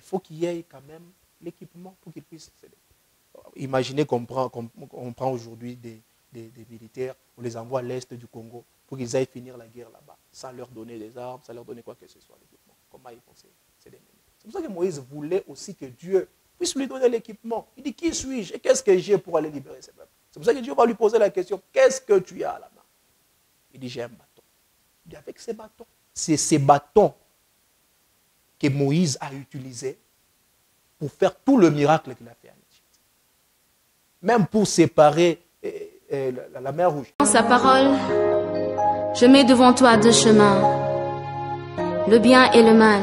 il faut qu'il y ait quand même l'équipement pour qu'ils puissent s'aider. Imaginez qu'on prend aujourd'hui des militaires, on les envoie à l'est du Congo pour qu'ils aillent finir la guerre là-bas, sans leur donner des armes, sans leur donner quoi que ce soit, l'équipement. Comment ils vont s'aider? C'est pour ça que Moïse voulait aussi que Dieu puisse lui donner l'équipement. Il dit, qui suis-je et qu'est-ce que j'ai pour aller libérer ces peuples? C'est pour ça que Dieu va lui poser la question, qu'est-ce que tu as à la main? Il dit, j'ai un bâton. Il dit, avec ces bâtons, c'est ces bâtons que Moïse a utilisés pour faire tout le miracle qu'il a fait en Égypte. Même pour séparer la mer Rouge. Dans sa parole, je mets devant toi deux chemins, le bien et le mal.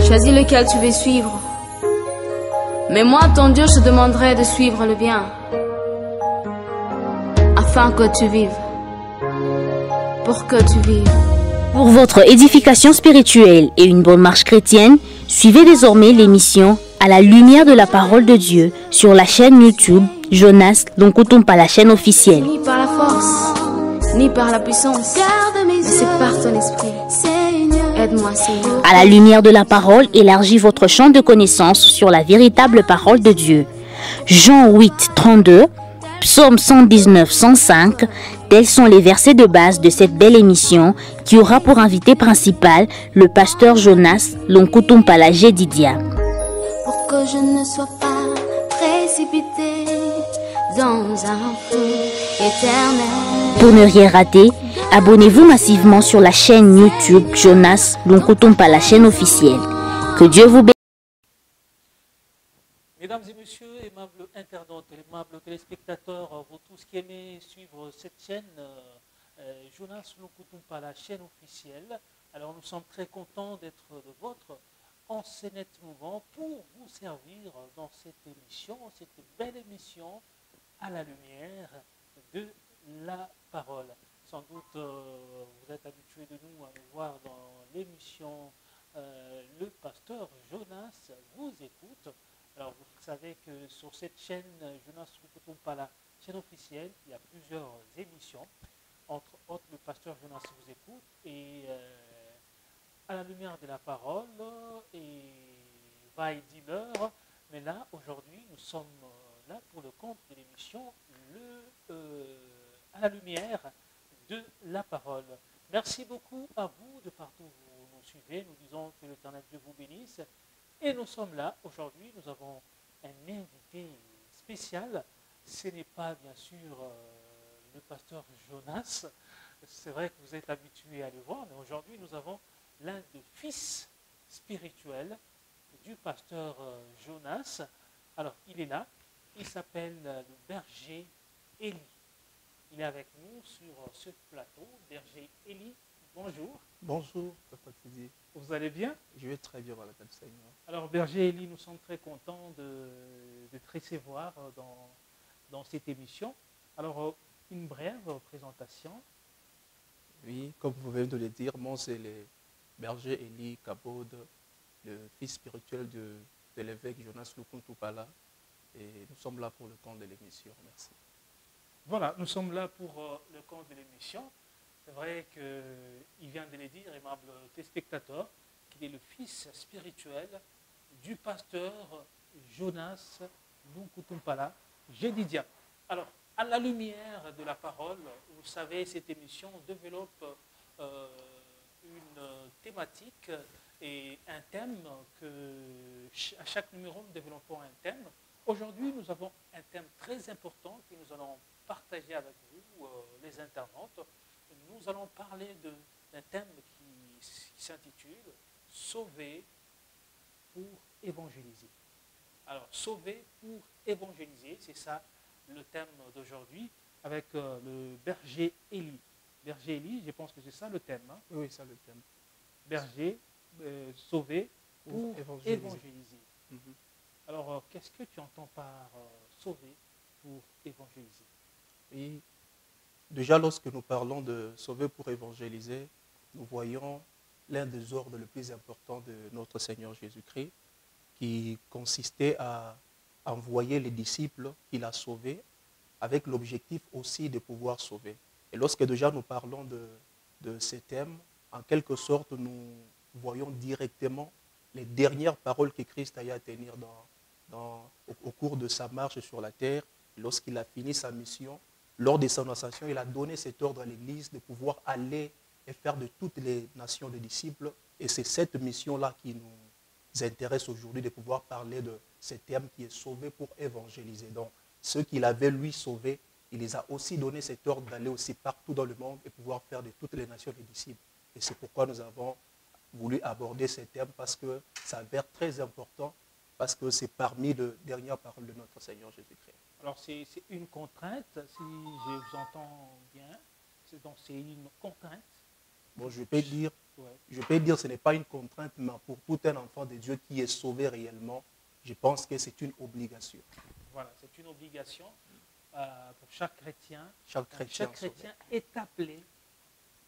Choisis lequel tu veux suivre. Mais moi, ton Dieu, je te demanderai de suivre le bien, afin que tu vives, pour que tu vives. Pour votre édification spirituelle et une bonne marche chrétienne, suivez désormais l'émission À la lumière de la parole de Dieu sur la chaîne YouTube Jonas Lonkutumpa, la chaîne officielle. Ni par la force, ni par la puissance, mais c'est par ton esprit. Aide-moi, Seigneur. À la lumière de la parole, élargis votre champ de connaissances sur la véritable parole de Dieu. Jean 8, 32, Psaume 119, 105, tels sont les versets de base de cette belle émission qui aura pour invité principal le pasteur Jonas Lonkutumpa, la Jedidia. Pour que je ne sois pas précipité dans un feu éternel. Pour ne rien rater, abonnez-vous massivement sur la chaîne YouTube Jonas Lonkutumpa, la chaîne officielle. Que Dieu vous bénisse. Mesdames et messieurs, aimables internautes, aimables téléspectateurs, vous tous qui aimez suivre cette chaîne, Jonas Lonkutumpa, la chaîne officielle. Alors nous sommes très contents d'être de votre enseignante mouvement pour vous servir dans cette émission, cette belle émission à la lumière de la parole. Sans doute vous êtes habitués de nous à nous voir dans l'émission Le pasteur Jonas vous écoute. Alors vous savez que sur cette chaîne Jonas Lonkutumpa, la chaîne officielle, il y a plusieurs émissions. Entre autres, le pasteur Jonas vous écoute et à la lumière de la parole et by Dealer. Mais là, aujourd'hui, nous sommes là pour le compte de l'émission à la lumière de la parole. Merci beaucoup à vous de partout où vous nous suivez. Nous disons que l'Éternel Dieu vous bénisse. Et nous sommes là aujourd'hui. Nous avons un invité spécial. Ce n'est pas bien sûr le pasteur Jonas. C'est vrai que vous êtes habitués à le voir, mais aujourd'hui nous avons l'un des fils spirituels du pasteur Jonas. Alors il est là. Il s'appelle le berger Élie. Il est avec nous sur ce plateau. Berger Élie, bonjour. Bonjour, Papa Tidi. Vous allez bien? Je vais très bien, voilà, Seigneur. Alors, berger Élie, nous sommes très contents de te recevoir dans cette émission. Alors, une brève présentation. Oui, comme vous venez de le dire, moi, c'est le berger Élie Kabod, le fils spirituel de l'évêque Jonas Lonkutumpa. Et nous sommes là pour le compte de l'émission. Merci. Voilà, nous sommes là pour le compte de l'émission. C'est vrai qu'il vient de le dire, aimable téléspectateur, qu'il est le fils spirituel du pasteur Jonas Lonkutumpa, Jedidia. Alors, à la lumière de la parole, vous savez, cette émission développe une thématique et un thème à chaque numéro, nous développons un thème. Aujourd'hui, nous avons un thème très important que nous allons partager avec vous, les internautes. Nous allons parler d'un thème qui s'intitule « Sauver pour évangéliser ». Alors, « Sauver pour évangéliser », c'est ça le thème d'aujourd'hui, avec le berger Élie. Berger Élie, je pense que c'est ça le thème. Hein? Oui, c'est ça le thème. Berger, sauver pour évangéliser. Alors, qu'est-ce que tu entends par sauver pour évangéliser? Oui. Déjà, lorsque nous parlons de sauver pour évangéliser, nous voyons l'un des ordres les plus importants de notre Seigneur Jésus-Christ, qui consistait à envoyer les disciples qu'il a sauvés, avec l'objectif aussi de pouvoir sauver. Et lorsque déjà nous parlons de ces thèmes, en quelque sorte, nous voyons directement les dernières paroles que Christ a eu à tenir au cours de sa marche sur la terre. Lorsqu'il a fini sa mission, lors de son ascension, il a donné cet ordre à l'Église de pouvoir aller et faire de toutes les nations des disciples. Et c'est cette mission-là qui nous intéresse aujourd'hui, de pouvoir parler de ce thème qui est sauvé pour évangéliser. Donc, ceux qu'il avait lui sauvés, il les a aussi donné cet ordre d'aller aussi partout dans le monde et pouvoir faire de toutes les nations des disciples. Et c'est pourquoi nous avons voulu aborder ce thème, parce que ça s'avère très important, parce que c'est parmi les dernières paroles de notre Seigneur Jésus-Christ. Alors c'est une contrainte, si je vous entends bien, donc c'est une contrainte. Bon, je peux dire, ce n'est pas une contrainte, mais pour tout un enfant de Dieu qui est sauvé réellement, je pense que c'est une obligation. Voilà, c'est une obligation pour chaque chrétien. Chaque chrétien est appelé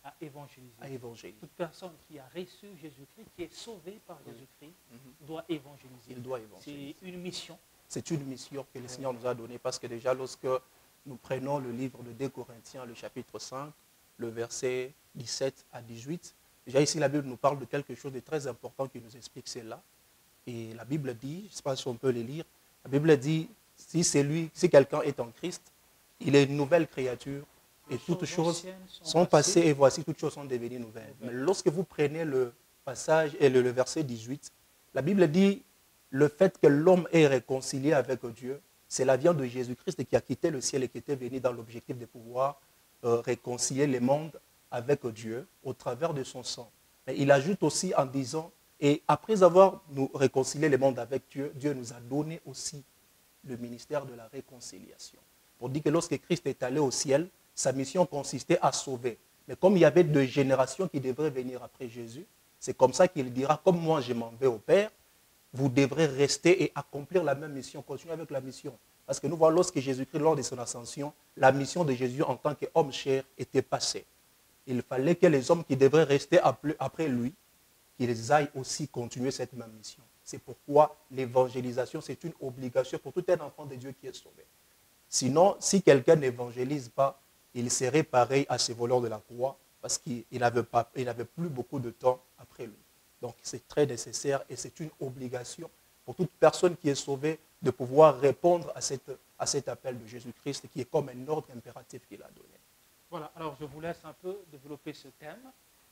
à évangéliser. Toute personne qui a reçu Jésus-Christ, qui est sauvée par Jésus-Christ, doit évangéliser. Il doit évangéliser. C'est une mission. C'est une mission que le Seigneur nous a donnée, parce que déjà lorsque nous prenons le livre de 2 Corinthiens, le chapitre 5, le verset 17 à 18, déjà ici la Bible nous parle de quelque chose de très important qui nous explique cela. Et la Bible dit, je ne sais pas si on peut le lire, la Bible dit, si quelqu'un est en Christ, il est une nouvelle créature et toutes choses sont passées et voici toutes choses sont devenues nouvelles. Mais lorsque vous prenez le passage et le verset 18, la Bible dit, le fait que l'homme est réconcilié avec Dieu, c'est la viande de Jésus-Christ qui a quitté le ciel et qui était venu dans l'objectif de pouvoir réconcilier les mondes avec Dieu au travers de son sang. Mais il ajoute aussi en disant, et après avoir nous réconcilié les mondes avec Dieu, Dieu nous a donné aussi le ministère de la réconciliation. Pour dire que lorsque Christ est allé au ciel, sa mission consistait à sauver. Mais comme il y avait 2 générations qui devraient venir après Jésus, c'est comme ça qu'il dira, comme moi je m'en vais au Père, vous devrez rester et accomplir la même mission, continuer avec la mission. Parce que nous voyons, lorsque Jésus-Christ, lors de son ascension, la mission de Jésus en tant qu'homme cher était passée. Il fallait que les hommes qui devraient rester après lui, qu'ils aillent aussi continuer cette même mission. C'est pourquoi l'évangélisation, c'est une obligation pour tout un enfant de Dieu qui est sauvé. Sinon, si quelqu'un n'évangélise pas, il serait pareil à ces voleurs de la croix, parce qu'il n'avait plus beaucoup de temps après lui. Donc c'est très nécessaire et c'est une obligation pour toute personne qui est sauvée de pouvoir répondre à cet appel de Jésus-Christ qui est comme un ordre impératif qu'il a donné. Voilà, alors je vous laisse un peu développer ce thème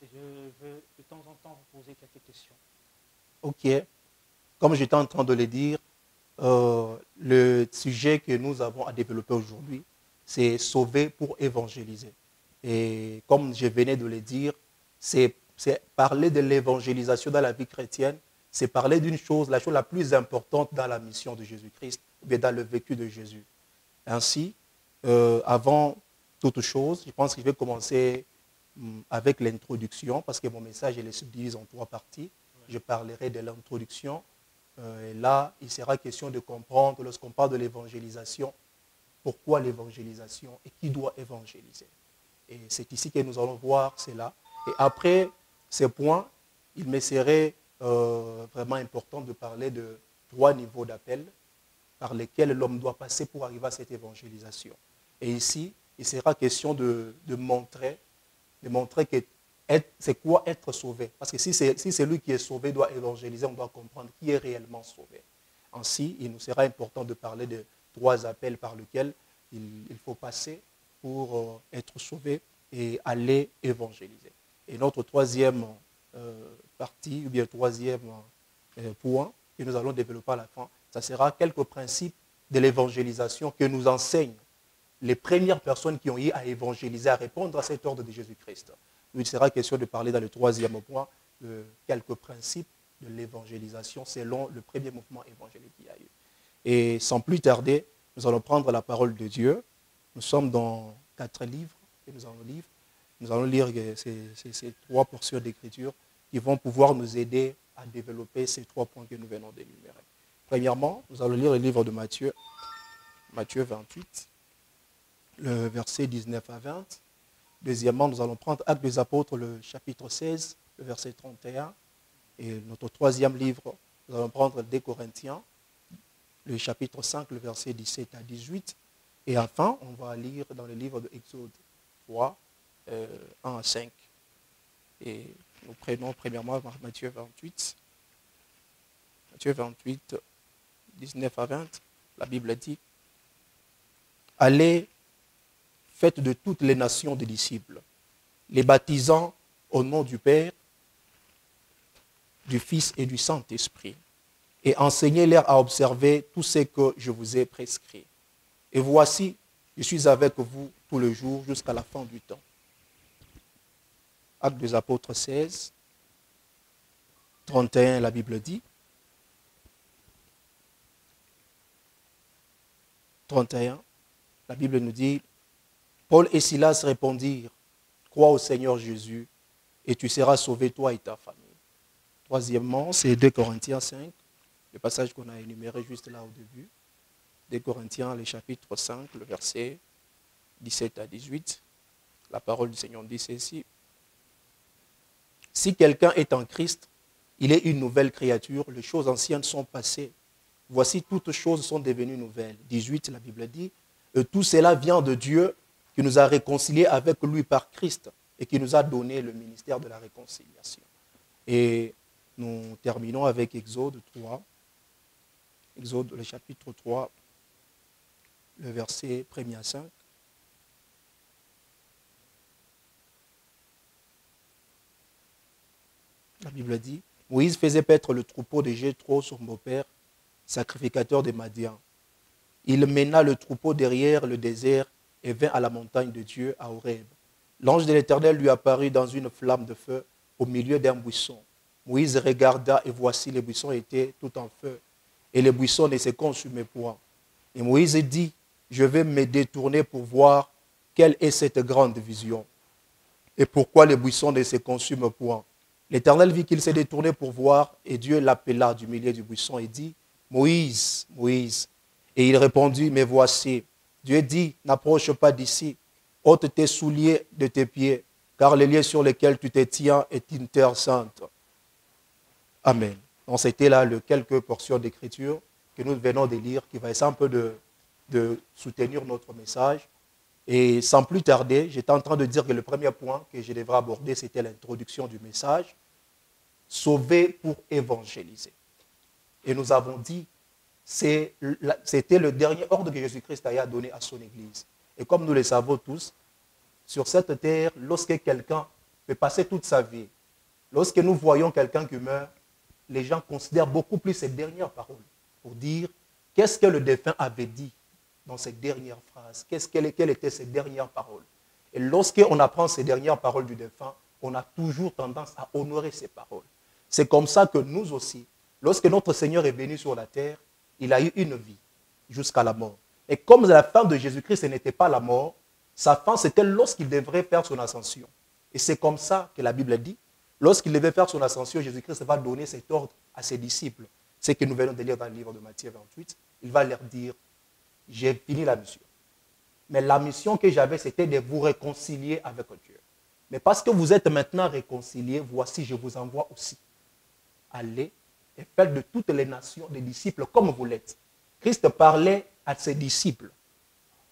et je veux de temps en temps vous poser quelques questions. Ok, comme j'étais en train de le dire, le sujet que nous avons à développer aujourd'hui, c'est sauver pour évangéliser. Et comme je venais de le dire, c'est parler de l'évangélisation dans la vie chrétienne, c'est parler d'une chose, la chose la plus importante dans la mission de Jésus-Christ, ou bien dans le vécu de Jésus. Ainsi, avant toute chose, je pense que je vais commencer avec l'introduction, parce que mon message est subdivise en 3 parties. Je parlerai de l'introduction. Et là, il sera question de comprendre, lorsqu'on parle de l'évangélisation, pourquoi l'évangélisation et qui doit évangéliser. Et c'est ici que nous allons voir cela. Et après ces points, il me serait vraiment important de parler de 3 niveaux d'appel par lesquels l'homme doit passer pour arriver à cette évangélisation. Et ici, il sera question de montrer que c'est quoi être sauvé. Parce que si c'est lui qui est sauvé doit évangéliser, on doit comprendre qui est réellement sauvé. Ainsi, il nous sera important de parler de 3 appels par lesquels il faut passer pour être sauvé et aller évangéliser. Et notre 3e partie, ou bien 3e point que nous allons développer à la fin, ça sera quelques principes de l'évangélisation que nous enseignent les premières personnes qui ont eu à évangéliser, à répondre à cet ordre de Jésus-Christ. Il sera question de parler dans le 3e point de quelques principes de l'évangélisation selon le premier mouvement évangélique qu'il y a eu. Et sans plus tarder, nous allons prendre la parole de Dieu. Nous sommes dans 4 livres que nous allons lire. Nous allons lire ces 3 portions d'écriture qui vont pouvoir nous aider à développer ces 3 points que nous venons d'énumérer. Premièrement, nous allons lire le livre de Matthieu, Matthieu 28, le verset 19 à 20. Deuxièmement, nous allons prendre Actes des Apôtres, le chapitre 16, le verset 31. Et notre 3e livre, nous allons prendre 2 Corinthiens, le chapitre 5, le verset 17 à 18. Et enfin, on va lire dans le livre de Exode 3, 1 à 5. Et nous prenons premièrement Matthieu 28, Matthieu 28, 19 à 20, la Bible dit, « Allez, faites de toutes les nations des disciples, les baptisant au nom du Père, du Fils et du Saint-Esprit, et enseignez-leur à observer tout ce que je vous ai prescrit. Et voici, je suis avec vous tout le jour jusqu'à la fin du temps. » Actes des Apôtres 16, 31, la Bible dit, 31, la Bible nous dit, Paul et Silas répondirent, crois au Seigneur Jésus et tu seras sauvé toi et ta famille. Troisièmement, c'est 2 Corinthiens 5, le passage qu'on a énuméré juste là au début. 2 Corinthiens, le chapitre 5, le verset 17 à 18. La parole du Seigneur dit ceci. Si quelqu'un est en Christ, il est une nouvelle créature, les choses anciennes sont passées. Voici, toutes choses sont devenues nouvelles. 18, la Bible dit, et tout cela vient de Dieu qui nous a réconciliés avec lui par Christ et qui nous a donné le ministère de la réconciliation. Et nous terminons avec Exode 3. Exode, le chapitre 3, le verset 1er à 5. La Bible dit, Moïse faisait paître le troupeau de Jéthro, son beau-père, sacrificateur des Madians. Il mena le troupeau derrière le désert et vint à la montagne de Dieu, à Horeb. L'ange de l'Éternel lui apparut dans une flamme de feu au milieu d'un buisson. Moïse regarda et voici les buissons étaient tout en feu et les buissons ne se consumaient point. Et Moïse dit, je vais me détourner pour voir quelle est cette grande vision et pourquoi les buissons ne se consument point. L'Éternel vit qu'il s'est détourné pour voir et Dieu l'appela du milieu du buisson et dit, Moïse, Moïse. Et il répondit, mais voici. Dieu dit, n'approche pas d'ici, ôte tes souliers de tes pieds, car le lieu sur lequel tu te tiens est une terre sainte. Amen. Donc c'était là quelques portions d'écriture que nous venons de lire, qui va essayer un peu de soutenir notre message. Et sans plus tarder, j'étais en train de dire que le premier point que je devrais aborder, c'était l'introduction du message. Sauver pour évangéliser. Et nous avons dit, c'était le dernier ordre que Jésus-Christ a donné à son Église. Et comme nous le savons tous, sur cette terre, lorsque quelqu'un peut passer toute sa vie, lorsque nous voyons quelqu'un qui meurt, les gens considèrent beaucoup plus ces dernières paroles pour dire qu'est-ce que le défunt avait dit dans ces dernières phrases, quelles étaient ces dernières paroles. Et lorsqu'on apprend ces dernières paroles du défunt, on a toujours tendance à honorer ces paroles. C'est comme ça que nous aussi, lorsque notre Seigneur est venu sur la terre, il a eu une vie jusqu'à la mort. Et comme la fin de Jésus-Christ, ce n'était pas la mort, sa fin, c'était lorsqu'il devrait faire son ascension. Et c'est comme ça que la Bible dit, lorsqu'il devait faire son ascension, Jésus-Christ va donner cet ordre à ses disciples. C'est ce que nous venons de lire dans le livre de Matthieu 28. Il va leur dire, j'ai fini la mission. Mais la mission que j'avais, c'était de vous réconcilier avec Dieu. Mais parce que vous êtes maintenant réconciliés, voici, je vous envoie aussi. Allez et faites de toutes les nations des disciples comme vous l'êtes. Christ parlait à ses disciples.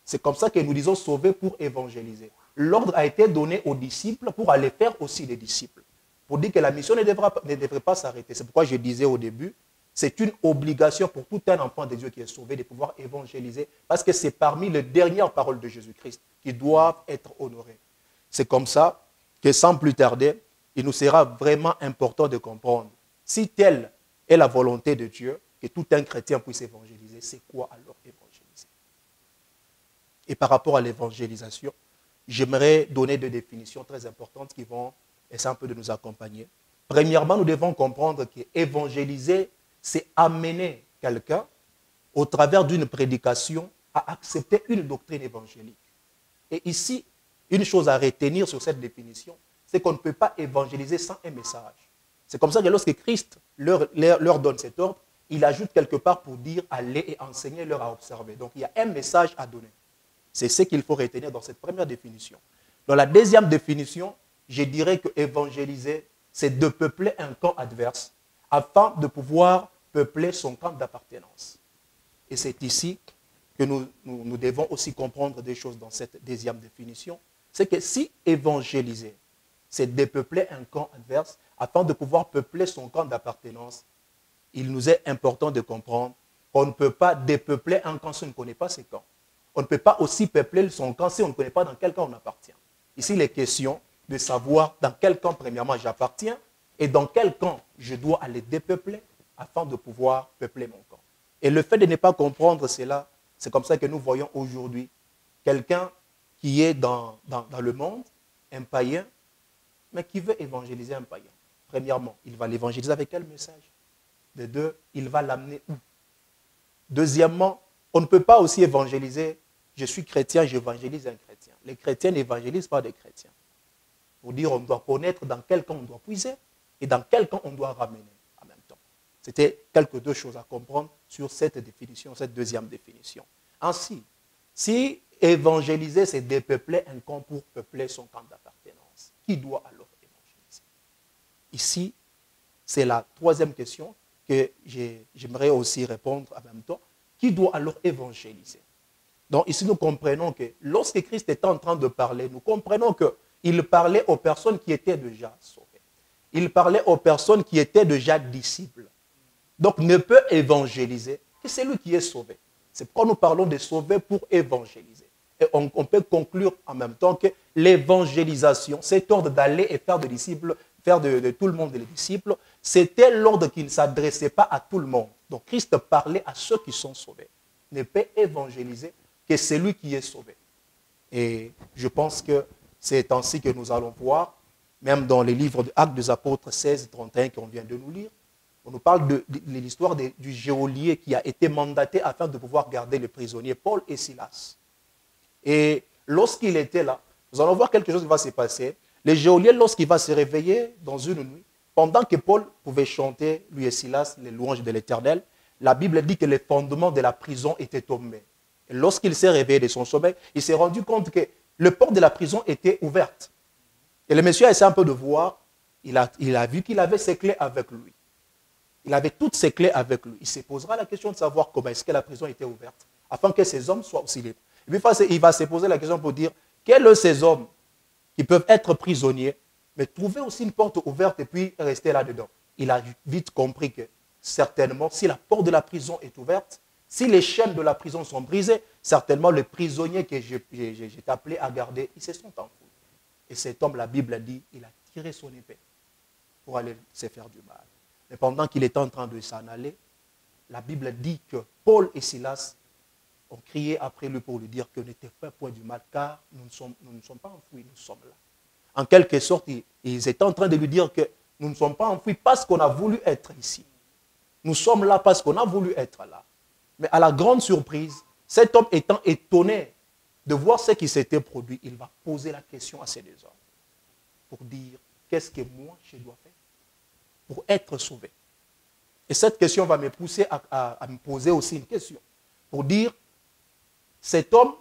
C'est comme ça que nous disons sauver pour évangéliser. L'ordre a été donné aux disciples pour aller faire aussi des disciples. Pour dire que la mission ne devrait pas s'arrêter. C'est pourquoi je disais au début, c'est une obligation pour tout un enfant de Dieu qui est sauvé de pouvoir évangéliser parce que c'est parmi les dernières paroles de Jésus-Christ qui doivent être honorées. C'est comme ça que sans plus tarder, il nous sera vraiment important de comprendre si telle est la volonté de Dieu, que tout un chrétien puisse évangéliser, c'est quoi alors évangéliser? Et par rapport à l'évangélisation, j'aimerais donner deux définitions très importantes qui vont essayer un peu de nous accompagner. Premièrement, nous devons comprendre qu'évangéliser, c'est amener quelqu'un, au travers d'une prédication, à accepter une doctrine évangélique. Et ici, une chose à retenir sur cette définition, c'est qu'on ne peut pas évangéliser sans un message. C'est comme ça que lorsque Christ leur donne cet ordre, il ajoute quelque part pour dire allez et enseignez-leur à observer. Donc il y a un message à donner. C'est ce qu'il faut retenir dans cette première définition. Dans la deuxième définition, je dirais que évangéliser, c'est de peupler un camp adverse afin de pouvoir peupler son camp d'appartenance. Et c'est ici que nous devons aussi comprendre des choses dans cette deuxième définition. C'est que si évangéliser, c'est dépeupler un camp adverse afin de pouvoir peupler son camp d'appartenance, il nous est important de comprendre qu'on ne peut pas dépeupler un camp si on ne connaît pas ses camps. On ne peut pas aussi peupler son camp si on ne connaît pas dans quel camp on appartient. Ici, il est question de savoir dans quel camp, premièrement, j'appartiens et dans quel camp je dois aller dépeupler afin de pouvoir peupler mon camp. Et le fait de ne pas comprendre cela, c'est comme ça que nous voyons aujourd'hui quelqu'un qui est dans le monde, un païen, mais qui veut évangéliser un païen. Premièrement, il va l'évangéliser avec quel message? De deux, il va l'amener où? Deuxièmement, on ne peut pas aussi évangéliser, je suis chrétien, j'évangélise un chrétien. Les chrétiens n'évangélisent pas des chrétiens. Pour dire, on doit connaître dans quel camp on doit puiser et dans quel camp on doit ramener en même temps. C'était quelques deux choses à comprendre sur cette définition, cette deuxième définition. Ainsi, si évangéliser, c'est dépeupler un camp pour peupler son camp d'appartenance, qui doit alors évangéliser? Ici, c'est la troisième question que j'aimerais aussi répondre en même temps. Qui doit alors évangéliser? Donc ici, nous comprenons que lorsque Christ était en train de parler, nous comprenons qu'il parlait aux personnes qui étaient déjà sauvées. Il parlait aux personnes qui étaient déjà disciples. Donc ne peut évangéliser que celui qui est sauvé. C'est pourquoi nous parlons de sauver pour évangéliser. Et on peut conclure en même temps que l'évangélisation, cet ordre d'aller et faire des disciples, faire de tout le monde des disciples, c'était l'ordre qui ne s'adressait pas à tout le monde. Donc Christ parlait à ceux qui sont sauvés. Ne peut évangéliser que celui qui est sauvé. Et je pense que c'est ainsi que nous allons voir, même dans les livres de Actes des Apôtres 16 et 31 qu'on vient de nous lire, on nous parle de l'histoire du geôlier qui a été mandaté afin de pouvoir garder les prisonniers, Paul et Silas. Et lorsqu'il était là, nous allons voir quelque chose qui va se passer. Le geôlier, lorsqu'il va se réveiller dans une nuit, pendant que Paul pouvait chanter, lui et Silas, les louanges de l'Éternel, la Bible dit que les fondements de la prison étaient tombés. Et lorsqu'il s'est réveillé de son sommeil, il s'est rendu compte que le port de la prison était ouverte. Et le monsieur a essayé un peu de voir, il a vu qu'il avait ses clés avec lui. Il avait toutes ses clés avec lui. Il se posera la question de savoir comment est-ce que la prison était ouverte, afin que ces hommes soient aussi libres. Et puis il va se poser la question pour dire, quels sont ces hommes qui peuvent être prisonniers, mais trouver aussi une porte ouverte et puis rester là-dedans? Il a vite compris que certainement, si la porte de la prison est ouverte, si les chaînes de la prison sont brisées, certainement les prisonniers que j'ai appelés à garder, ils se sont enfuis. Et cet homme, la Bible dit, il a tiré son épée pour aller se faire du mal. Mais pendant qu'il était en train de s'en aller, la Bible dit que Paul et Silas ont crié après lui pour lui dire que n'était pas point du mal, car nous ne sommes pas enfouis, nous sommes là. En quelque sorte, ils étaient en train de lui dire que nous ne sommes pas enfouis parce qu'on a voulu être ici. Nous sommes là parce qu'on a voulu être là. Mais à la grande surprise, cet homme étant étonné de voir ce qui s'était produit, il va poser la question à ces deux hommes pour dire, qu'est-ce que moi je dois faire pour être sauvé? Et cette question va me pousser à me poser aussi une question. Pour dire, cet homme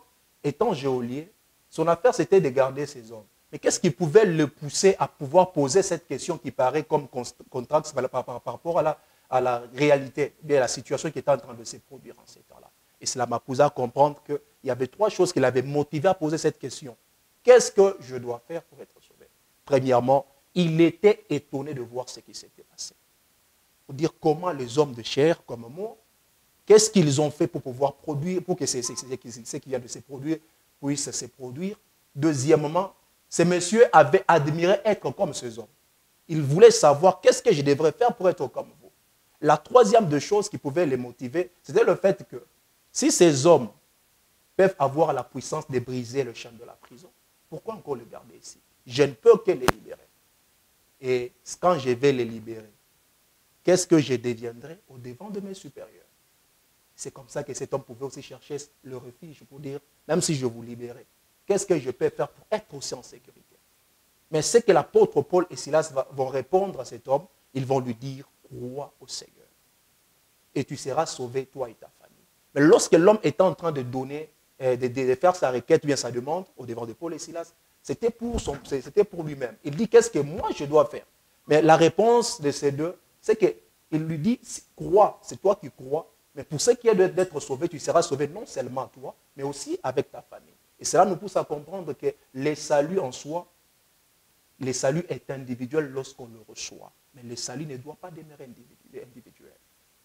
étant geôlier, son affaire c'était de garder ces hommes. Mais qu'est-ce qui pouvait le pousser à pouvoir poser cette question qui paraît comme contraste par rapport à la réalité, à la situation qui était en train de se produire en ces temps-là? Et cela m'a poussé à comprendre qu'il y avait trois choses qui l'avaient motivé à poser cette question. Qu'est-ce que je dois faire pour être sauvé? Premièrement, il était étonné de voir ce qui s'était passé. Pour dire comment les hommes de chair comme moi, qu'est-ce qu'ils ont fait pour pouvoir produire, pour que ce qui vient de se produire puisse se produire. Deuxièmement, ces messieurs avaient admiré être comme ces hommes. Ils voulaient savoir qu'est-ce que je devrais faire pour être comme vous. La troisième des choses qui pouvait les motiver, c'était le fait que si ces hommes peuvent avoir la puissance de briser le champ de la prison, pourquoi encore les garder ici? Je ne peux que les libérer. Et quand je vais les libérer, qu'est-ce que je deviendrai au devant de mes supérieurs? C'est comme ça que cet homme pouvait aussi chercher le refuge pour dire, même si je vous libérais, qu'est-ce que je peux faire pour être aussi en sécurité? Mais c'est que l'apôtre Paul et Silas vont répondre à cet homme, ils vont lui dire, crois au Seigneur. Et tu seras sauvé, toi et ta famille. Mais lorsque l'homme était en train de donner, de faire sa requête ou bien sa demande au devant de Paul et Silas, c'était pour lui-même. Il dit, qu'est-ce que moi je dois faire? Mais la réponse de ces deux, c'est qu'il lui dit, crois, c'est toi qui crois, mais pour ce qui est d'être sauvé, tu seras sauvé non seulement toi, mais aussi avec ta famille. Et cela nous pousse à comprendre que le salut en soi, le salut est individuel lorsqu'on le reçoit. Mais le salut ne doit pas demeurer individuel.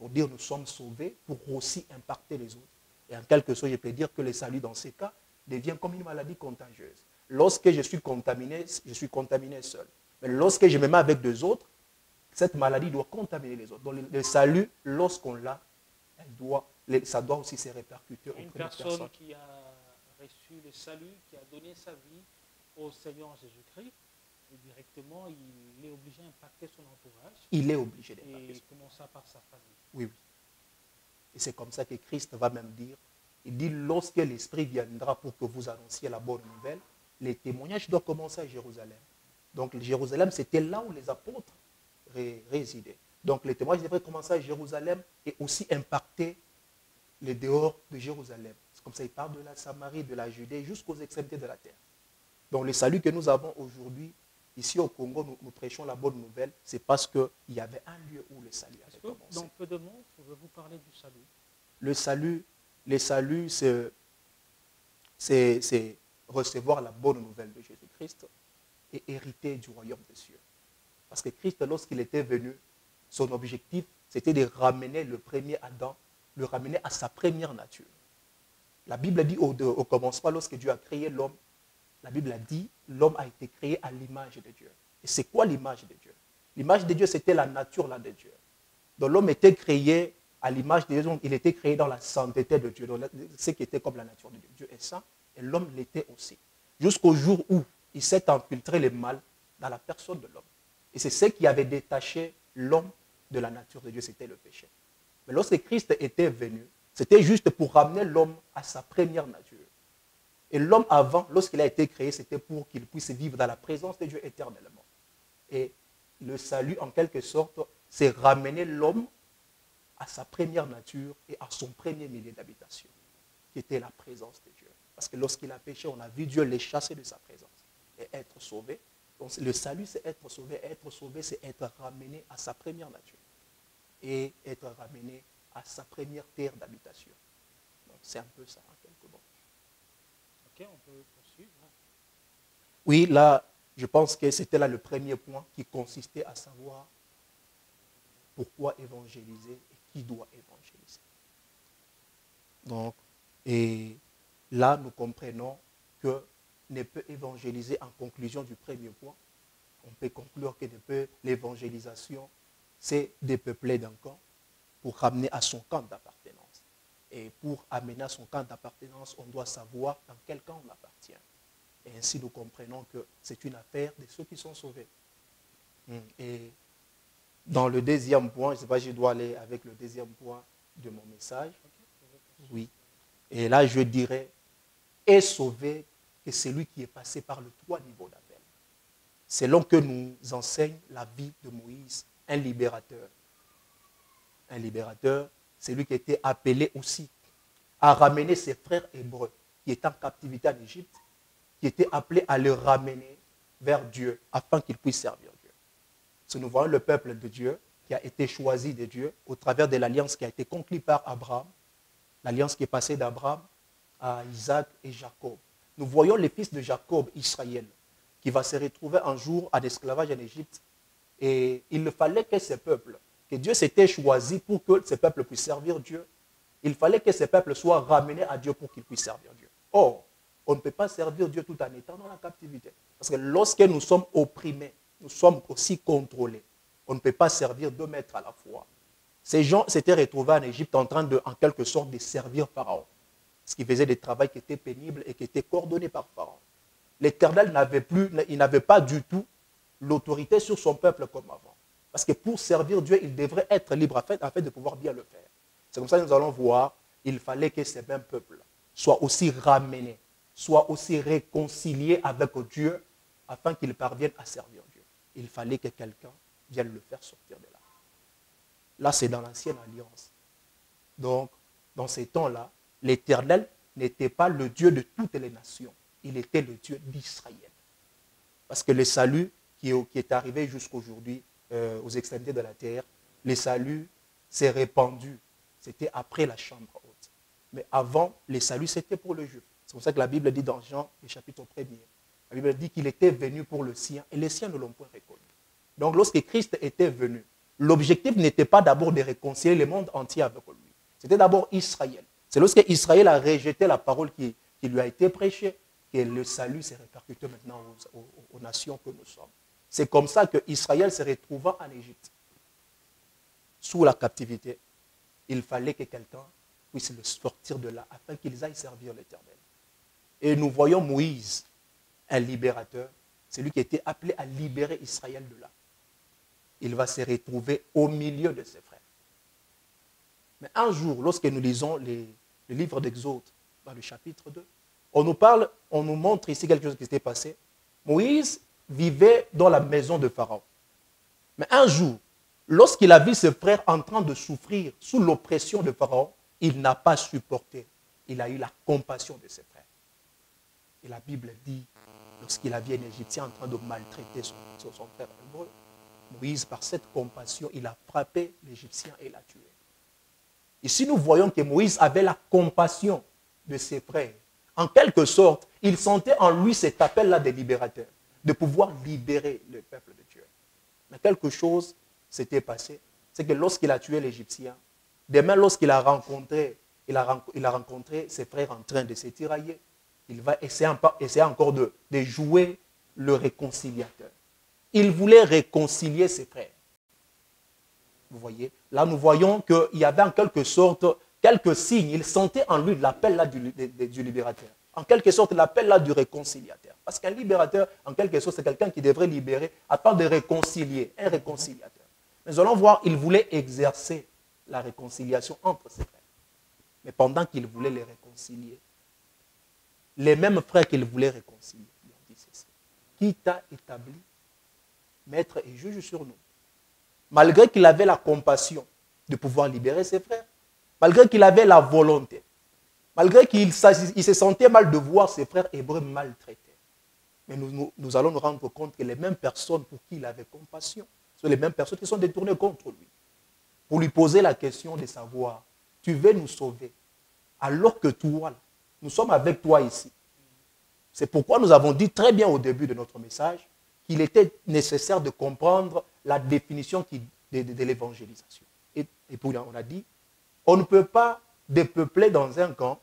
pour dire nous sommes sauvés, pour aussi impacter les autres. Et en quelque sorte, je peux dire que le salut dans ces cas devient comme une maladie contagieuse. Lorsque je suis contaminé seul. Mais lorsque je me mets avec deux autres, cette maladie doit contaminer les autres. Donc le salut, lorsqu'on l'a, ça doit aussi se répercuter auprès Une de personne personnes. qui a reçu le salut, qui a donné sa vie au Seigneur Jésus-Christ, et directement, il est obligé d'impacter son entourage. Il est obligé d'impacter. Et commencer par sa famille. Oui, oui. Et c'est comme ça que Christ va même dire, il dit, lorsque l'Esprit viendra pour que vous annonciez la bonne nouvelle, les témoignages doivent commencer à Jérusalem. Donc Jérusalem, c'était là où les apôtres résidaient. Donc les témoignages devraient commencer à Jérusalem et aussi impacter les dehors de Jérusalem. C'est comme ça, il parle de la Samarie, de la Judée, jusqu'aux extrémités de la terre. Donc le salut que nous avons aujourd'hui, ici au Congo, nous prêchons la bonne nouvelle, c'est parce qu'il y avait un lieu où le salut avait commencé. Dans peu de mots, pouvez-vous parler du salut? Le salut, c'est recevoir la bonne nouvelle de Jésus-Christ et hériter du royaume des cieux. Parce que Christ, lorsqu'il était venu, son objectif, c'était de ramener le premier Adam, le ramener à sa première nature. La Bible dit au commencement, lorsque Dieu a créé l'homme, la Bible a dit, l'homme a été créé à l'image de Dieu. Et c'est quoi l'image de Dieu? L'image de Dieu, c'était la nature là de Dieu. Donc l'homme était créé à l'image de Dieu, donc il était créé dans la sainteté de Dieu. Donc ce qui était comme la nature de Dieu. Dieu est saint et l'homme l'était aussi. Jusqu'au jour où il s'est infiltré le mal dans la personne de l'homme. Et c'est ce qui avait détaché l'homme de la nature de Dieu, c'était le péché. Mais lorsque Christ était venu, c'était juste pour ramener l'homme à sa première nature. Et l'homme avant, lorsqu'il a été créé, c'était pour qu'il puisse vivre dans la présence de Dieu éternellement. Et le salut, en quelque sorte, c'est ramener l'homme à sa première nature et à son premier milieu d'habitation, qui était la présence de Dieu. Parce que lorsqu'il a péché, on a vu Dieu les chasser de sa présence et être sauvé. Donc le salut, c'est être sauvé. Être sauvé, c'est être ramené à sa première nature et être ramené à sa première terre d'habitation. Donc c'est un peu ça, en quelques mots. Ok, on peut poursuivre. Oui, là, je pense que c'était là le premier point qui consistait à savoir pourquoi évangéliser et qui doit évangéliser. Donc, et là, nous comprenons que ne peut évangéliser en conclusion du premier point. On peut conclure que l'évangélisation, c'est dépeupler d'un camp pour ramener à son camp d'appartenance. Et pour amener à son camp d'appartenance, on doit savoir dans quel camp on appartient. Et ainsi, nous comprenons que c'est une affaire de ceux qui sont sauvés. Et dans le deuxième point, je ne sais pas si je dois aller avec le deuxième point de mon message. Oui. Et là, je dirais, est sauvé que celui qui est passé par le 3 niveaux d'appel. Selon que nous enseigne la vie de Moïse, un libérateur. Un libérateur, c'est lui qui a été appelé aussi à ramener ses frères hébreux qui étaient en captivité en Égypte, qui étaient appelés à les ramener vers Dieu afin qu'ils puissent servir Dieu. Si nous voyons le peuple de Dieu qui a été choisi de Dieu au travers de l'alliance qui a été conclue par Abraham, l'alliance qui est passée d'Abraham à Isaac et Jacob. Nous voyons les fils de Jacob, Israël, qui va se retrouver un jour en esclavage en Égypte. Et il fallait que ces peuples, que Dieu s'était choisi pour que ces peuples puissent servir Dieu, il fallait que ces peuples soient ramenés à Dieu pour qu'ils puissent servir Dieu. Or, on ne peut pas servir Dieu tout en étant dans la captivité. Parce que lorsque nous sommes opprimés, nous sommes aussi contrôlés. On ne peut pas servir 2 maîtres à la fois. Ces gens s'étaient retrouvés en Égypte en train de, en quelque sorte, de servir Pharaon. Ce qui faisait des travaux qui étaient pénibles et qui étaient coordonnés par Pharaon. L'Éternel n'avait pas du tout l'autorité sur son peuple comme avant. Parce que pour servir Dieu, il devrait être libre afin de pouvoir bien le faire. C'est comme ça que nous allons voir, il fallait que ces mêmes peuples soient aussi ramenés, soient aussi réconciliés avec Dieu afin qu'ils parviennent à servir Dieu. Il fallait que quelqu'un vienne le faire sortir de là. Là, c'est dans l'ancienne alliance. Donc, dans ces temps-là, l'Éternel n'était pas le Dieu de toutes les nations. Il était le Dieu d'Israël. Parce que le salut qui est arrivé jusqu'aujourd'hui aux extrémités de la terre, le salut s'est répandu. C'était après la chambre haute. Mais avant, le salut, c'était pour le juif. C'est pour ça que la Bible dit dans Jean, le chapitre 1er, la Bible dit qu'il était venu pour le sien et les siens ne l'ont point reconnu. Donc lorsque Christ était venu, l'objectif n'était pas d'abord de réconcilier le monde entier avec lui. C'était d'abord Israël. C'est lorsque Israël a rejeté la parole qui lui a été prêchée que le salut s'est répercuté maintenant aux nations que nous sommes. C'est comme ça que Israël se retrouva en Égypte, sous la captivité. Il fallait que quelqu'un puisse le sortir de là afin qu'ils aillent servir l'Éternel. Et nous voyons Moïse, un libérateur, celui qui était appelé à libérer Israël de là. Il va se retrouver au milieu de ses frères. Mais un jour, lorsque nous lisons le livre d'Exode, dans le chapitre 2, on nous montre ici quelque chose qui s'était passé. Moïse vivait dans la maison de Pharaon. Mais un jour, lorsqu'il a vu ses frères en train de souffrir sous l'oppression de Pharaon, il n'a pas supporté. Il a eu la compassion de ses frères. Et la Bible dit, lorsqu'il a vu un Égyptien en train de maltraiter son frère hébreu, Moïse, par cette compassion, il a frappé l'Égyptien et l'a tué. Ici, nous voyons que Moïse avait la compassion de ses frères. En quelque sorte, il sentait en lui cet appel-là des libérateurs, de pouvoir libérer le peuple de Dieu. Mais quelque chose s'était passé, c'est que lorsqu'il a tué l'Égyptien, demain, lorsqu'il a rencontré, il a rencontré ses frères en train de se tirailler, il va essayer encore de jouer le réconciliateur. Il voulait réconcilier ses frères. Vous voyez, là nous voyons qu'il y avait en quelque sorte quelques signes. Il sentait en lui l'appel là du libérateur. En quelque sorte l'appel là du réconciliateur. Parce qu'un libérateur, en quelque sorte, c'est quelqu'un qui devrait libérer afin de réconcilier, un réconciliateur. Mais nous allons voir, il voulait exercer la réconciliation entre ses frères. Mais pendant qu'il voulait les réconcilier, les mêmes frères qu'il voulait réconcilier, lui ont dit ceci. Qui t'a établi maître et juge sur nous? Malgré qu'il avait la compassion de pouvoir libérer ses frères, malgré qu'il avait la volonté, malgré qu'il se sentait mal de voir ses frères hébreux maltraités. Mais nous allons nous rendre compte que les mêmes personnes pour qui il avait compassion sont les mêmes personnes qui sont détournées contre lui. Pour lui poser la question de savoir, tu veux nous sauver, alors que toi, nous sommes avec toi ici. C'est pourquoi nous avons dit très bien au début de notre message qu'il était nécessaire de comprendre la définition de l'évangélisation. Et puis on a dit, on ne peut pas dépeupler dans un camp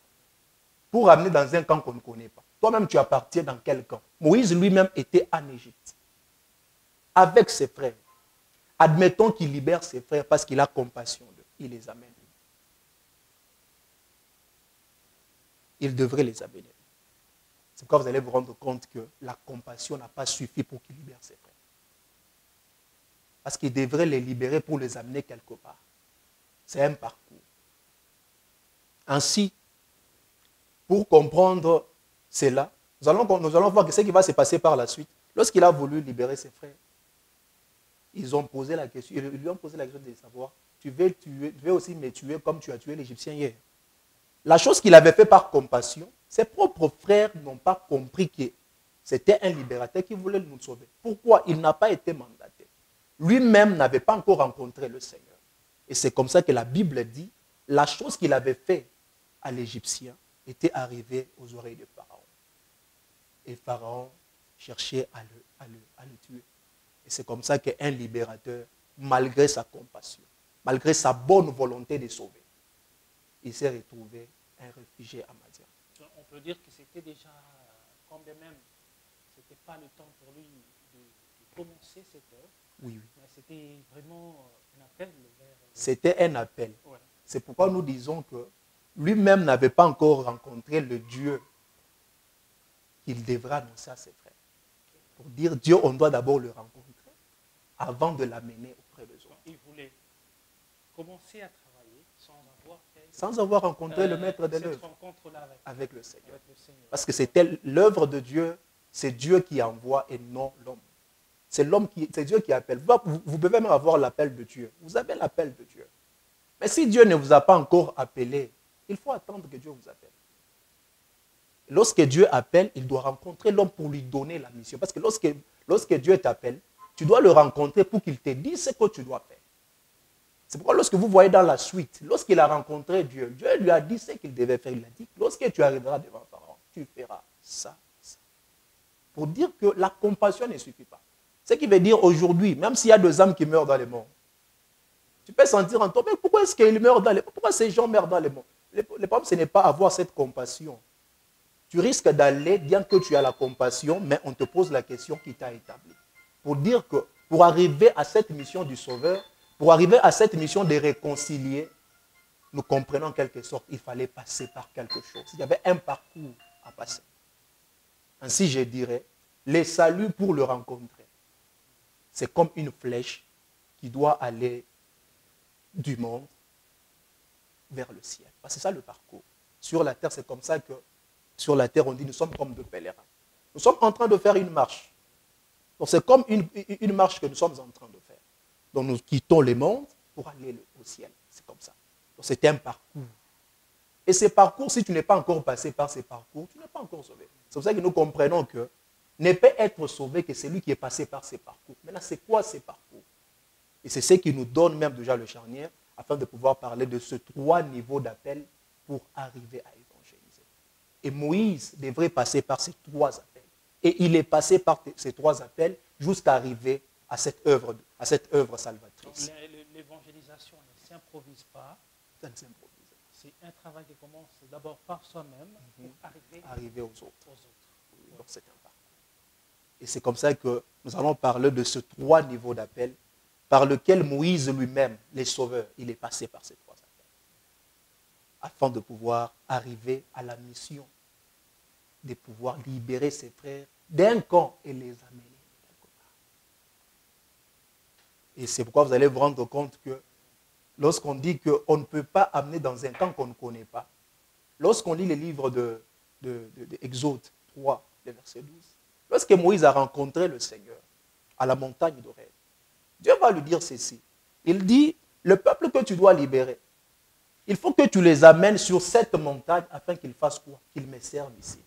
pour amener dans un camp qu'on ne connaît pas. Toi-même, tu appartiens dans quel camp? Moïse lui-même était en Égypte, avec ses frères. Admettons qu'il libère ses frères parce qu'il a compassion d'eux. Il les amène. Il devrait les amener. C'est pourquoi vous allez vous rendre compte que la compassion n'a pas suffi pour qu'il libère ses frères. Parce qu'il devrait les libérer pour les amener quelque part. C'est un parcours. Ainsi, pour comprendre cela, nous allons voir ce qui va se passer par la suite. Lorsqu'il a voulu libérer ses frères, ils lui ont posé la question de savoir, tu veux aussi me tuer comme tu as tué l'Égyptien hier. La chose qu'il avait fait par compassion, ses propres frères n'ont pas compris que c'était un libérateur qui voulait nous sauver. Pourquoi? Il n'a pas été mandaté. Lui-même n'avait pas encore rencontré le Seigneur. Et c'est comme ça que la Bible dit, la chose qu'il avait fait à l'Égyptien était arrivée aux oreilles de Pharaon. Et Pharaon cherchait à le tuer. Et c'est comme ça qu'un libérateur, malgré sa compassion, malgré sa bonne volonté de sauver, il s'est retrouvé un réfugié à Madian. On peut dire que c'était déjà, quand bien même, ce n'était pas le temps pour lui de commencer cette œuvre. Oui, oui. Mais c'était vraiment un appel vers... C'était un appel. Ouais. C'est pourquoi nous disons que lui-même n'avait pas encore rencontré le Dieu qu'il devrait annoncer à ses frères. Pour dire Dieu, on doit d'abord le rencontrer avant de l'amener auprès des autres. Il voulait commencer à travailler sans avoir rencontré le maître de l'œuvre avec le Seigneur. Parce que c'était l'œuvre de Dieu, c'est Dieu qui envoie et non l'homme. C'est Dieu qui appelle. Vous pouvez même avoir l'appel de Dieu. Vous avez l'appel de Dieu. Mais si Dieu ne vous a pas encore appelé, il faut attendre que Dieu vous appelle. Lorsque Dieu appelle, il doit rencontrer l'homme pour lui donner la mission. Parce que lorsque Dieu t'appelle, tu dois le rencontrer pour qu'il te dise ce que tu dois faire. C'est pourquoi lorsque vous voyez dans la suite, lorsqu'il a rencontré Dieu, Dieu lui a dit ce qu'il devait faire. Il a dit, lorsque tu arriveras devant Pharaon, tu feras ça, ça. Pour dire que la compassion ne suffit pas. Ce qui veut dire aujourd'hui, même s'il y a 2 âmes qui meurent dans le monde, Tu peux sentir en toi, mais pourquoi est-ce qu'ils meurent dans les monts? Pourquoi ces gens meurent dans les monts? Le problème, ce n'est pas avoir cette compassion. Tu risques d'aller, bien que tu as la compassion, mais on te pose la question qui t'a établi. Pour dire que pour arriver à cette mission du Sauveur, pour arriver à cette mission de réconcilier, nous comprenons en quelque sorte qu'il fallait passer par quelque chose. Il y avait un parcours à passer. Ainsi, je dirais, les saluts pour le rencontrer, c'est comme une flèche qui doit aller du monde vers le ciel. C'est ça le parcours. Sur la terre, c'est comme ça que, sur la terre, on dit, nous sommes comme de pèlerins. Nous sommes en train de faire une marche. Donc, c'est comme une marche que nous sommes en train de faire. Donc, nous quittons le monde pour aller au ciel. C'est comme ça. Donc, c'est un parcours. Et ces parcours, si tu n'es pas encore passé par ces parcours, tu n'es pas encore sauvé. C'est pour ça que nous comprenons que ne peut être sauvé que celui qui est passé par ces parcours. Maintenant, c'est quoi ces parcours? Et c'est ce qui nous donne même déjà le charnière, afin de pouvoir parler de ce 3 niveaux d'appel pour arriver à évangéliser. Et Moïse devrait passer par ces 3 appels. Et il est passé par ces 3 appels jusqu'à arriver à cette œuvre salvatrice. L'évangélisation ne s'improvise pas. Ça ne s'improvise. C'est un travail qui commence d'abord par soi-même pour arriver aux autres. Oui, donc c'est un parcours. Et c'est comme ça que nous allons parler de ce 3 niveaux d'appel par lequel Moïse lui-même, les sauveurs, il est passé par ces 3 appels. Afin de pouvoir arriver à la mission de pouvoir libérer ses frères d'un camp et les amener quelque part. Et c'est pourquoi vous allez vous rendre compte que lorsqu'on dit qu'on ne peut pas amener dans un camp qu'on ne connaît pas, lorsqu'on lit les livres d'Exode 3, le verset 12, lorsque Moïse a rencontré le Seigneur à la montagne d'Horeb, Dieu va lui dire ceci. Il dit, le peuple que tu dois libérer, il faut que tu les amènes sur cette montagne afin qu'ils fassent quoi? Qu'ils me servent ici.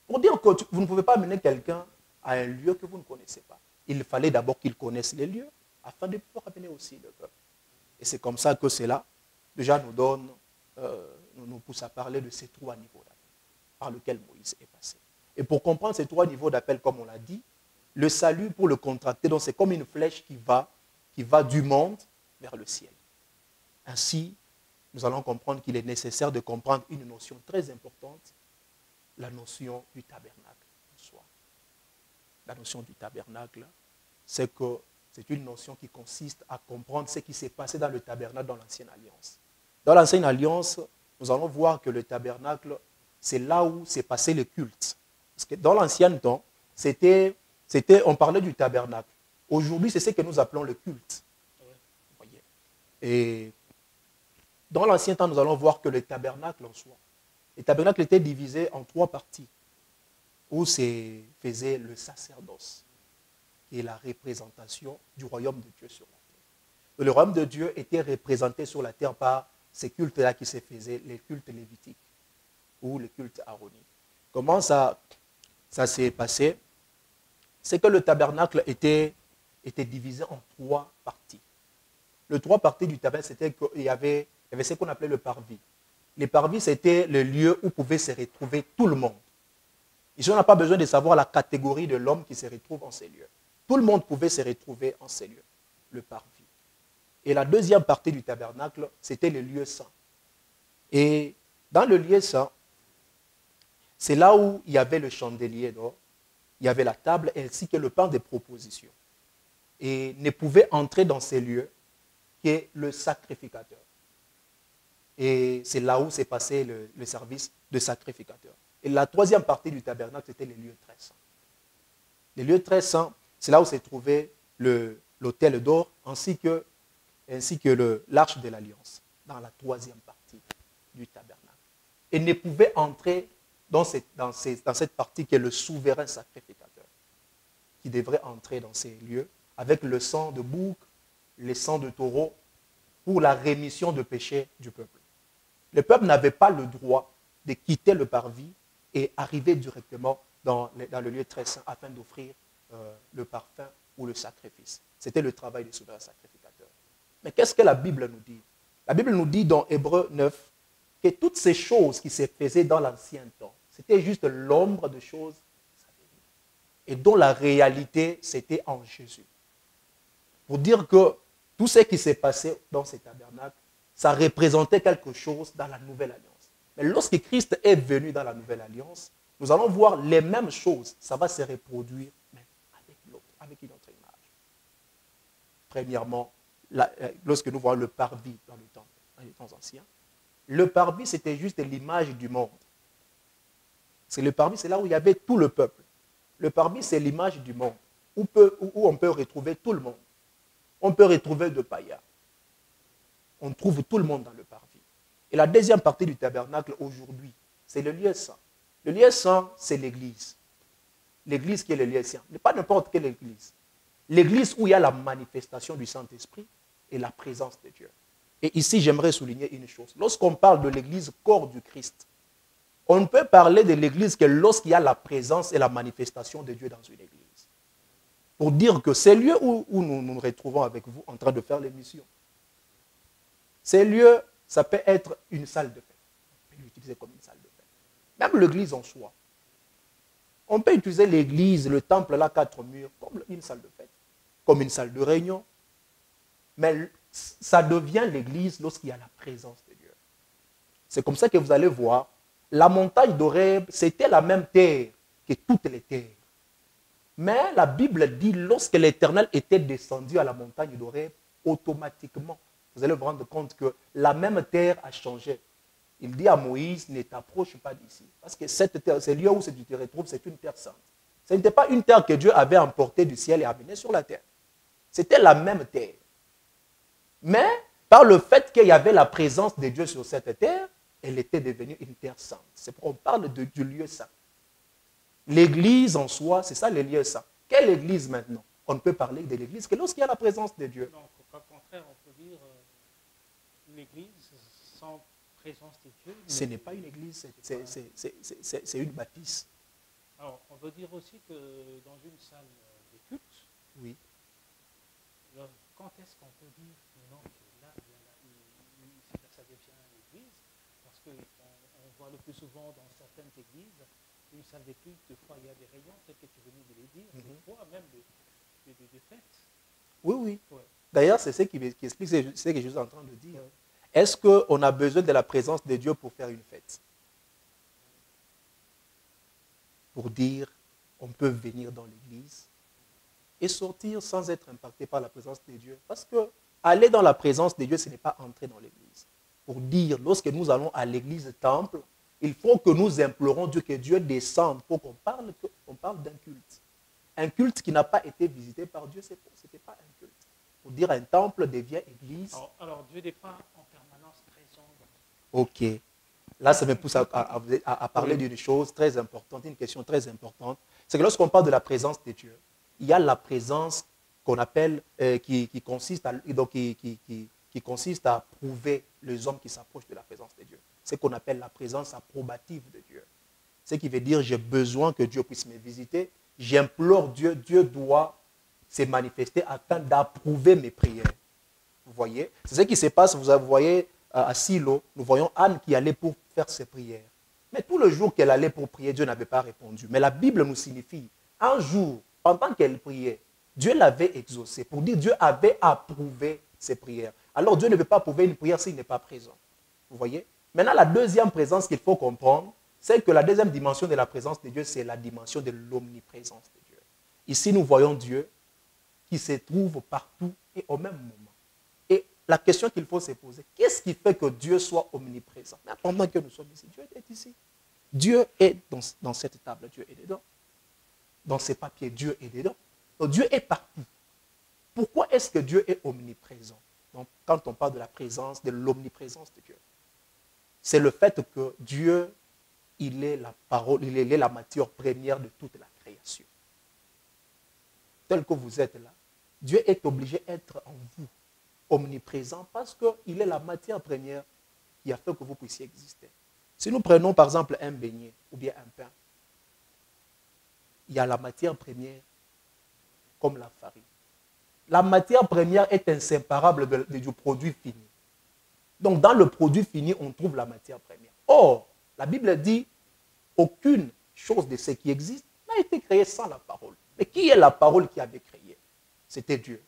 Pour dire que vous ne pouvez pas amener quelqu'un à un lieu que vous ne connaissez pas. Il fallait d'abord qu'il connaisse les lieux afin de pouvoir amener aussi le peuple. Et c'est comme ça que cela, déjà, nous pousse à parler de ces 3 niveaux d'appel par lesquels Moïse est passé. Et pour comprendre ces 3 niveaux d'appel, comme on l'a dit, le salut pour le contracter, donc c'est comme une flèche qui va du monde vers le ciel. Ainsi, nous allons comprendre qu'il est nécessaire de comprendre une notion très importante, la notion du tabernacle en soi. La notion du tabernacle, c'est que c'est une notion qui consiste à comprendre ce qui s'est passé dans le tabernacle dans l'Ancienne Alliance. Dans l'Ancienne Alliance, nous allons voir que le tabernacle, c'est là où s'est passé le culte. Parce que dans l'ancien temps, on parlait du tabernacle. Aujourd'hui, c'est ce que nous appelons le culte. Vous voyez. Et dans l'ancien temps, nous allons voir que le tabernacle en soi, le tabernacle était divisé en 3 parties, où se faisait le sacerdoce, qui est la représentation du royaume de Dieu sur la terre. Et le royaume de Dieu était représenté sur la terre par ces cultes-là qui se faisaient, les cultes lévitiques ou les cultes aroniques. Comment ça s'est passé? C'est que le tabernacle était divisé en 3 parties. Les 3 parties du tabernacle, c'était qu'il y avait ce qu'on appelait le parvis. Les parvis, c'était le lieu où pouvait se retrouver tout le monde. Ici, on n'a pas besoin de savoir la catégorie de l'homme qui se retrouve en ces lieux. Tout le monde pouvait se retrouver en ces lieux, le parvis. Et la deuxième partie du tabernacle, c'était le lieu saint. Et dans le lieu saint, c'est là où il y avait le chandelier d'or, il y avait la table ainsi que le pain de proposition. Et ne pouvait entrer dans ces lieux que le sacrificateur. Et c'est là où s'est passé le service de sacrificateur. Et la troisième partie du tabernacle, c'était les lieux très saints. Les lieux très saints, c'est là où s'est trouvé l'autel d'or ainsi que l'arche de l'alliance, dans la troisième partie du tabernacle. Et ne pouvait entrer dans cette partie qui est le souverain sacrificateur, qui devrait entrer dans ces lieux avec le sang de bouc, le sang de taureau, pour la rémission de péché du peuple. Le peuple n'avait pas le droit de quitter le parvis et arriver directement dans le lieu très saint afin d'offrir le parfum ou le sacrifice. C'était le travail du souverain sacrificateur. Mais qu'est-ce que la Bible nous dit? La Bible nous dit dans Hébreux 9 que toutes ces choses qui se faisaient dans l'ancien temps, c'était juste l'ombre de choses à venir. Et dont la réalité, c'était en Jésus. Pour dire que tout ce qui s'est passé dans ces tabernacles, ça représentait quelque chose dans la nouvelle alliance. Mais lorsque Christ est venu dans la nouvelle alliance, nous allons voir les mêmes choses. Ça va se reproduire, mais avec une autre image. Premièrement, lorsque nous voyons le parvis dans les temps anciens, le parvis, c'était juste l'image du monde. Le parvis, c'est là où il y avait tout le peuple. Le parvis, c'est l'image du monde, où on peut retrouver tout le monde. On peut retrouver de païens. On trouve tout le monde dans le parvis. Et la deuxième partie du tabernacle aujourd'hui, c'est le lieu saint. Le lieu saint, c'est l'église. L'église qui est le lieu saint. Pas n'importe quelle église. L'église où il y a la manifestation du Saint-Esprit et la présence de Dieu. Et ici, j'aimerais souligner une chose. Lorsqu'on parle de l'église corps du Christ, on ne peut parler de l'église que lorsqu'il y a la présence et la manifestation de Dieu dans une église. Pour dire que ces lieux où nous nous retrouvons avec vous en train de faire l'émission, ces lieux, ça peut être une salle de fête. On peut l'utiliser comme une salle de fête. Même l'église en soi. On peut utiliser l'église, le temple, là, 4 murs, comme une salle de fête, comme une salle de réunion. Mais ça devient l'église lorsqu'il y a la présence de Dieu. C'est comme ça que vous allez voir, la montagne d'Horeb, c'était la même terre que toutes les terres. Mais la Bible dit, lorsque l'Éternel était descendu à la montagne d'Horeb, automatiquement, vous allez vous rendre compte que la même terre a changé. Il dit à Moïse, ne t'approche pas d'ici. Parce que cette terre, ce lieu où tu te retrouves, c'est une terre sainte. Ce n'était pas une terre que Dieu avait emportée du ciel et amenée sur la terre. C'était la même terre. Mais par le fait qu'il y avait la présence de Dieu sur cette terre, elle était devenue une terre sainte. C'est pourquoi on parle du lieu saint. L'église en soi, c'est ça le lieu saint. Quelle église maintenant? On ne peut parler de l'église que lorsqu'il y a la présence de Dieu. Donc, au contraire, on peut dire l'église sans présence de Dieu. Ce n'est pas une église, c'est une bâtisse. Alors, on veut dire aussi que dans une salle de culte, oui. Quand est-ce qu'on peut dire maintenant que là, ça devient l'église? Parce qu'on voit le plus souvent dans certaines églises, une salle de culte, des fois il y a des rayons, tel que tu venais de les dire, des fois même des fêtes. Oui, oui. Ouais. D'ailleurs, c'est ce qui explique ce que je suis en train de dire. Ouais. Est-ce qu'on a besoin de la présence de Dieu pour faire une fête? Pour dire, on peut venir dans l'église et sortir sans être impacté par la présence de Dieu. Parce que aller dans la présence de Dieu, ce n'est pas entrer dans l'église. Pour dire, lorsque nous allons à l'église temple, il faut que nous implorons Dieu, que Dieu descende pour qu'on parle d'un culte. Un culte qui n'a pas été visité par Dieu, ce n'était pas un culte. Pour dire, un temple devient église. Alors Dieu n'est pas en permanence présent. Ok. Là, ça me pousse à parler d'une chose très importante, une question très importante. C'est que lorsqu'on parle de la présence de Dieu, il y a la présence qu'on appelle, qui consiste à prouver les hommes qui s'approchent de la présence de Dieu. C'est ce qu'on appelle la présence approbative de Dieu. Ce qui veut dire, j'ai besoin que Dieu puisse me visiter. J'implore Dieu, Dieu doit se manifester afin d'approuver mes prières. Vous voyez? C'est ce qui se passe, vous voyez, à Silo, nous voyons Anne qui allait pour faire ses prières. Mais tout le jour qu'elle allait pour prier, Dieu n'avait pas répondu. Mais la Bible nous signifie, un jour, pendant qu'elle priait, Dieu l'avait exaucé. Pour dire Dieu avait approuvé ses prières. Alors Dieu ne peut pas approuver une prière s'il n'est pas présent. Vous voyez? Maintenant, la deuxième présence qu'il faut comprendre, c'est que la deuxième dimension de la présence de Dieu, c'est la dimension de l'omniprésence de Dieu. Ici, nous voyons Dieu qui se trouve partout et au même moment. Et la question qu'il faut se poser, qu'est-ce qui fait que Dieu soit omniprésent? Mais pendant que nous sommes ici, Dieu est ici. Dieu est dans cette table, Dieu est dedans. Dans ces papiers, Dieu est dedans. Donc Dieu est partout. Pourquoi est-ce que Dieu est omniprésent? Donc, quand on parle de la présence, de l'omniprésence de Dieu, c'est le fait que Dieu, il est la parole, il est la matière première de toute la création. Tel que vous êtes là, Dieu est obligé d'être en vous, omniprésent, parce qu'il est la matière première qui a fait que vous puissiez exister. Si nous prenons par exemple un beignet ou bien un pain, il y a la matière première comme la farine. La matière première est inséparable du produit fini. Donc dans le produit fini, on trouve la matière première. Or, la Bible dit, aucune chose de ce qui existe n'a été créée sans la parole. Mais qui est la parole qui avait créé? C'était Dieu.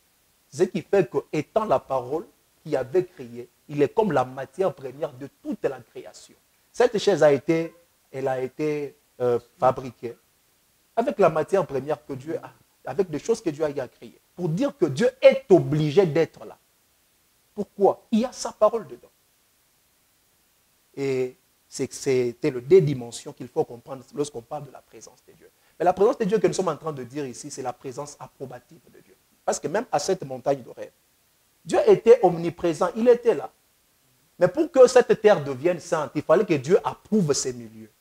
Ce qui fait qu'étant la parole qui avait créé, il est comme la matière première de toute la création. Cette chaise a été fabriquée avec la matière première que Dieu a, avec des choses que Dieu a créées, pour dire que Dieu est obligé d'être là. Pourquoi? Il y a sa parole dedans. Et c'était le deux dimensions qu'il faut comprendre lorsqu'on parle de la présence de Dieu. Mais la présence de Dieu que nous sommes en train de dire ici, c'est la présence approbative de Dieu. Parce que même à cette montagne de rêve, Dieu était omniprésent, il était là. Mais pour que cette terre devienne sainte, il fallait que Dieu approuve ces milieux.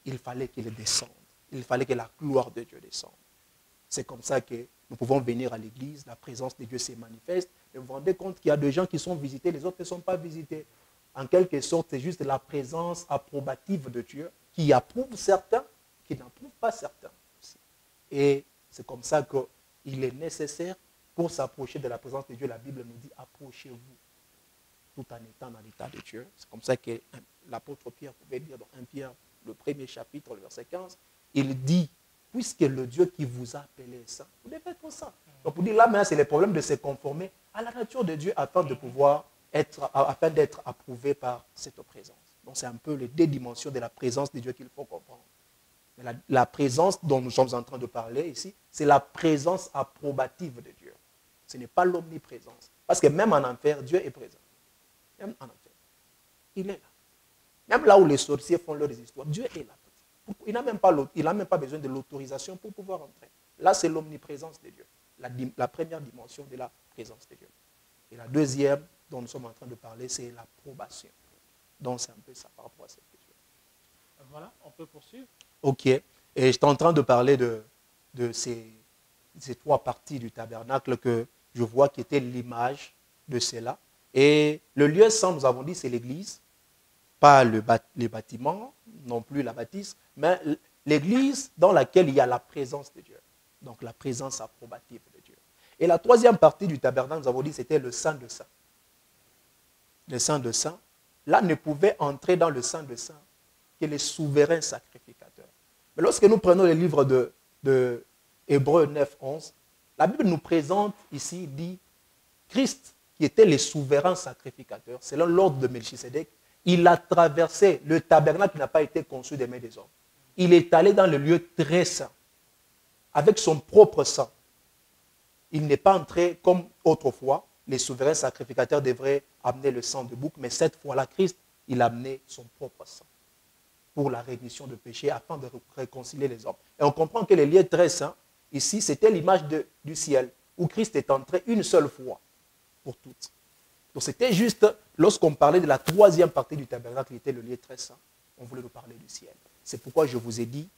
Il fallait qu'il descende. Il fallait que la gloire de Dieu descende. C'est comme ça que nous pouvons venir à l'église, la présence de Dieu se manifeste. Et vous vous rendez compte qu'il y a des gens qui sont visités, les autres ne sont pas visités. En quelque sorte, c'est juste la présence approbative de Dieu qui approuve certains, qui n'approuve pas certains aussi. Et c'est comme ça qu'il est nécessaire pour s'approcher de la présence de Dieu. La Bible nous dit, approchez-vous tout en étant dans l'état de Dieu. C'est comme ça que l'apôtre Pierre pouvait dire dans 1 Pierre, le premier chapitre, le verset 15, il dit, puisque le Dieu qui vous a appelé ça, vous devez être ça. Donc pour dire là, mais c'est le problème de se conformer à la nature de Dieu afin d'être approuvé par cette présence. Donc c'est un peu les deux dimensions de la présence de Dieu qu'il faut comprendre. Mais la présence dont nous sommes en train de parler ici, c'est la présence approbative de Dieu. Ce n'est pas l'omniprésence. Parce que même en enfer, Dieu est présent. Même en enfer. Il est là. Même là où les sorciers font leurs histoires, Dieu est là. Il n'a même pas besoin de l'autorisation pour pouvoir entrer. Là, c'est l'omniprésence de Dieu. La première dimension de la présence de Dieu. Et la deuxième dont nous sommes en train de parler, c'est l'approbation. Donc, c'est un peu ça par rapport à cette question. Voilà, on peut poursuivre. Ok. Et j'étais en train de parler de ces trois parties du tabernacle que je vois qui étaient l'image de cela. Et le lieu saint, nous avons dit, c'est l'église. Pas les bâtiments, non plus la bâtisse, mais l'église dans laquelle il y a la présence de Dieu. Donc la présence approbative de Dieu. Et la troisième partie du tabernacle, nous avons dit, c'était le Saint de Saints. Le Saint de Saints, là ne pouvait entrer dans le Saint de Saints que les souverains sacrificateurs. Mais lorsque nous prenons le livre de Hébreux 9, 11, la Bible nous présente ici, dit, Christ, qui était le souverain sacrificateur, selon l'ordre de Melchisédek, il a traversé le tabernacle qui n'a pas été conçu des mains des hommes. Il est allé dans le lieu très saint, avec son propre sang. Il n'est pas entré comme autrefois. Les souverains sacrificateurs devraient amener le sang de bouc, mais cette fois-là, Christ, il a amené son propre sang pour la rémission de péché afin de réconcilier les hommes. Et on comprend que le lieu très saint, ici, c'était l'image du ciel, où Christ est entré une seule fois pour toutes. Donc c'était juste, lorsqu'on parlait de la troisième partie du tabernacle, qui était le lieu très saint, on voulait nous parler du ciel. C'est pourquoi je vous ai dit,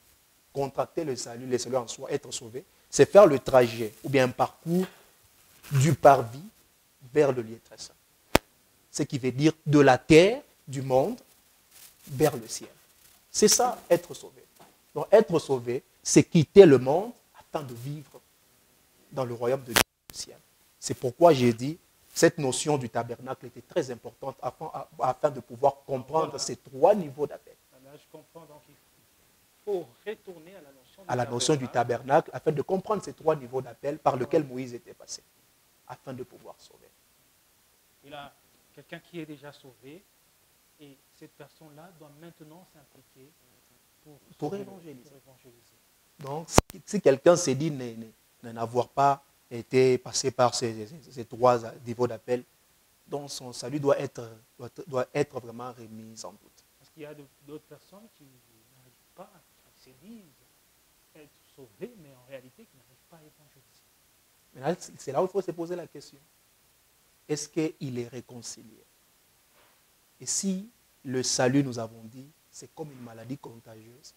contracter le salut en soi, être sauvé, c'est faire le trajet, ou bien un parcours du parvis vers le lieu très saint. Ce qui veut dire de la terre, du monde, vers le ciel. C'est ça, être sauvé. Donc être sauvé, c'est quitter le monde afin de vivre dans le royaume de Dieu, le ciel. C'est pourquoi j'ai dit, cette notion du tabernacle était très importante afin de pouvoir comprendre ces trois niveaux d'appel. Là, je comprends, donc il faut retourner à la notion du tabernacle afin de comprendre ces trois niveaux d'appel par lesquels Moïse était passé, afin de pouvoir sauver. Il a quelqu'un qui est déjà sauvé et cette personne-là doit maintenant s'impliquer pour évangéliser. Donc, si quelqu'un s'est dit n'avoir pas été passé par ces trois niveaux d'appel, donc son salut doit être vraiment remis en doute. Parce qu'il y a d'autres personnes qui n'arrivent pas, qui se disent être sauvées, mais en réalité qui n'arrivent pas à évangéliser. Mais là, c'est là où il faut se poser la question. Est-ce qu'il est réconcilié? Et si le salut, nous avons dit, c'est comme une maladie contagieuse,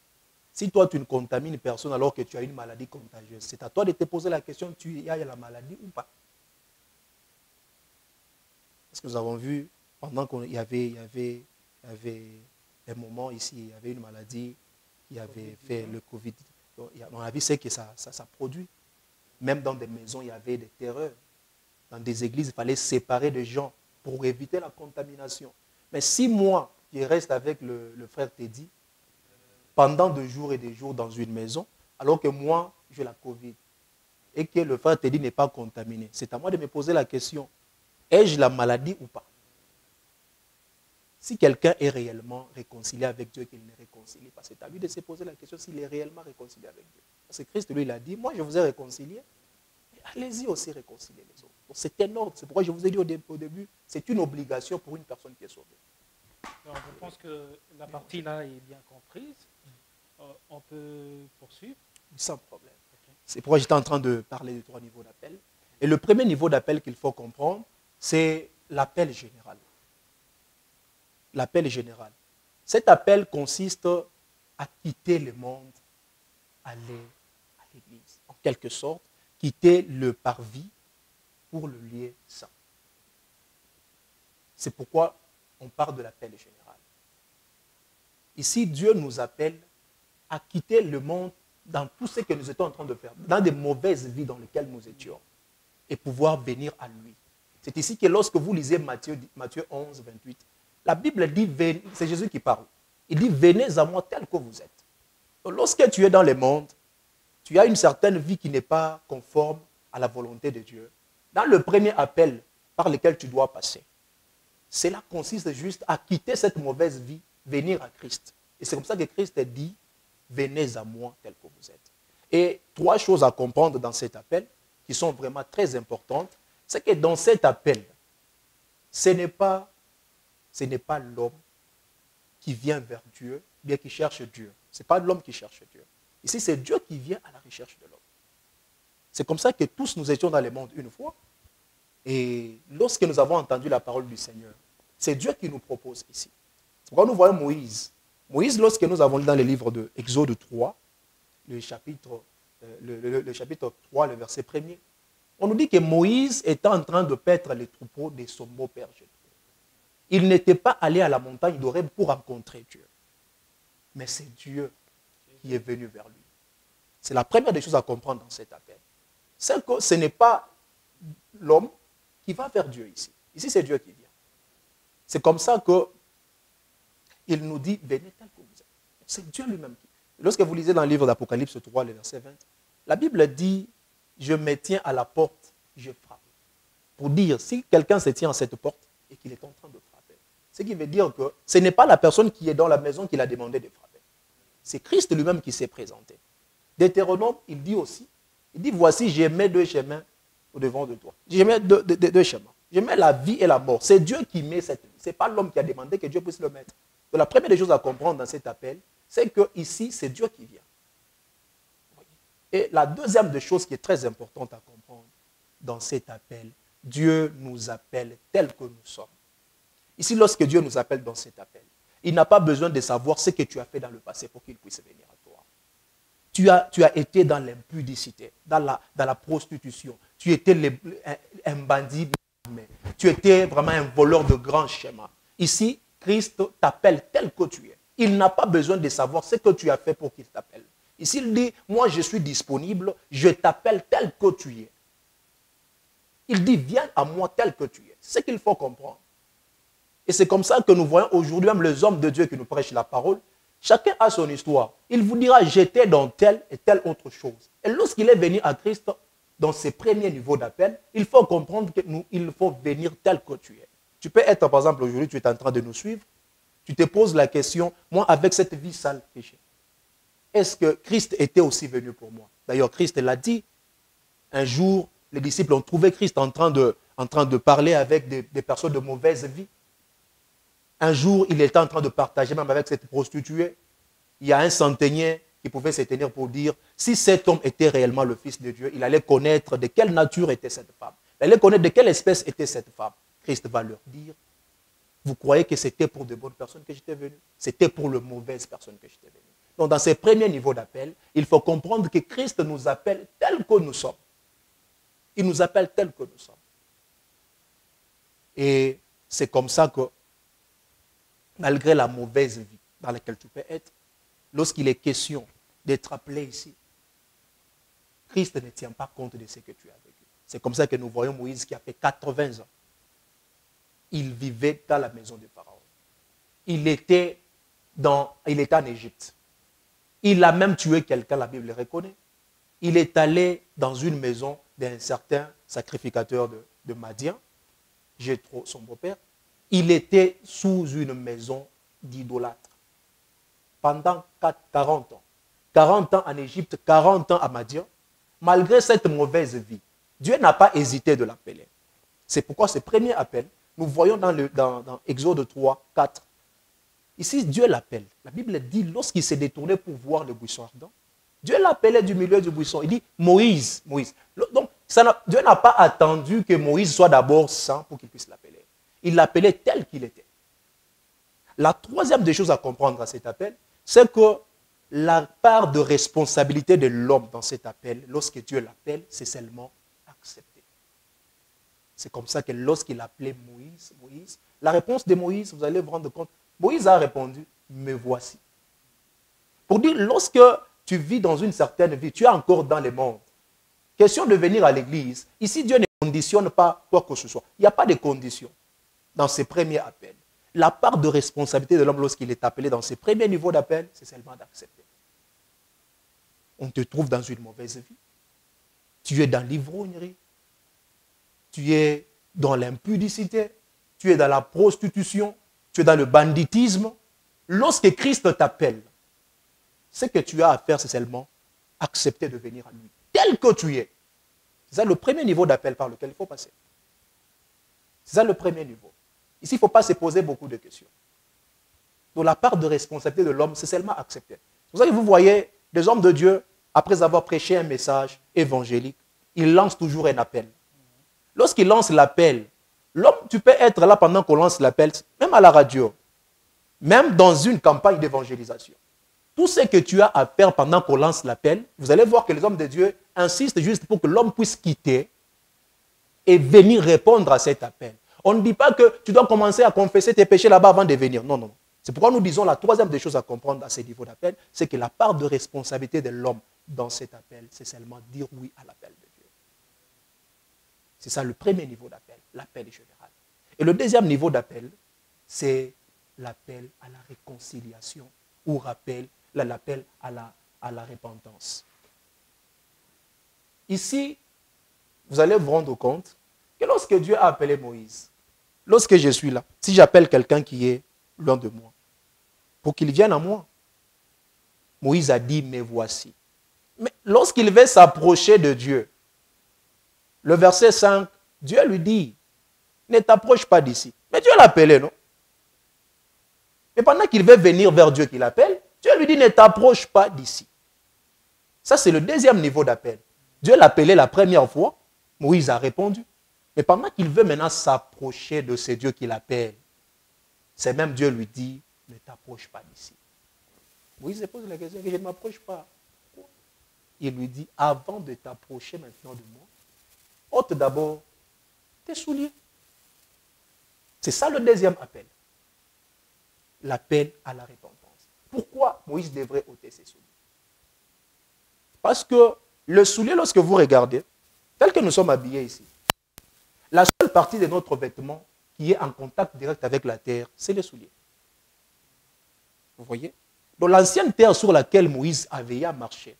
si toi, tu ne contamines personne alors que tu as une maladie contagieuse, c'est à toi de te poser la question, tu as la maladie ou pas? Parce que nous avons vu, pendant qu'il y avait un moment ici, il y avait une maladie qui avait fait le Covid. Donc, on a vu ce que ça produit. Même dans des maisons, il y avait des terreurs. Dans des églises, il fallait séparer des gens pour éviter la contamination. Mais si moi, je reste avec le frère Teddy, pendant 2 jours et des jours dans une maison, alors que moi, j'ai la Covid. et que le frère te dit n'est pas contaminé, c'est à moi de me poser la question, ai-je la maladie ou pas? Si quelqu'un est réellement réconcilié avec Dieu, qu'il ne réconcilie pas, c'est à lui de se poser la question s'il est réellement réconcilié avec Dieu. Parce que Christ, lui, il a dit, moi je vous ai réconcilié, allez-y aussi réconcilier les autres. C'est un ordre, c'est pourquoi je vous ai dit au début, c'est une obligation pour une personne qui est sauvée. Alors, je pense que la partie là est bien comprise. On peut poursuivre. Sans problème. Okay. C'est pourquoi j'étais en train de parler de 3 niveaux d'appel. Et le premier niveau d'appel qu'il faut comprendre, c'est l'appel général. L'appel général. Cet appel consiste à quitter le monde, aller à l'église. En quelque sorte, quitter le parvis pour le lieu saint. C'est pourquoi on parle de l'appel général. Ici, Dieu nous appelle à quitter le monde dans tout ce que nous étions en train de faire, dans des mauvaises vies dans lesquelles nous étions, et pouvoir venir à lui. C'est ici que lorsque vous lisez Matthieu 11, 28, la Bible dit, c'est Jésus qui parle, il dit, venez à moi tel que vous êtes. Donc, lorsque tu es dans le monde, tu as une certaine vie qui n'est pas conforme à la volonté de Dieu. Dans le premier appel par lequel tu dois passer, cela consiste juste à quitter cette mauvaise vie, venir à Christ. Et c'est comme ça que Christ dit, venez à moi tel que vous êtes. Et 3 choses à comprendre dans cet appel, qui sont vraiment très importantes, c'est que dans cet appel, ce n'est pas l'homme qui vient vers Dieu, bien qui cherche Dieu. Ce n'est pas l'homme qui cherche Dieu. Ici, c'est Dieu qui vient à la recherche de l'homme. C'est comme ça que tous nous étions dans le monde une fois. Et lorsque nous avons entendu la parole du Seigneur, c'est Dieu qui nous propose ici. C'est pourquoi nous voyons Moïse. Moïse, lorsque nous avons lu dans le livre de Exode 3, le chapitre 3, le verset 1er, on nous dit que Moïse était en train de paître les troupeaux de son beau-père Jéthro. Il n'était pas allé à la montagne d'Horeb pour rencontrer Dieu. Mais c'est Dieu qui est venu vers lui. C'est la première des choses à comprendre dans cet appel. C'est que ce n'est pas l'homme qui va vers Dieu ici. Ici, c'est Dieu qui vient. C'est comme ça qu'il nous dit, venez tel que vous êtes. C'est Dieu lui-même qui vient. Lorsque vous lisez dans le livre d'Apocalypse 3, le verset 20, la Bible dit, je me tiens à la porte, je frappe. Pour dire, si quelqu'un se tient à cette porte et qu'il est en train de frapper, ce qui veut dire que ce n'est pas la personne qui est dans la maison qui l'a demandé de frapper. C'est Christ lui-même qui s'est présenté. Deutéronome, il dit aussi, il dit, voici, je mets 2 chemins au devant de toi. Je mets deux chemins. Je mets la vie et la mort. C'est Dieu qui met cette vie. Ce n'est pas l'homme qui a demandé que Dieu puisse le mettre. Donc la première des choses à comprendre dans cet appel, c'est que ici, c'est Dieu qui vient. Et la deuxième des choses qui est très importante à comprendre dans cet appel, Dieu nous appelle tels que nous sommes. Ici, lorsque Dieu nous appelle dans cet appel, il n'a pas besoin de savoir ce que tu as fait dans le passé pour qu'il puisse venir à toi. Tu as été dans l'impudicité, dans la prostitution. Tu étais un bandit, tu étais vraiment un voleur de grands schémas. Ici, Christ t'appelle tel que tu es. Il n'a pas besoin de savoir ce que tu as fait pour qu'il t'appelle. Ici, il dit, moi je suis disponible, je t'appelle tel que tu es. Il dit, viens à moi tel que tu es. C'est ce qu'il faut comprendre. Et c'est comme ça que nous voyons aujourd'hui même les hommes de Dieu qui nous prêchent la parole. Chacun a son histoire. Il vous dira, j'étais dans telle et telle autre chose. Et lorsqu'il est venu à Christ, dans ses premiers niveaux d'appel, il faut comprendre qu'il faut venir tel que tu es. Tu peux être, par exemple, aujourd'hui, tu es en train de nous suivre. Tu te poses la question, moi, avec cette vie sale, péché, est-ce que Christ était aussi venu pour moi? D'ailleurs, Christ l'a dit. Un jour, les disciples ont trouvé Christ en train de parler avec des personnes de mauvaise vie. Un jour, il était en train de partager même avec cette prostituée. Il y a un centenier qui pouvait se tenir pour dire, si cet homme était réellement le Fils de Dieu, il allait connaître de quelle nature était cette femme. Il allait connaître de quelle espèce était cette femme. Christ va leur dire, vous croyez que c'était pour de bonnes personnes que j'étais venu? C'était pour de mauvaises personnes que j'étais venu. Donc dans ces premiers niveaux d'appel, il faut comprendre que Christ nous appelle tel que nous sommes. Il nous appelle tel que nous sommes. Et c'est comme ça que, malgré la mauvaise vie dans laquelle tu peux être, lorsqu'il est question d'être appelé ici, Christ ne tient pas compte de ce que tu as vécu. C'est comme ça que nous voyons Moïse qui a fait 80 ans. Il vivait dans la maison de Pharaon. Il était en Égypte. Il a même tué quelqu'un, la Bible le reconnaît. il est allé dans une maison d'un certain sacrificateur de Madian, Jéthro, son beau-père. Il était sous une maison d'idolâtres pendant 40 ans. 40 ans en Égypte, 40 ans à Madian. Malgré cette mauvaise vie, Dieu n'a pas hésité de l'appeler. C'est pourquoi ce premier appel, nous voyons dans Exode 3, 4. Ici, Dieu l'appelle. La Bible dit, lorsqu'il s'est détourné pour voir le buisson ardent, Dieu l'appelait du milieu du buisson. Il dit, Moïse, Moïse. Donc, Dieu n'a pas attendu que Moïse soit d'abord saint pour qu'il puisse l'appeler. Il l'appelait tel qu'il était. La troisième des choses à comprendre à cet appel, c'est que la part de responsabilité de l'homme dans cet appel, lorsque Dieu l'appelle, c'est seulement accepter. C'est comme ça que lorsqu'il appelait Moïse, la réponse de Moïse, vous allez vous rendre compte, Moïse a répondu, me voici. Pour dire, lorsque tu vis dans une certaine vie, tu es encore dans le monde. Question de venir à l'église, ici Dieu ne conditionne pas quoi que ce soit. Il n'y a pas de conditions dans ces premiers appels. La part de responsabilité de l'homme lorsqu'il est appelé dans ses premiers niveaux d'appel, c'est seulement d'accepter. On te trouve dans une mauvaise vie. Tu es dans l'ivrognerie. Tu es dans l'impudicité. Tu es dans la prostitution. Tu es dans le banditisme. Lorsque Christ t'appelle, ce que tu as à faire, c'est seulement accepter de venir à lui, tel que tu es. C'est ça le premier niveau d'appel par lequel il faut passer. C'est ça le premier niveau. Ici, il ne faut pas se poser beaucoup de questions. Donc la part de responsabilité de l'homme, c'est seulement accepter. C'est pour ça que vous voyez des hommes de Dieu, après avoir prêché un message évangélique, ils lancent toujours un appel. Lorsqu'ils lancent l'appel, l'homme, tu peux être là pendant qu'on lance l'appel, même à la radio, même dans une campagne d'évangélisation. Tout ce que tu as à faire pendant qu'on lance l'appel, vous allez voir que les hommes de Dieu insistent juste pour que l'homme puisse quitter et venir répondre à cet appel. On ne dit pas que tu dois commencer à confesser tes péchés là-bas avant de venir. Non, non. C'est pourquoi nous disons la troisième des choses à comprendre à ce niveau d'appel, c'est que la part de responsabilité de l'homme dans cet appel, c'est seulement dire oui à l'appel de Dieu. C'est ça le premier niveau d'appel, l'appel général. Et le deuxième niveau d'appel, c'est l'appel à la réconciliation ou l'appel à la repentance. Ici, vous allez vous rendre compte que lorsque Dieu a appelé Moïse, lorsque je suis là, si j'appelle quelqu'un qui est loin de moi, pour qu'il vienne à moi, Moïse a dit, me voici. Mais lorsqu'il veut s'approcher de Dieu, le verset 5, Dieu lui dit, ne t'approche pas d'ici. Mais Dieu l'a appelé, non? Mais pendant qu'il veut venir vers Dieu qu'il appelle, Dieu lui dit, ne t'approche pas d'ici. Ça, c'est le deuxième niveau d'appel. Dieu l'a appelé la première fois, Moïse a répondu. Mais pendant qu'il veut maintenant s'approcher de ce Dieu qu'il appelle, c'est même Dieu lui dit, ne t'approche pas d'ici. Moïse se pose la question, je ne m'approche pas. Pourquoi? Il lui dit, avant de t'approcher maintenant de moi, ôte d'abord tes souliers. C'est ça le deuxième appel. L'appel à la repentance. Pourquoi Moïse devrait ôter ses souliers? Parce que le soulier, lorsque vous regardez, tel que nous sommes habillés ici, la seule partie de notre vêtement qui est en contact direct avec la terre, c'est les souliers. Vous voyez? Donc l'ancienne terre sur laquelle Moïse avait à marcher,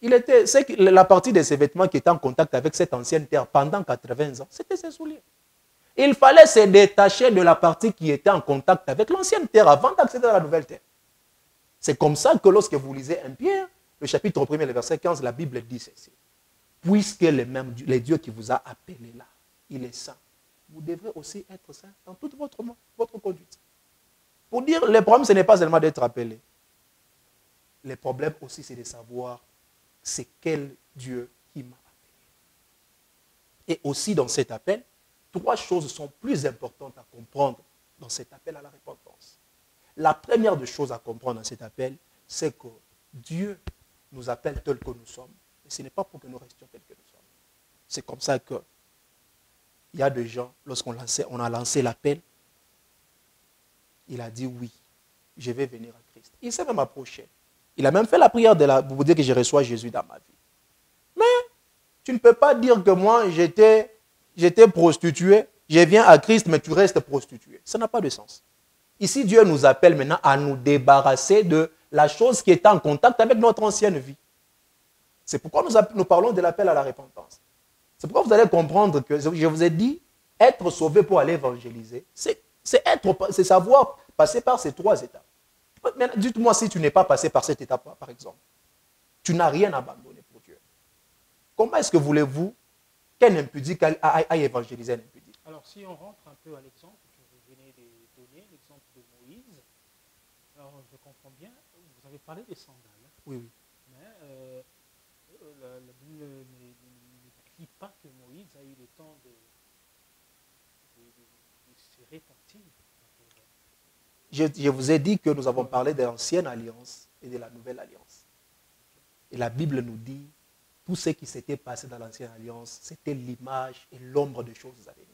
c'est la partie de ses vêtements qui était en contact avec cette ancienne terre pendant 80 ans, c'était ses souliers. Il fallait se détacher de la partie qui était en contact avec l'ancienne terre avant d'accéder à la nouvelle terre. C'est comme ça que lorsque vous lisez 1 Pierre, le chapitre 1, le verset 15, la Bible dit ceci. Puisque les dieux qui vous a appelé là, il est saint, vous devrez aussi être saint dans toute votre conduite. Pour dire, le problème, ce n'est pas seulement d'être appelé. Le problème aussi, c'est de savoir c'est quel Dieu qui m'a appelé. Et aussi dans cet appel, 3 choses sont plus importantes à comprendre dans cet appel à la repentance. La première des choses à comprendre dans cet appel, c'est que Dieu nous appelle tels que nous sommes. Et ce n'est pas pour que nous restions tels que nous sommes. C'est comme ça que il y a des gens, lorsqu'on a lancé l'appel, il a dit oui, je vais venir à Christ. Il s'est même approché. Il a même fait la prière pour dire que je reçois Jésus dans ma vie. Mais tu ne peux pas dire que moi, j'étais prostitué, je viens à Christ, mais tu restes prostitué. Ça n'a pas de sens. Ici, Dieu nous appelle maintenant à nous débarrasser de la chose qui est en contact avec notre ancienne vie. C'est pourquoi nous parlons de l'appel à la repentance. C'est pourquoi vous allez comprendre que je vous ai dit, être sauvé pour aller évangéliser, c'est savoir passer par ces 3 étapes. Dites-moi si tu n'es pas passé par cette étape, par exemple. Tu n'as rien abandonné pour Dieu. Comment est-ce que voulez-vous qu'un impudique aille évangéliser un impudique? Alors, si on rentre un peu à l'exemple que vous venez de donner, l'exemple de Moïse, alors je comprends bien, vous avez parlé des sandales. Oui, oui. Mais la Bible ne dit pas que Moïse a eu le temps de se repentir. Je vous ai dit que nous avons parlé de l'ancienne alliance et de la nouvelle alliance. Et la Bible nous dit, tout ce qui s'était passé dans l'ancienne alliance, c'était l'image et l'ombre de choses à venir.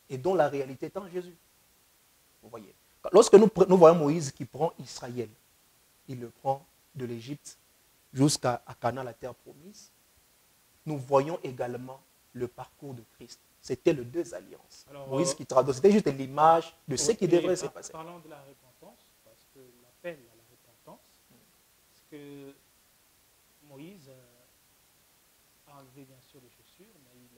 Et dont la réalité est en Jésus. Vous voyez. Lorsque nous voyons Moïse qui prend Israël, il le prend de l'Égypte jusqu'à Canaan, la terre promise, nous voyons également le parcours de Christ. C'était les 2 alliances. Alors, Moïse qui traduit, c'était juste l'image de ce qui devrait se passer. Parlons de la repentance, parce que l'appel à la repentance, c'est que Moïse a enlevé bien sûr les chaussures, mais il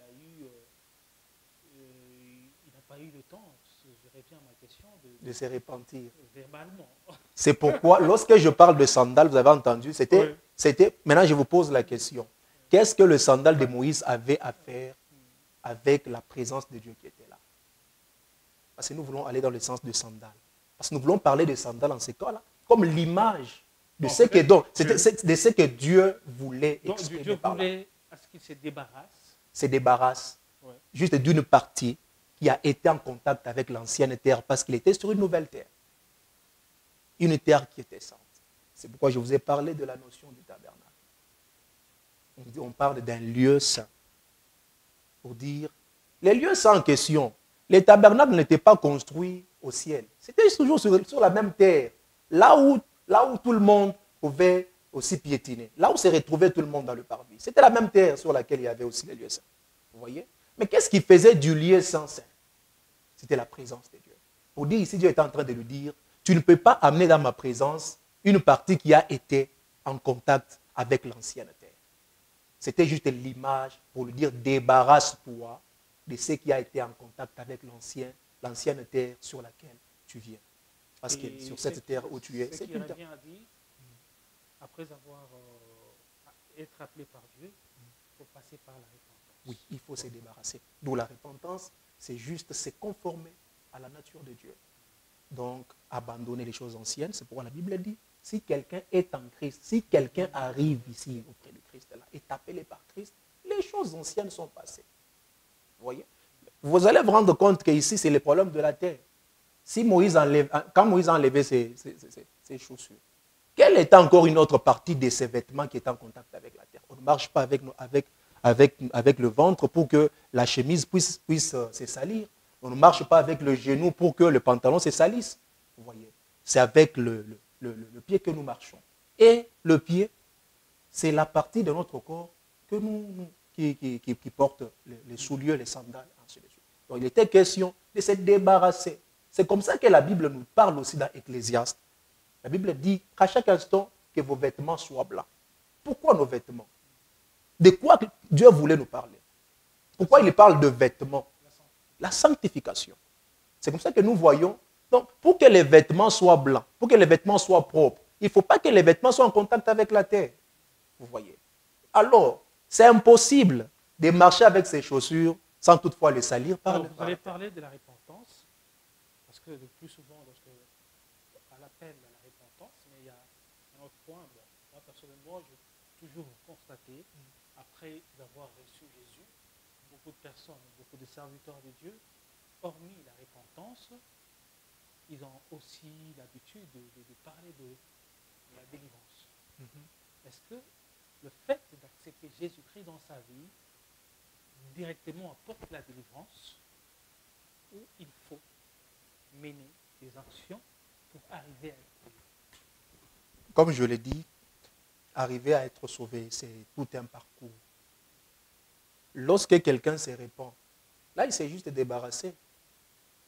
n'a pas eu le temps, je reviens à ma question, de se repentir. Verbalement. C'est pourquoi, lorsque je parle de sandales, vous avez entendu, maintenant je vous pose la question. Qu'est-ce que le sandal de Moïse avait à faire avec la présence de Dieu qui était là? Parce que nous voulons aller dans le sens de sandales. Parce que nous voulons parler de sandales en ce cas-là, comme l'image de ce que Dieu voulait exprimer. Dieu voulait à ce qu'il se débarrasse. Se débarrasse juste d'une partie qui a été en contact avec l'ancienne terre parce qu'il était sur une nouvelle terre. Une terre qui était sainte. C'est pourquoi je vous ai parlé de la notion du tabernacle. On parle d'un lieu saint. Pour dire, les lieux saints en question, les tabernacles n'étaient pas construits au ciel. C'était toujours sur la même terre. Là où tout le monde pouvait aussi piétiner. Là où se retrouvait tout le monde dans le parvis. C'était la même terre sur laquelle il y avait aussi les lieux saints. Vous voyez? Mais qu'est-ce qui faisait du lieu saint? C'était la présence de Dieu. Pour dire ici, Dieu est en train de lui dire, tu ne peux pas amener dans ma présence une partie qui a été en contact avec l'ancienne terre. C'était juste l'image pour lui dire, débarrasse-toi de ce qui a été en contact avec l'ancienne terre sur laquelle tu viens. Parce que sur cette terre où tu es, c'est une terre. Ce qui revient à dire, après avoir été appelé par Dieu, il faut passer par la repentance. Oui, il faut se débarrasser. D'où la repentance, c'est juste se conformer à la nature de Dieu. Donc, abandonner les choses anciennes, c'est pourquoi la Bible dit, si quelqu'un est en Christ, si quelqu'un arrive ici auprès de Christ, là, est appelé par Christ, les choses anciennes sont passées. Vous voyez? Vous allez vous rendre compte qu'ici, c'est le problème de la terre. Quand Moïse a enlevé ses chaussures, quelle est encore une autre partie de ses vêtements qui est en contact avec la terre? On ne marche pas avec le ventre pour que la chemise puisse se salir. On ne marche pas avec le genou pour que le pantalon se salisse. Vous voyez? C'est avec le pied que nous marchons. Et le pied, c'est la partie de notre corps qui porte les souliers, les sandales, ainsi de suite. Donc il était question de se débarrasser. C'est comme ça que la Bible nous parle aussi dans Ecclésiaste. La Bible dit qu'à chaque instant, que vos vêtements soient blancs. Pourquoi nos vêtements? De quoi Dieu voulait nous parler? Pourquoi il parle de vêtements? La sanctification. C'est comme ça que nous voyons. Donc, pour que les vêtements soient blancs, pour que les vêtements soient propres, il ne faut pas que les vêtements soient en contact avec la terre. Vous voyez? Alors, c'est impossible de marcher avec ses chaussures sans toutefois les salir par le Vous allez parler de la repentance, parce que le plus souvent, à l'appel à la repentance, mais il y a un autre point. Bon, moi, personnellement, j'ai toujours constaté, après avoir reçu Jésus, beaucoup de personnes, beaucoup de serviteurs de Dieu, hormis la repentance, ils ont aussi l'habitude de parler de la délivrance. Est-ce que le fait d'accepter Jésus-Christ dans sa vie directement apporte la délivrance, ou il faut mener des actions pour arriver à être délivré? Comme je l'ai dit, arriver à être sauvé, c'est tout un parcours. Lorsque quelqu'un se répand, là, il s'est juste débarrassé.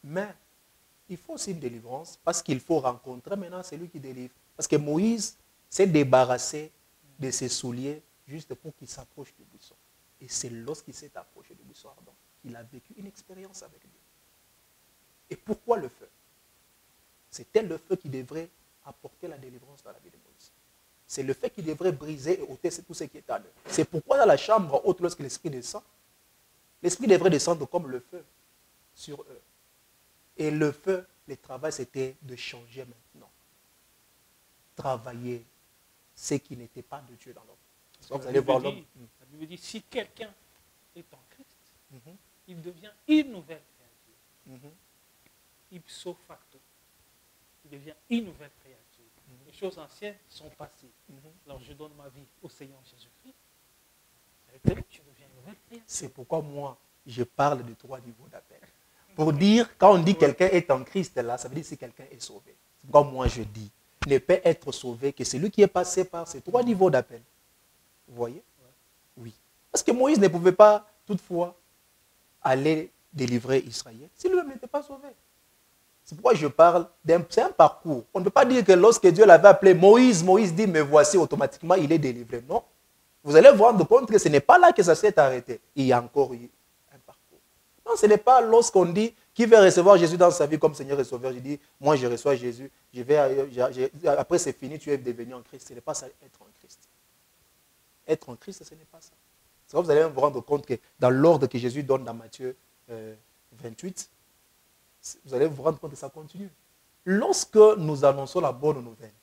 Mais il faut aussi une délivrance parce qu'il faut rencontrer maintenant celui qui délivre. Parce que Moïse s'est débarrassé de ses souliers juste pour qu'il s'approche du buisson. Et c'est lorsqu'il s'est approché du buisson ardent qu'il a vécu une expérience avec Dieu. Et pourquoi le feu? C'était le feu qui devrait apporter la délivrance dans la vie de Moïse. C'est le feu qui devrait briser et ôter tout ce qui est en eux. C'est pourquoi dans la chambre haute, lorsque l'Esprit descend, l'Esprit devrait descendre comme le feu sur eux. Et le feu, le travail, c'était de changer maintenant. Travailler ce qui n'était pas de Dieu dans l'homme. Vous allez voir l'homme. La Bible dit, si quelqu'un est en Christ, il devient une nouvelle créature. Ipso facto. Il devient une nouvelle créature. Les choses anciennes sont passées. Alors je donne ma vie au Seigneur Jésus-Christ. Tu deviens une nouvelle créature. C'est pourquoi moi, je parle de 3 niveaux d'appel. Pour dire, quand on dit quelqu'un est en Christ, là, ça veut dire si quelqu'un est sauvé. C'est pourquoi moi je dis, ne peut être sauvé que celui qui est passé par ces 3 niveaux d'appel. Vous voyez? Oui. Parce que Moïse ne pouvait pas, toutefois, aller délivrer Israël si lui-même n'était pas sauvé. C'est pourquoi je parle c'est un parcours. On ne peut pas dire que lorsque Dieu l'avait appelé Moïse, Moïse dit, me voici, automatiquement, il est délivré. Non. Vous allez vous rendre compte que ce n'est pas là que ça s'est arrêté. Il y a encore eu un parcours. Non, ce n'est pas lorsqu'on dit, qui veut recevoir Jésus dans sa vie comme Seigneur et Sauveur, je dis, moi je reçois Jésus, après c'est fini, tu es devenu en Christ. Ce n'est pas ça, être en Christ. Être en Christ, ce n'est pas ça. C'est pourquoi vous allez vous rendre compte que dans l'ordre que Jésus donne dans Matthieu 28, vous allez vous rendre compte que ça continue. Lorsque nous annonçons la bonne nouvelle,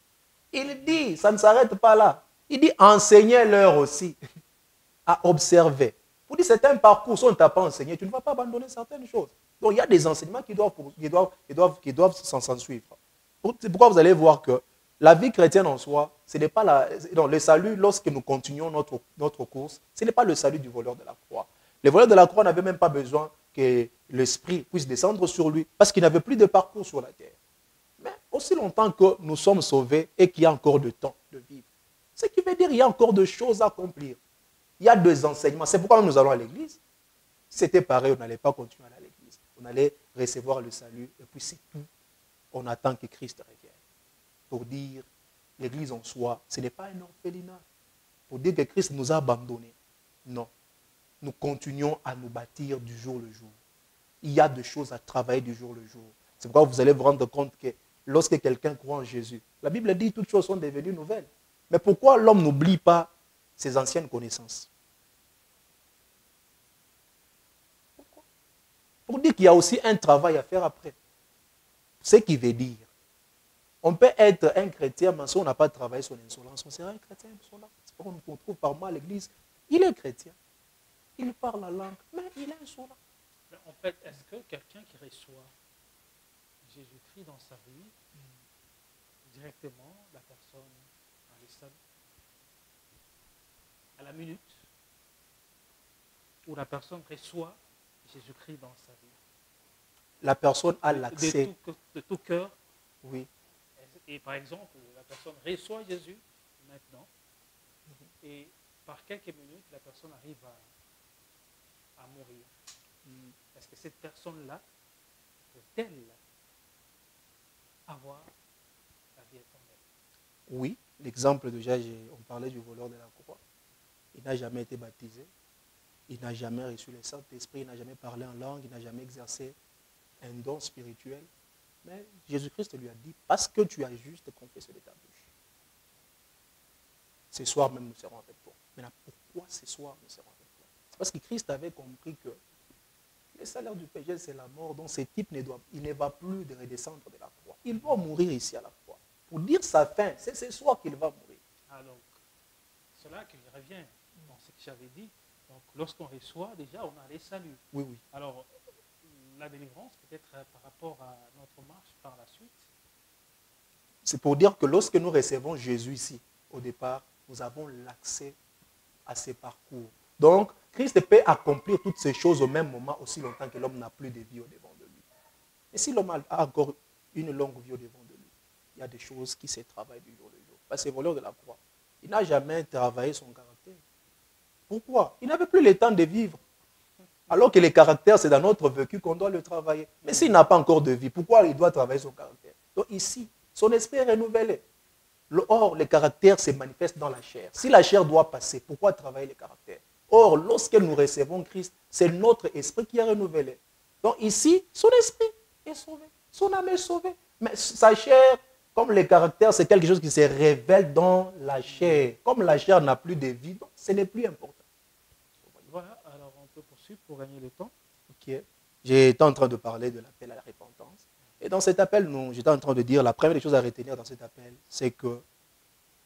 il dit, ça ne s'arrête pas là. Il dit, enseignez-leur aussi à observer. Pour dire, c'est un parcours, si on ne t'a pas enseigné, tu ne vas pas abandonner certaines choses. Donc, il y a des enseignements qui doivent s'en suivre. C'est pourquoi vous allez voir que la vie chrétienne en soi, ce n'est pas le salut, lorsque nous continuons notre course, ce n'est pas le salut du voleur de la croix. Le voleur de la croix n'avait même pas besoin que l'Esprit puisse descendre sur lui, parce qu'il n'avait plus de parcours sur la terre. Mais aussi longtemps que nous sommes sauvés et qu'il y a encore de temps de vivre, ce qui veut dire qu'il y a encore de choses à accomplir. Il y a 2 enseignements. C'est pourquoi nous allons à l'église. Si c'était pareil, on n'allait pas continuer à aller à l'église. On allait recevoir le salut et puis c'est tout. On attend que Christ revienne. Pour dire, l'église en soi, ce n'est pas un orphelinat. Pour dire que Christ nous a abandonnés. Non. Nous continuons à nous bâtir du jour le jour. Il y a des choses à travailler du jour le jour. C'est pourquoi vous allez vous rendre compte que lorsque quelqu'un croit en Jésus, la Bible dit que toutes choses sont devenues nouvelles. Mais pourquoi l'homme n'oublie pas ses anciennes connaissances? Pourquoi? Pour dire qu'il y a aussi un travail à faire après. Ce qui veut dire, on peut être un chrétien, mais si on n'a pas travaillé son insolence, on sera un chrétien insolent. C'est pourquoi on trouve par moi à l'église. Il est chrétien. Il parle la langue, mais il est insolent. En fait, est-ce que quelqu'un qui reçoit Jésus-Christ dans sa vie, directement, la personne a les saluts à la minute où la personne reçoit Jésus-Christ dans sa vie? La personne a l'accès. De tout cœur. Oui. Et par exemple, la personne reçoit Jésus maintenant, et par quelques minutes, la personne arrive à mourir. Est-ce que cette personne-là peut-elle avoir la vie éternelle? Oui, l'exemple déjà, on parlait du voleur de la croix. Il n'a jamais été baptisé, il n'a jamais reçu le Saint-Esprit, il n'a jamais parlé en langue, il n'a jamais exercé un don spirituel. Mais Jésus-Christ lui a dit, parce que tu as juste confessé de ta bouche. Ce soir même, nous serons avec toi. Maintenant, pourquoi ce soir nous serons avec toi? C'est parce que Christ avait compris que le salaire du péché, c'est la mort. Donc, ce type il ne va plus de redescendre de la croix. Il va mourir ici à la croix. Pour dire sa fin, c'est ce soir qu'il va mourir. Alors, c'est là que je reviens dans ce que j'avais dit. Donc, lorsqu'on reçoit, déjà, on a les saluts. Oui, oui. Alors, la délivrance, peut-être par rapport à notre marche par la suite. C'est pour dire que lorsque nous recevons Jésus ici, au départ, nous avons l'accès à ces parcours. Donc, Christ peut accomplir toutes ces choses au même moment, aussi longtemps que l'homme n'a plus de vie au devant de lui. Et si l'homme a encore une longue vie au devant de lui, il y a des choses qui se travaillent du jour au jour. Parce que le voleur de la croix, il n'a jamais travaillé son caractère. Pourquoi? Il n'avait plus le temps de vivre. Alors que le caractère, c'est dans notre vécu qu'on doit le travailler. Mais s'il n'a pas encore de vie, pourquoi il doit travailler son caractère? Donc ici, son esprit est renouvelé. Or, le caractère se manifeste dans la chair. Si la chair doit passer, pourquoi travailler le caractère? Or, lorsque nous recevons Christ, c'est notre esprit qui est renouvelé. Donc ici, son esprit est sauvé, son âme est sauvée. Mais sa chair, comme le caractère, c'est quelque chose qui se révèle dans la chair. Comme la chair n'a plus de vie, donc ce n'est plus important. Voilà, alors on peut poursuivre pour gagner le temps. Ok. J'étais en train de parler de l'appel à la repentance. Et dans cet appel, j'étais en train de dire, la première des choses à retenir dans cet appel, c'est que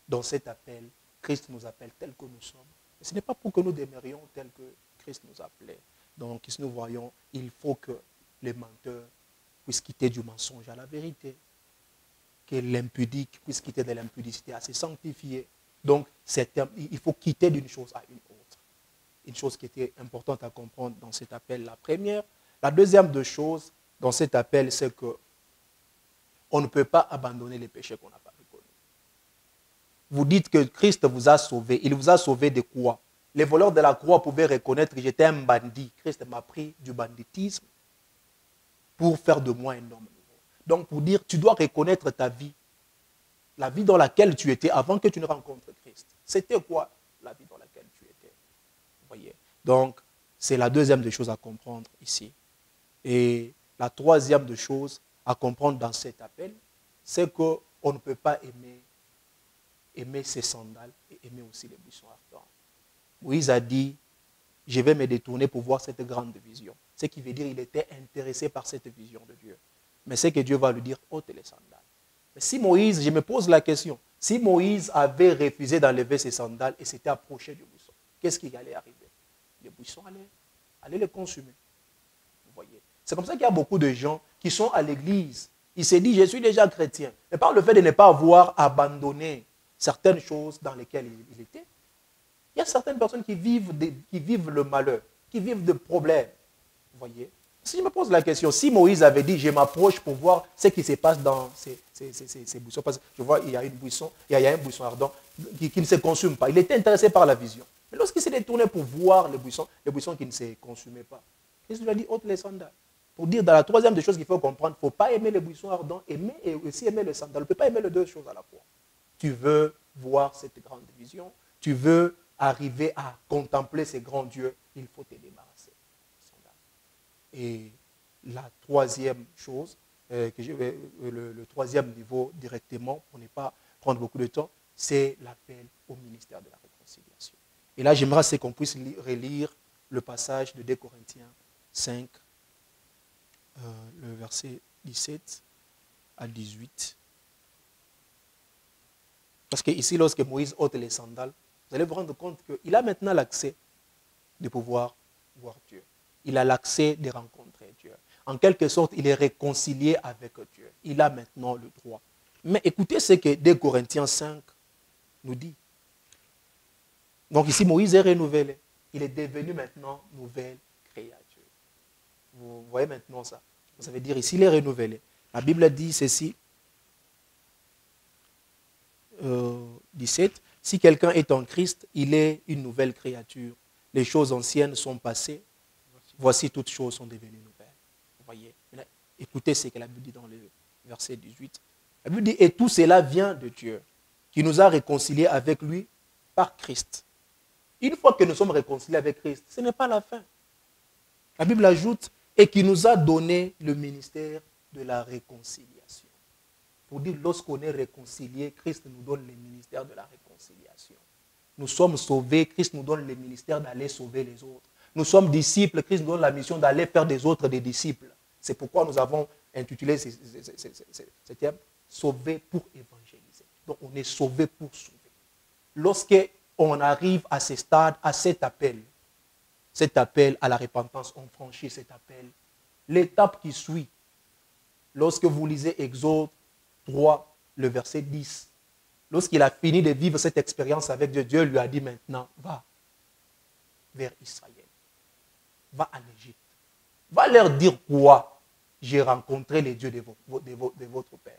dans cet appel, Christ nous appelle tel que nous sommes. Et ce n'est pas pour que nous demeurions tel que Christ nous appelait. Donc, si nous voyons, il faut que les menteurs puissent quitter du mensonge à la vérité, que l'impudique puisse quitter de l'impudicité à se sanctifier. Donc, il faut quitter d'une chose à une autre. Une chose qui était importante à comprendre dans cet appel, la première. La deuxième de choses dans cet appel, c'est qu'on ne peut pas abandonner les péchés qu'on n'a pas reconnus. Vous dites que Christ vous a sauvé. Il vous a sauvé de quoi? Les voleurs de la croix pouvaient reconnaître que j'étais un bandit. Christ m'a pris du banditisme pour faire de moi un homme nouveau. Donc pour dire, tu dois reconnaître ta vie. La vie dans laquelle tu étais avant que tu ne rencontres Christ. C'était quoi la vie dans laquelle tu étais? Vous voyez? Donc c'est la deuxième des choses à comprendre ici. Et la troisième des choses à comprendre dans cet appel, c'est qu'on ne peut pas aimer ses sandales et aimer aussi les buissons ardents. Moïse a dit, je vais me détourner pour voir cette grande vision. Ce qui veut dire qu'il était intéressé par cette vision de Dieu. Mais c'est que Dieu va lui dire, ôte les sandales. Mais si Moïse, je me pose la question, si Moïse avait refusé d'enlever ses sandales et s'était approché du buisson, qu'est-ce qui allait arriver? Les buissons allaient le consumer. Vous voyez? C'est comme ça qu'il y a beaucoup de gens qui sont à l'église. Ils se disent, je suis déjà chrétien. Mais par le fait de ne pas avoir abandonné certaines choses dans lesquelles il était, il y a certaines personnes qui vivent le malheur, qui vivent des problèmes. Vous voyez? Si je me pose la question, si Moïse avait dit, je m'approche pour voir ce qui se passe dans ces buissons, parce que je vois, il y a un buisson ardent qui ne se consume pas. Il était intéressé par la vision. Mais lorsqu'il s'est détourné pour voir les buissons qui ne se consumaient pas, Christ lui a dit, ôte les sandales. Pour dire, dans la troisième des choses qu'il faut comprendre, il ne faut pas aimer les buissons ardents, et aussi aimer les sandales. On ne peut pas aimer les deux choses à la fois. Tu veux voir cette grande vision, tu veux arriver à contempler ces grands dieux, il faut te débarrasser. Et la troisième chose, le troisième niveau directement, pour ne pas prendre beaucoup de temps, c'est l'appel au ministère de la réconciliation. Et là, j'aimerais qu'on puisse relire le passage de 2 Corinthiens 5, le verset 17 à 18. Parce que ici, lorsque Moïse ôte les sandales, vous allez vous rendre compte qu'il a maintenant l'accès de pouvoir voir Dieu. Il a l'accès de rencontrer Dieu. En quelque sorte, il est réconcilié avec Dieu. Il a maintenant le droit. Mais écoutez ce que 2 Corinthiens 5 nous dit. Donc ici, Moïse est renouvelé. Il est devenu maintenant nouvelle créature. Vous voyez maintenant ça. Ça veut dire ici, il est renouvelé. La Bible dit ceci. 17. Si quelqu'un est en Christ, il est une nouvelle créature. Les choses anciennes sont passées. Voici toutes choses sont devenues nouvelles. Vous voyez. Écoutez ce que la Bible dit dans le verset 18. La Bible dit, et tout cela vient de Dieu, qui nous a réconciliés avec lui par Christ. Une fois que nous sommes réconciliés avec Christ, ce n'est pas la fin. La Bible ajoute, et qui nous a donné le ministère de la réconciliation. Pour dire, lorsqu'on est réconcilié, Christ nous donne le ministère de la réconciliation. Nous sommes sauvés, Christ nous donne le ministère d'aller sauver les autres. Nous sommes disciples, Christ nous donne la mission d'aller faire des autres des disciples. C'est pourquoi nous avons intitulé ce terme « Sauvé pour évangéliser ». Donc on est sauvé pour sauver. Lorsqu'on arrive à ce stade, à cet appel à la repentance, on franchit cet appel. L'étape qui suit, lorsque vous lisez Exode 3, le verset 10, lorsqu'il a fini de vivre cette expérience avec Dieu, Dieu lui a dit maintenant, va vers Israël. Va en Égypte. Va leur dire quoi? J'ai rencontré les dieux de votre père.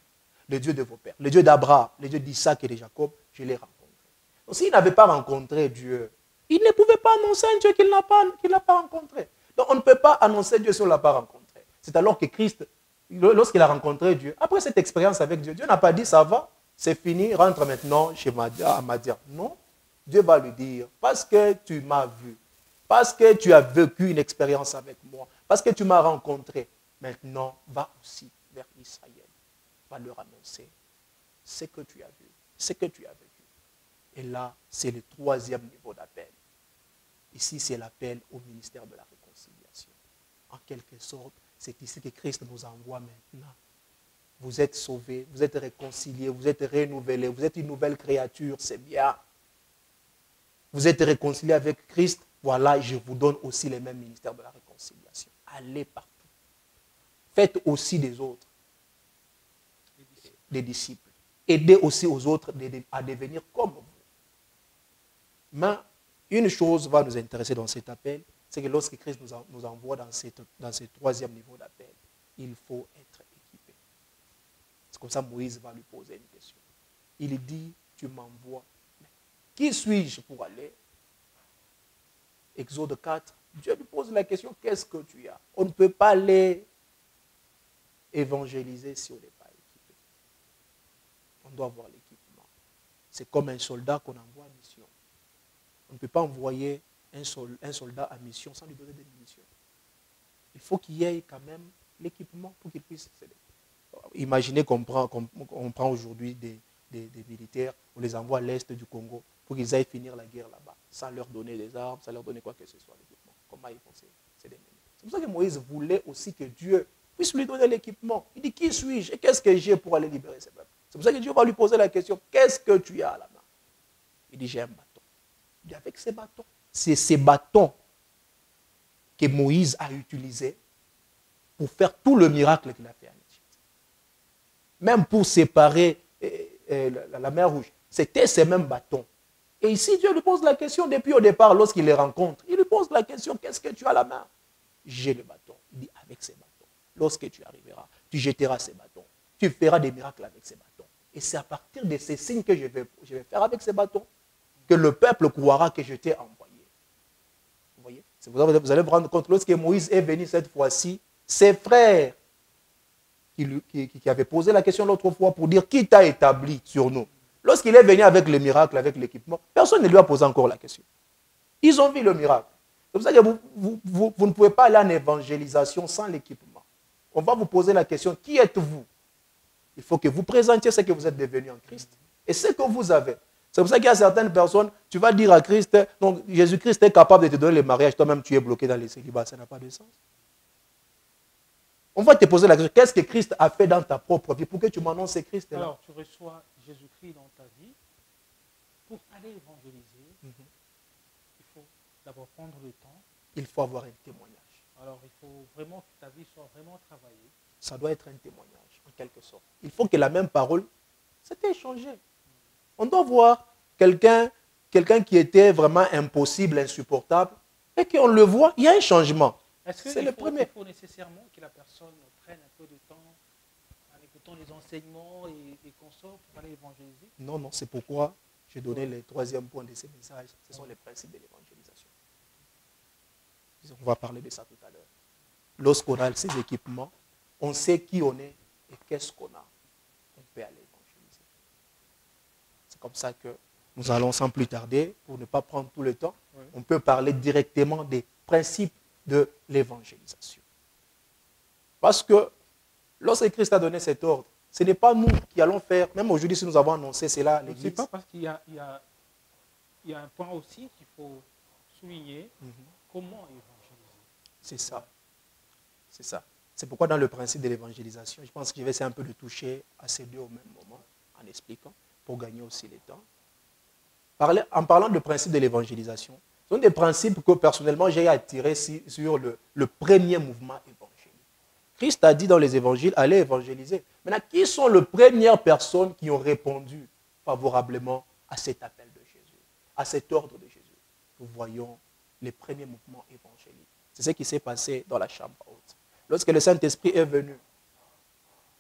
Le Dieu de vos pères. Le Dieu d'Abraham, le Dieu d'Isaac et de Jacob, je l'ai rencontré. Donc s'il n'avait pas rencontré Dieu, il ne pouvait pas annoncer un Dieu qu'il n'a pas rencontré. Donc on ne peut pas annoncer Dieu si on ne l'a pas rencontré. C'est alors que Christ, lorsqu'il a rencontré Dieu, après cette expérience avec Dieu, Dieu n'a pas dit ça va, c'est fini, rentre maintenant chez Madia. Non, Dieu va lui dire, parce que tu m'as vu, parce que tu as vécu une expérience avec moi, parce que tu m'as rencontré, maintenant va aussi vers Israël, va leur annoncer ce que tu as vu, ce que tu as vécu. Et là, c'est le troisième niveau d'appel. Ici, c'est l'appel au ministère de la réconciliation. En quelque sorte, c'est ici que Christ nous envoie maintenant. Vous êtes sauvés, vous êtes réconciliés, vous êtes renouvelés, vous êtes une nouvelle créature, c'est bien. Vous êtes réconciliés avec Christ, voilà, je vous donne aussi les mêmes ministères de la réconciliation. Allez partout. Faites aussi des autres, des disciples. Aidez aussi aux autres à devenir comme vous. Mais une chose va nous intéresser dans cet appel, c'est que lorsque Christ nous envoie dans ce troisième niveau d'appel, il faut être équipé. C'est comme ça que Moïse va lui poser une question. Il dit, tu m'envoies. Qui suis-je pour aller? Exode 4, Dieu lui pose la question, qu'est-ce que tu as? On ne peut pas aller évangéliser si on n'est pas équipé. On doit avoir l'équipement. C'est comme un soldat qu'on envoie en mission. On ne peut pas envoyer un soldat en mission sans lui donner des munitions. Il faut qu'il y ait quand même l'équipement pour qu'il puisse s'aider. Imaginez qu'on prend aujourd'hui des militaires, on les envoie à l'est du Congo pour qu'ils aillent finir la guerre là-bas, sans leur donner des armes, sans leur donner quoi que ce soit, l'équipement. Comment ils vont s'aider? C'est pour ça que Moïse voulait aussi que Dieu puisse lui donner l'équipement. Il dit, qui suis-je et qu'est-ce que j'ai pour aller libérer ces peuples? C'est pour ça que Dieu va lui poser la question, qu'est-ce que tu as à la main? Il dit, j'ai un bâton. Il dit, avec ces bâtons, c'est ces bâtons que Moïse a utilisés pour faire tout le miracle qu'il a fait en Égypte. Même pour séparer la mer Rouge, c'était ces mêmes bâtons. Et ici, Dieu lui pose la question depuis au départ, lorsqu'il les rencontre. Il lui pose la question, qu'est-ce que tu as à la main? J'ai le bâton. Il dit, avec ces bâtons, lorsque tu arriveras, tu jetteras ces bâtons. Tu feras des miracles avec ces bâtons. Et c'est à partir de ces signes que je vais faire avec ces bâtons que le peuple croira que je t'ai envoyé. Vous voyez? C'est pour ça que vous allez vous rendre compte, lorsque Moïse est venu cette fois-ci, ses frères qui avaient posé la question l'autre fois pour dire qui t'a établi sur nous. Lorsqu'il est venu avec le miracle, avec l'équipement, personne ne lui a posé encore la question. Ils ont vu le miracle. C'est pour ça que vous ne pouvez pas aller en évangélisation sans l'équipement. On va vous poser la question, qui êtes-vous? Il faut que vous présentiez ce que vous êtes devenu en Christ et ce que vous avez. C'est pour ça qu'il y a certaines personnes, tu vas dire à Christ, donc Jésus-Christ est capable de te donner le mariage, toi-même tu es bloqué dans les célibats, ça n'a pas de sens. On va te poser la question, qu'est-ce que Christ a fait dans ta propre vie pour que tu m'annonces Christ là? Alors, tu reçois Jésus-Christ dans ta vie. Pour aller évangéliser, il faut d'abord prendre le temps. Il faut avoir un témoignage. Alors, il faut vraiment que ta vie soit vraiment travaillée. Ça doit être un témoignage, en quelque sorte. Il faut que la même parole s'était échangée. On doit voir quelqu'un qui était vraiment impossible, insupportable, et qu'on le voit, il y a un changement. Est-ce C'est le premier. Il faut nécessairement que la personne prenne un peu de temps en écoutant les enseignements et consorts pour aller évangéliser? Non, non, c'est pourquoi j'ai donné le troisième point de ces messages. Ce sont les principes de l'évangélisation. On va parler de ça tout à l'heure. Lorsqu'on a ces équipements, on sait qui on est et qu'est-ce qu'on a. On peut aller évangéliser. C'est comme ça que nous allons sans plus tarder, pour ne pas prendre tout le temps, on peut parler directement des principes de l'évangélisation. Parce que lorsque Christ a donné cet ordre, ce n'est pas nous qui allons faire, même aujourd'hui si nous avons annoncé cela à l'Église. Ce n'est pas parce qu'il y a un point aussi qu'il faut souligner, comment évangéliser. C'est ça. C'est ça. C'est pourquoi dans le principe de l'évangélisation, je pense que je vais essayer un peu de toucher à ces deux au même moment, en expliquant, pour gagner aussi le temps. En parlant du principe de l'évangélisation, ce sont des principes que personnellement j'ai attirés sur le premier mouvement évangélique. Christ a dit dans les évangiles, allez évangéliser. Maintenant, qui sont les premières personnes qui ont répondu favorablement à cet appel de Jésus, à cet ordre de Jésus? Nous voyons les premiers mouvements évangéliques. C'est ce qui s'est passé dans la chambre haute. Lorsque le Saint-Esprit est venu,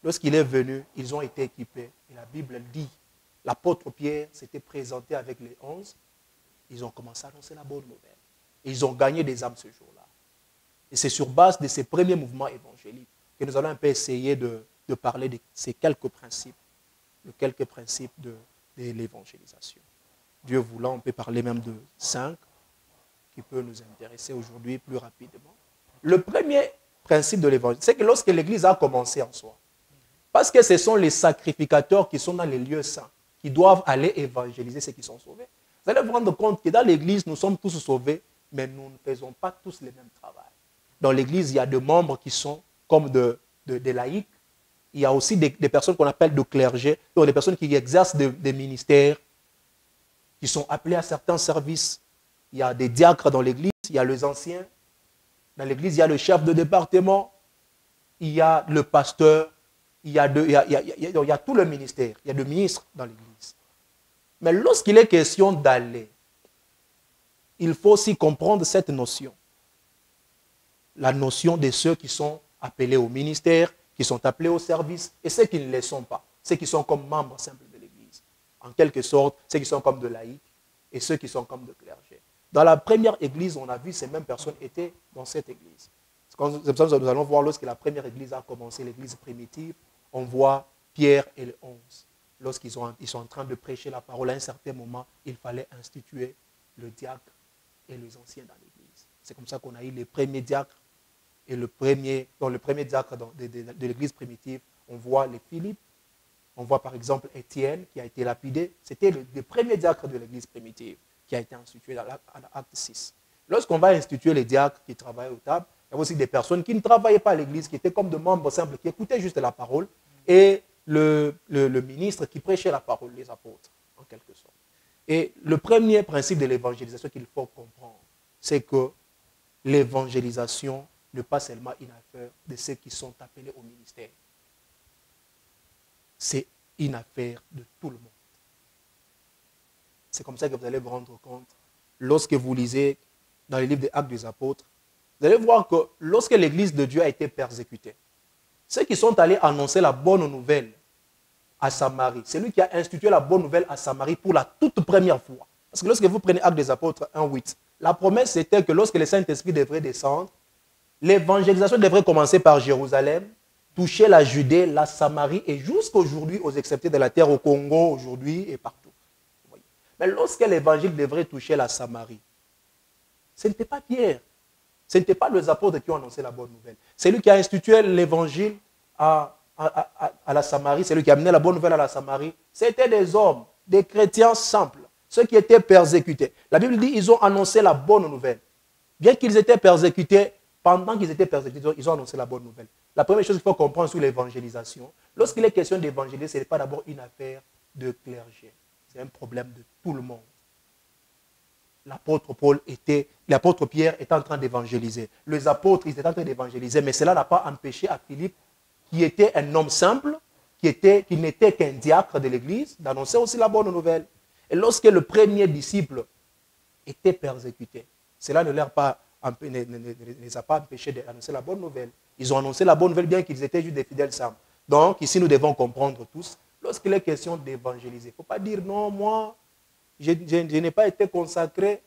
lorsqu'il est venu, ils ont été équipés. Et la Bible dit, l'apôtre Pierre s'était présenté avec les 11. Ils ont commencé à annoncer la bonne nouvelle. Et ils ont gagné des âmes ce jour-là. Et c'est sur base de ces premiers mouvements évangéliques que nous allons un peu essayer de parler de ces quelques principes quelques principes de l'évangélisation. Dieu voulant, on peut parler même de 5 qui peuvent nous intéresser aujourd'hui plus rapidement. Le premier principe de l'évangile, c'est que lorsque l'Église a commencé en soi, parce que ce sont les sacrificateurs qui sont dans les lieux saints, qui doivent aller évangéliser ceux qui sont sauvés. Vous allez vous rendre compte que dans l'Église, nous sommes tous sauvés, mais nous ne faisons pas tous le même travail. Dans l'Église, il y a des membres qui sont comme des laïcs. Il y a aussi des personnes qu'on appelle de clergé, donc des personnes qui exercent des ministères, qui sont appelés à certains services. Il y a des diacres dans l'Église, il y a les anciens. Dans l'Église, il y a le chef de département, il y a le pasteur, il y a tout le ministère, il y a des ministres dans l'Église. Mais lorsqu'il est question d'aller, il faut aussi comprendre cette notion. La notion de ceux qui sont appelés au ministère, qui sont appelés au service, et ceux qui ne le sont pas, ceux qui sont comme membres simples de l'Église. En quelque sorte, ceux qui sont comme de laïcs et ceux qui sont comme de clergés. Dans la première Église, on a vu ces mêmes personnes étaient dans cette Église. C'est pour ça que nous allons voir lorsque la première Église a commencé, l'Église primitive, on voit Pierre et les 11. Lorsqu'ils sont en train de prêcher la parole, à un certain moment, il fallait instituer le diacre et les anciens dans l'Église. C'est comme ça qu'on a eu les premiers diacres et le premier diacre de l'Église primitive. On voit les Philippe, on voit par exemple Étienne qui a été lapidé. C'était le premier diacre de l'Église primitive qui a été institué dans l'acte 6. Lorsqu'on va instituer les diacres qui travaillent aux tables, il y a aussi des personnes qui ne travaillaient pas à l'Église, qui étaient comme des membres simples, qui écoutaient juste la parole, et le ministre qui prêchait la parole, les apôtres, en quelque sorte. Et le premier principe de l'évangélisation qu'il faut comprendre, c'est que l'évangélisation n'est pas seulement une affaire de ceux qui sont appelés au ministère. C'est une affaire de tout le monde. C'est comme ça que vous allez vous rendre compte, lorsque vous lisez dans les livres des Actes des Apôtres, vous allez voir que lorsque l'Église de Dieu a été persécutée, ceux qui sont allés annoncer la bonne nouvelle à Samarie, c'est lui qui a institué la bonne nouvelle à Samarie pour la toute première fois. Parce que lorsque vous prenez Actes des Apôtres 1:8, la promesse était que lorsque le Saint-Esprit devrait descendre, l'évangélisation devrait commencer par Jérusalem, toucher la Judée, la Samarie et jusqu'aujourd'hui aux extrémités de la terre, au Congo aujourd'hui et partout. Mais lorsque l'évangile devrait toucher la Samarie, ce n'était pas Pierre, ce n'était pas les apôtres qui ont annoncé la bonne nouvelle. C'est lui qui a institué l'évangile à la Samarie, c'est lui qui a amené la bonne nouvelle à la Samarie. C'était des hommes, des chrétiens simples, ceux qui étaient persécutés. La Bible dit qu'ils ont annoncé la bonne nouvelle. Bien qu'ils étaient persécutés, pendant qu'ils étaient persécutés, ils ont annoncé la bonne nouvelle. La première chose qu'il faut comprendre sur l'évangélisation, lorsqu'il est question d'évangéliser, ce n'est pas d'abord une affaire de clergé. C'est un problème de tout le monde. L'apôtre Pierre était en train d'évangéliser. Les apôtres, ils étaient en train d'évangéliser, mais cela n'a pas empêché à Philippe, qui était un homme simple, qui n'était qu'un diacre de l'Église, d'annoncer aussi la bonne nouvelle. Et lorsque le premier disciple était persécuté, cela ne les a pas empêchés d'annoncer la bonne nouvelle. Ils ont annoncé la bonne nouvelle bien qu'ils étaient juste des fidèles simples. Donc, ici, nous devons comprendre tous, lorsqu'il est question d'évangéliser, il ne faut pas dire non, moi, je n'ai pas été consacré,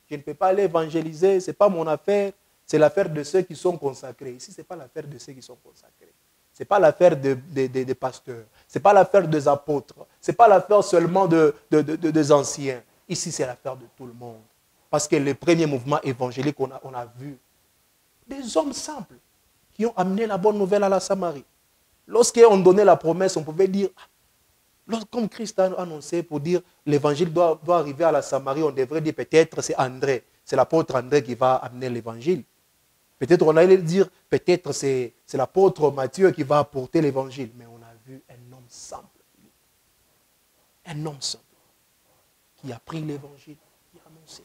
je ne peux pas aller évangéliser, ce n'est pas mon affaire, c'est l'affaire de ceux qui sont consacrés. Ici, ce n'est pas l'affaire de ceux qui sont consacrés. Ce n'est pas l'affaire des pasteurs, ce n'est pas l'affaire des apôtres, ce n'est pas l'affaire seulement des anciens. Ici, c'est l'affaire de tout le monde. Parce que le premier mouvement évangélique, on a vu des hommes simples qui ont amené la bonne nouvelle à la Samarie. Lorsqu'on donnait la promesse, on pouvait dire, comme Christ a annoncé pour dire l'évangile doit arriver à la Samarie, on devrait dire peut-être c'est André, c'est l'apôtre André qui va amener l'évangile. Peut-être on allait dire peut-être c'est l'apôtre Matthieu qui va apporter l'évangile. Mais on a vu un homme simple, un homme simple qui a pris l'évangile, qui a annoncé.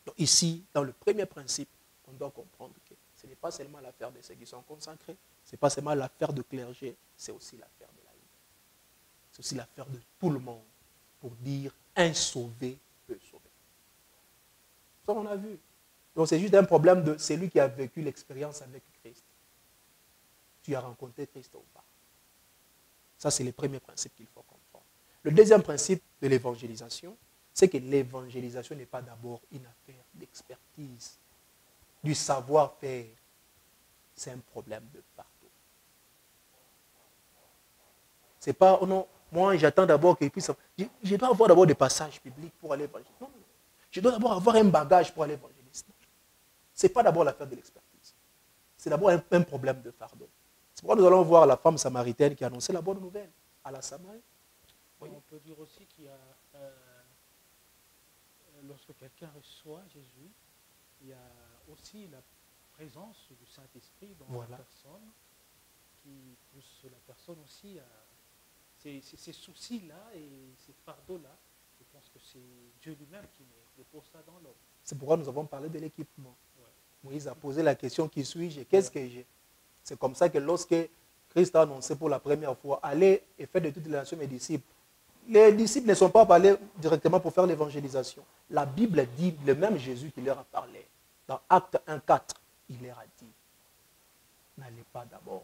Donc ici, dans le premier principe, on doit comprendre que ce n'est pas seulement l'affaire de ceux qui sont consacrés, ce n'est pas seulement l'affaire de clergé, c'est aussi l'affaire de laïcs. C'est aussi l'affaire de tout le monde pour dire un sauvé peut sauver. Ça, on a vu. Donc c'est juste un problème de celui qui a vécu l'expérience avec Christ. Tu as rencontré Christ ou pas. Ça, c'est le premier principe qu'il faut comprendre. Le deuxième principe de l'évangélisation, c'est que l'évangélisation n'est pas d'abord une affaire d'expertise, du savoir-faire. C'est un problème de partout. C'est pas, oh non, moi j'attends d'abord qu'il puisse... Je dois avoir d'abord des passages bibliques pour aller évangéliser. Non, non. Je dois d'abord avoir un bagage pour aller évangéliser. Ce n'est pas d'abord l'affaire de l'expertise. C'est d'abord un problème de fardeau. C'est pourquoi nous allons voir la femme samaritaine qui a annoncé la bonne nouvelle à la Samarie. Oui. On peut dire aussi qu'il y a, lorsque quelqu'un reçoit Jésus, il y a aussi la présence du Saint-Esprit dans la personne qui pousse la personne aussi à ces soucis-là et ces fardeaux-là. Je pense que c'est Dieu lui-même qui dépose ça dans l'homme. C'est pourquoi nous avons parlé de l'équipement. Ouais. Moïse a posé la question, qui suis-je et qu'est-ce que j'ai? C'est comme ça que lorsque Christ a annoncé pour la première fois, allez et faites de toutes les nations mes disciples. Les disciples ne sont pas allés directement pour faire l'évangélisation. La Bible dit, le même Jésus qui leur a parlé, dans Acte 1,4, il leur a dit, n'allez pas d'abord.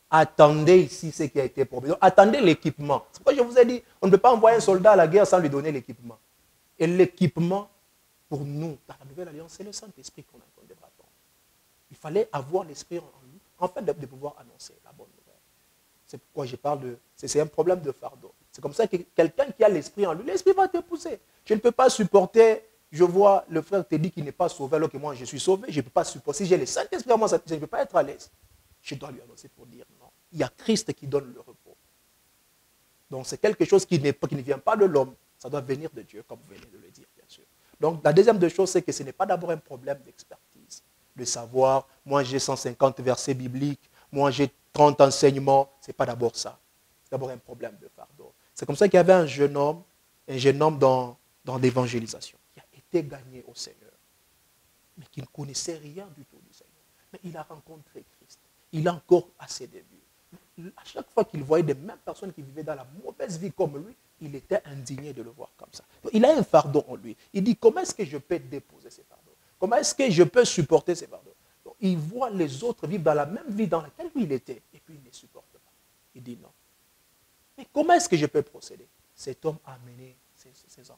Attendez ici ce qui a été promis. Donc, attendez l'équipement. C'est pourquoi je vous ai dit, on ne peut pas envoyer un soldat à la guerre sans lui donner l'équipement. Et l'équipement, pour nous, dans la Nouvelle Alliance, c'est le Saint-Esprit qu'on devra attendre. Il fallait avoir l'Esprit en lui, en fait, de pouvoir annoncer la bonne nouvelle. C'est pourquoi je parle de... C'est un problème de fardeau. C'est comme ça que quelqu'un qui a l'Esprit en lui, l'Esprit va te pousser. Je ne peux pas supporter, je vois le frère te dit qu'il n'est pas sauvé alors que moi je suis sauvé, je ne peux pas supporter. Si j'ai le Saint-Esprit en moi, je ne peux pas être à l'aise. Je dois lui annoncer pour dire non. Il y a Christ qui donne le repos. Donc c'est quelque chose qui ne vient pas de l'homme. Ça doit venir de Dieu, comme vous venez de le dire, bien sûr. Donc la deuxième des choses, c'est que ce n'est pas d'abord un problème d'expertise. De savoir, moi j'ai 150 versets bibliques, moi j'ai 30 enseignements. Ce n'est pas d'abord ça. C'est d'abord un problème de fardeau. C'est comme ça qu'il y avait un jeune homme dans l'évangélisation, qui a été gagné au Seigneur, mais qui ne connaissait rien du tout du Seigneur. Mais il a rencontré Christ. Il a encore assez de vues. À chaque fois qu'il voyait des mêmes personnes qui vivaient dans la mauvaise vie comme lui, il était indigné de le voir comme ça. Donc, il a un fardeau en lui. Il dit, comment est-ce que je peux déposer ces fardeaux? Comment est-ce que je peux supporter ces fardeaux? Donc, il voit les autres vivre dans la même vie dans laquelle lui il était, et puis il ne les supporte pas. Il dit non. Mais comment est-ce que je peux procéder? Cet homme a amené ses hommes.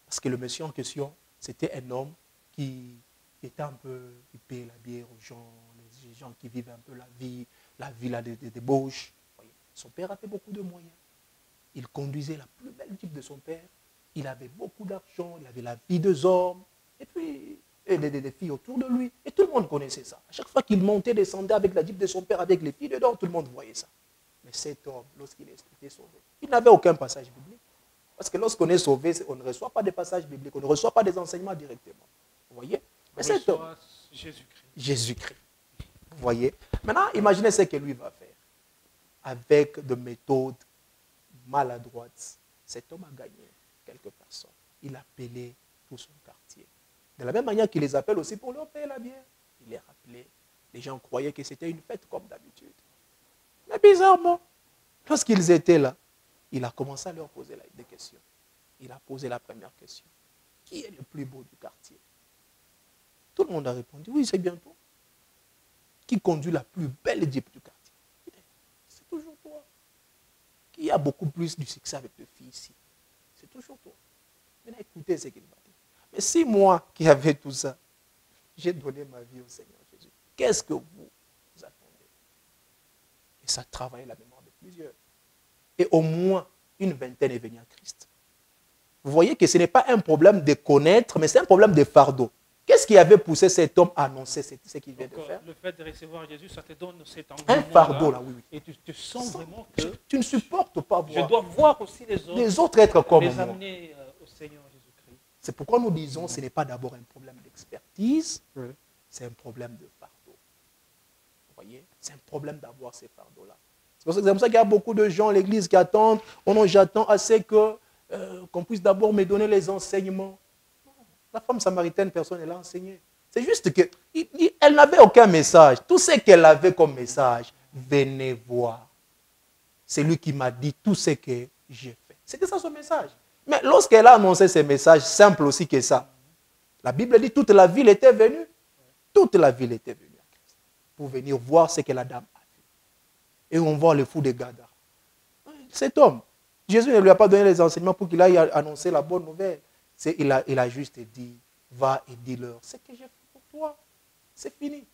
Parce que le monsieur en question, c'était un homme qui était un peu, il payait la bière aux gens, les gens qui vivent un peu la vie là, des débauches. Son père avait beaucoup de moyens. Il conduisait la plus belle Jeep de son père. Il avait beaucoup d'argent, il avait la vie des hommes, et puis des filles autour de lui. Et tout le monde connaissait ça. À chaque fois qu'il montait, descendait avec la Jeep de son père, avec les filles dedans, tout le monde voyait ça. Mais cet homme, lorsqu'il était sauvé, il n'avait aucun passage biblique. Parce que lorsqu'on est sauvé, on ne reçoit pas des passages bibliques, on ne reçoit pas des enseignements directement. Vous voyez? Mais cet homme, Jésus-Christ. Vous voyez? Maintenant, imaginez ce que lui va faire. Avec des méthodes maladroites, cet homme a gagné quelques personnes. Il a appelé tout son quartier. De la même manière qu'il les appelle aussi pour leur payer la bière. Il les rappelait. Les gens croyaient que c'était une fête comme d'habitude. Mais bizarrement, lorsqu'ils étaient là, il a commencé à leur poser des questions. Il a posé la première question. Qui est le plus beau du quartier? Tout le monde a répondu, oui, c'est bien toi. Qui conduit la plus belle Jeep du quartier? C'est toujours toi. Qui a beaucoup plus du succès avec les filles ici? C'est toujours toi. Maintenant, écoutez ce qu'il va dire. Mais si moi qui avais tout ça, j'ai donné ma vie au Seigneur Jésus, qu'est-ce que vous attendez? Et ça travaille la mémoire de plusieurs. Et au moins, une vingtaine est venue à Christ. Vous voyez que ce n'est pas un problème de connaître, mais c'est un problème de fardeau. Qu'est-ce qui avait poussé cet homme à annoncer ce qu'il vient de faire? Le fait de recevoir Jésus, ça te donne cet engouement. Un fardeau, là, oui. Et tu sens vraiment que... Tu ne supportes pas voir. Je dois voir aussi les autres être comme les moi. amener au Seigneur Jésus-Christ. C'est pourquoi nous disons que ce n'est pas d'abord un problème d'expertise, c'est un problème de fardeau. Vous voyez? C'est un problème d'avoir ces fardeaux-là. C'est pour ça qu'il y a beaucoup de gens à l'église qui attendent. Oh non, j'attends assez qu'on puisse d'abord me donner les enseignements. La femme samaritaine, personne ne l'a enseigné. C'est juste qu'elle n'avait aucun message. Tout ce qu'elle avait comme message, venez voir. C'est lui qui m'a dit tout ce que j'ai fait. C'était ça son message. Mais lorsqu'elle a annoncé ce message, simple aussi que ça, la Bible dit toute la ville était venue. Toute la ville était venue à Christ pour venir voir ce que la dame a fait. Et on voit le fou de Gadara. Cet homme, Jésus ne lui a pas donné les enseignements pour qu'il aille annoncer la bonne nouvelle. Il a juste dit, va et dis-leur, ce que j'ai fait pour toi, c'est fini.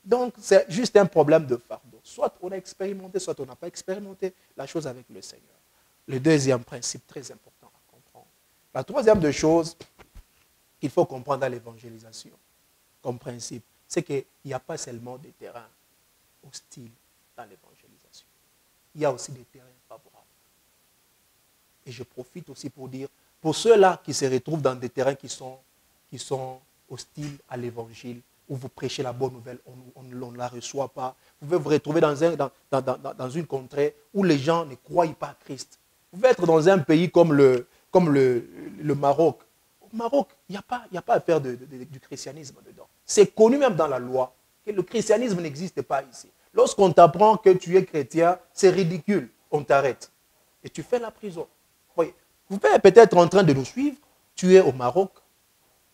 Donc, c'est juste un problème de fardeau. Soit on a expérimenté, soit on n'a pas expérimenté la chose avec le Seigneur. Le deuxième principe très important à comprendre. La troisième des choses qu'il faut comprendre dans l'évangélisation, comme principe, c'est qu'il n'y a pas seulement des terrains hostiles dans l'évangélisation. Il y a aussi des terrains favorables. Et je profite aussi pour dire, pour ceux-là qui se retrouvent dans des terrains qui sont hostiles à l'évangile, où vous prêchez la bonne nouvelle, on ne la reçoit pas. Vous pouvez vous retrouver dans une contrée où les gens ne croient pas à Christ. Vous pouvez être dans un pays comme le Maroc. Au Maroc, il n'y a pas à faire du christianisme dedans. C'est connu même dans la loi que le christianisme n'existe pas ici. Lorsqu'on t'apprend que tu es chrétien, c'est ridicule. On t'arrête. Et tu fais la prison. Voyez, vous êtes peut-être en train de nous suivre. Tu es au Maroc.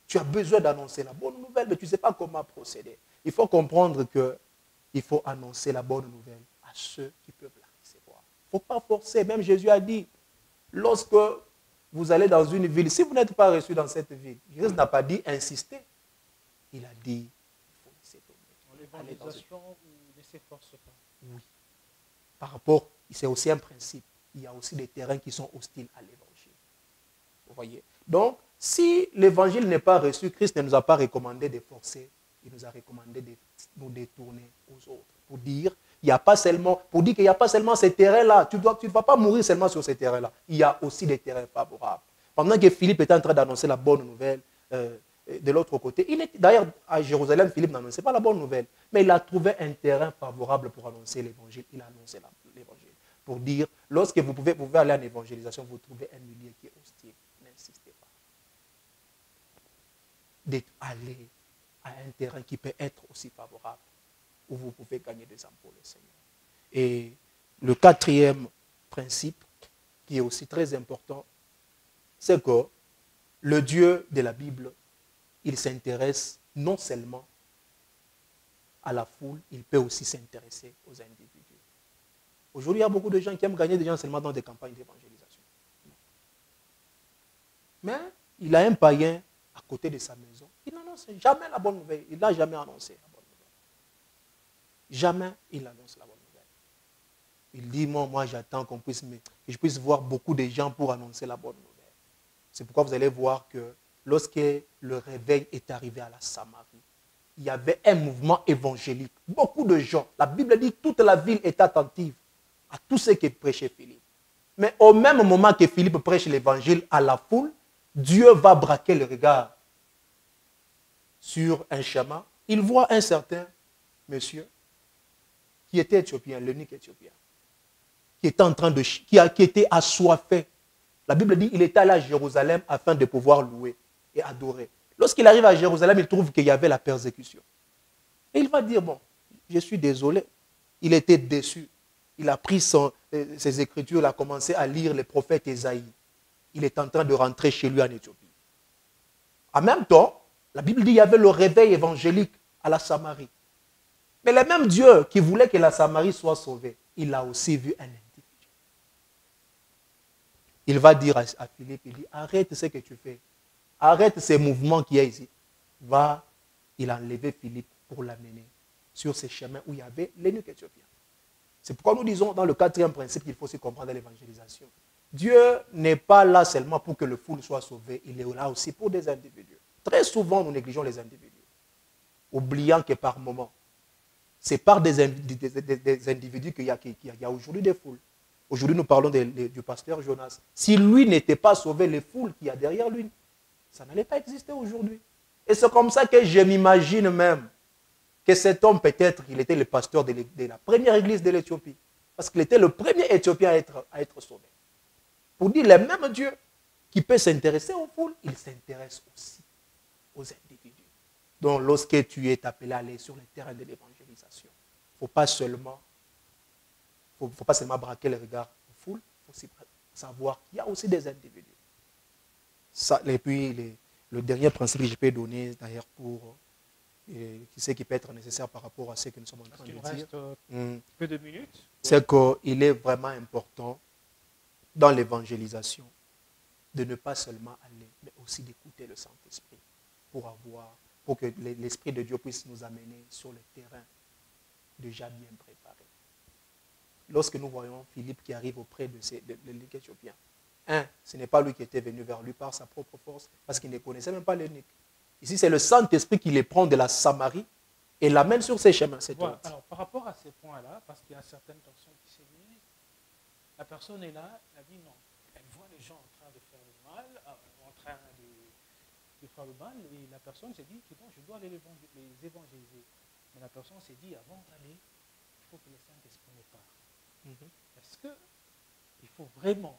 Tu as besoin d'annoncer la bonne nouvelle, mais tu ne sais pas comment procéder. Il faut comprendre qu'il faut annoncer la bonne nouvelle à ceux qui peuvent la recevoir. Il ne faut pas forcer. Même Jésus a dit, lorsque vous allez dans une ville, si vous n'êtes pas reçu dans cette ville, Jésus n'a pas dit insister. Il a dit, il faut laisser tomber. L'évangélisation, vous ne s'efforce pas. Oui. Par rapport, c'est aussi un principe. Il y a aussi des terrains qui sont hostiles à l'évangile. Vous voyez? Donc, si l'évangile n'est pas reçu, Christ ne nous a pas recommandé de forcer, il nous a recommandé de nous détourner aux autres. Pour dire qu'il n'y a pas seulement ces terrains-là. Tu ne vas pas mourir seulement sur ces terrains-là. Il y a aussi des terrains favorables. Pendant que Philippe était en train d'annoncer la bonne nouvelle, de l'autre côté, d'ailleurs à Jérusalem, Philippe n'annonçait pas la bonne nouvelle, mais il a trouvé un terrain favorable pour annoncer l'évangile. Il a annoncé l'évangile. Pour dire, lorsque vous pouvez aller en évangélisation, vous trouvez un milieu qui est hostile. N'insistez pas. D'aller à un terrain qui peut être aussi favorable, où vous pouvez gagner des âmes pour le Seigneur. Et le quatrième principe, qui est aussi très important, c'est que le Dieu de la Bible, il s'intéresse non seulement à la foule, il peut aussi s'intéresser aux individus. Aujourd'hui, il y a beaucoup de gens qui aiment gagner des gens seulement dans des campagnes d'évangélisation. Mais il a un païen à côté de sa maison. Il n'annonce jamais la bonne nouvelle. Il n'a jamais annoncé la bonne nouvelle. Jamais il annonce la bonne nouvelle. Il dit, moi j'attends que je puisse voir beaucoup de gens pour annoncer la bonne nouvelle. C'est pourquoi vous allez voir que lorsque le réveil est arrivé à la Samarie, il y avait un mouvement évangélique. Beaucoup de gens, la Bible dit que toute la ville est attentive à tout ce que prêchait Philippe. Mais au même moment que Philippe prêche l'évangile à la foule, Dieu va braquer le regard sur un chemin. Il voit un certain monsieur qui était éthiopien, l'eunuque éthiopien, qui était assoiffé. La Bible dit qu'il était allé à Jérusalem afin de pouvoir louer et adorer. Lorsqu'il arrive à Jérusalem, il trouve qu'il y avait la persécution. Et il va dire, bon, je suis désolé. Il était déçu. Il a pris ses écritures, il a commencé à lire les prophètes Ésaïe. Il est en train de rentrer chez lui en Éthiopie. En même temps, la Bible dit qu'il y avait le réveil évangélique à la Samarie. Mais le même Dieu qui voulait que la Samarie soit sauvée, il a aussi vu un individu. Il va dire à Philippe, il dit, arrête ce que tu fais. Arrête ces mouvements qu'il y a ici. Il a enlevé Philippe pour l'amener sur ces chemins où il y avait l'eunuque éthiopien. C'est pourquoi nous disons dans le quatrième principe qu'il faut aussi comprendre l'évangélisation. Dieu n'est pas là seulement pour que le foule soit sauvé, il est là aussi pour des individus. Très souvent, nous négligeons les individus, oubliant que par moment, c'est par des individus qu'il y a aujourd'hui des foules. Aujourd'hui, nous parlons du pasteur Jonas. Si lui n'était pas sauvé, les foules qu'il y a derrière lui, ça n'allait pas exister aujourd'hui. Et c'est comme ça que je m'imagine même que cet homme, peut-être, il était le pasteur de la première église de l'Éthiopie. Parce qu'il était le premier Éthiopien à être sauvé. Pour dire, le même Dieu qui peut s'intéresser aux foules, il s'intéresse aussi aux individus. Donc, lorsque tu es appelé à aller sur le terrain de l'évangélisation, il ne faut pas seulement braquer le regard aux foules, il faut aussi savoir qu'il y a aussi des individus. Ça, et puis, le dernier principe que je peux donner, d'ailleurs, pour ce qui peut être nécessaire par rapport à ce que nous sommes en train de dire. Reste peu de minutes. C'est qu'il est vraiment important dans l'évangélisation de ne pas seulement aller, mais aussi d'écouter le Saint-Esprit pour que l'Esprit de Dieu puisse nous amener sur le terrain déjà bien préparé. Lorsque nous voyons Philippe qui arrive auprès de l'eunuque éthiopien, ce n'est pas lui qui était venu vers lui par sa propre force, parce qu'il ne connaissait même pas l'eunuque. Ici, c'est le Saint-Esprit qui les prend de la Samarie et l'amène sur ses chemins. Voilà. Alors, par rapport à ces points-là, parce qu'il y a certaines personnes qui se disent, la personne est là, elle dit non. Elle voit les gens en train de faire le mal, en train de faire le mal, et la personne se dit que non, je dois aller les évangéliser. Mais la personne s'est dit, avant d'aller, il faut que le Saint-Esprit me parle. Est-ce qu'il faut vraiment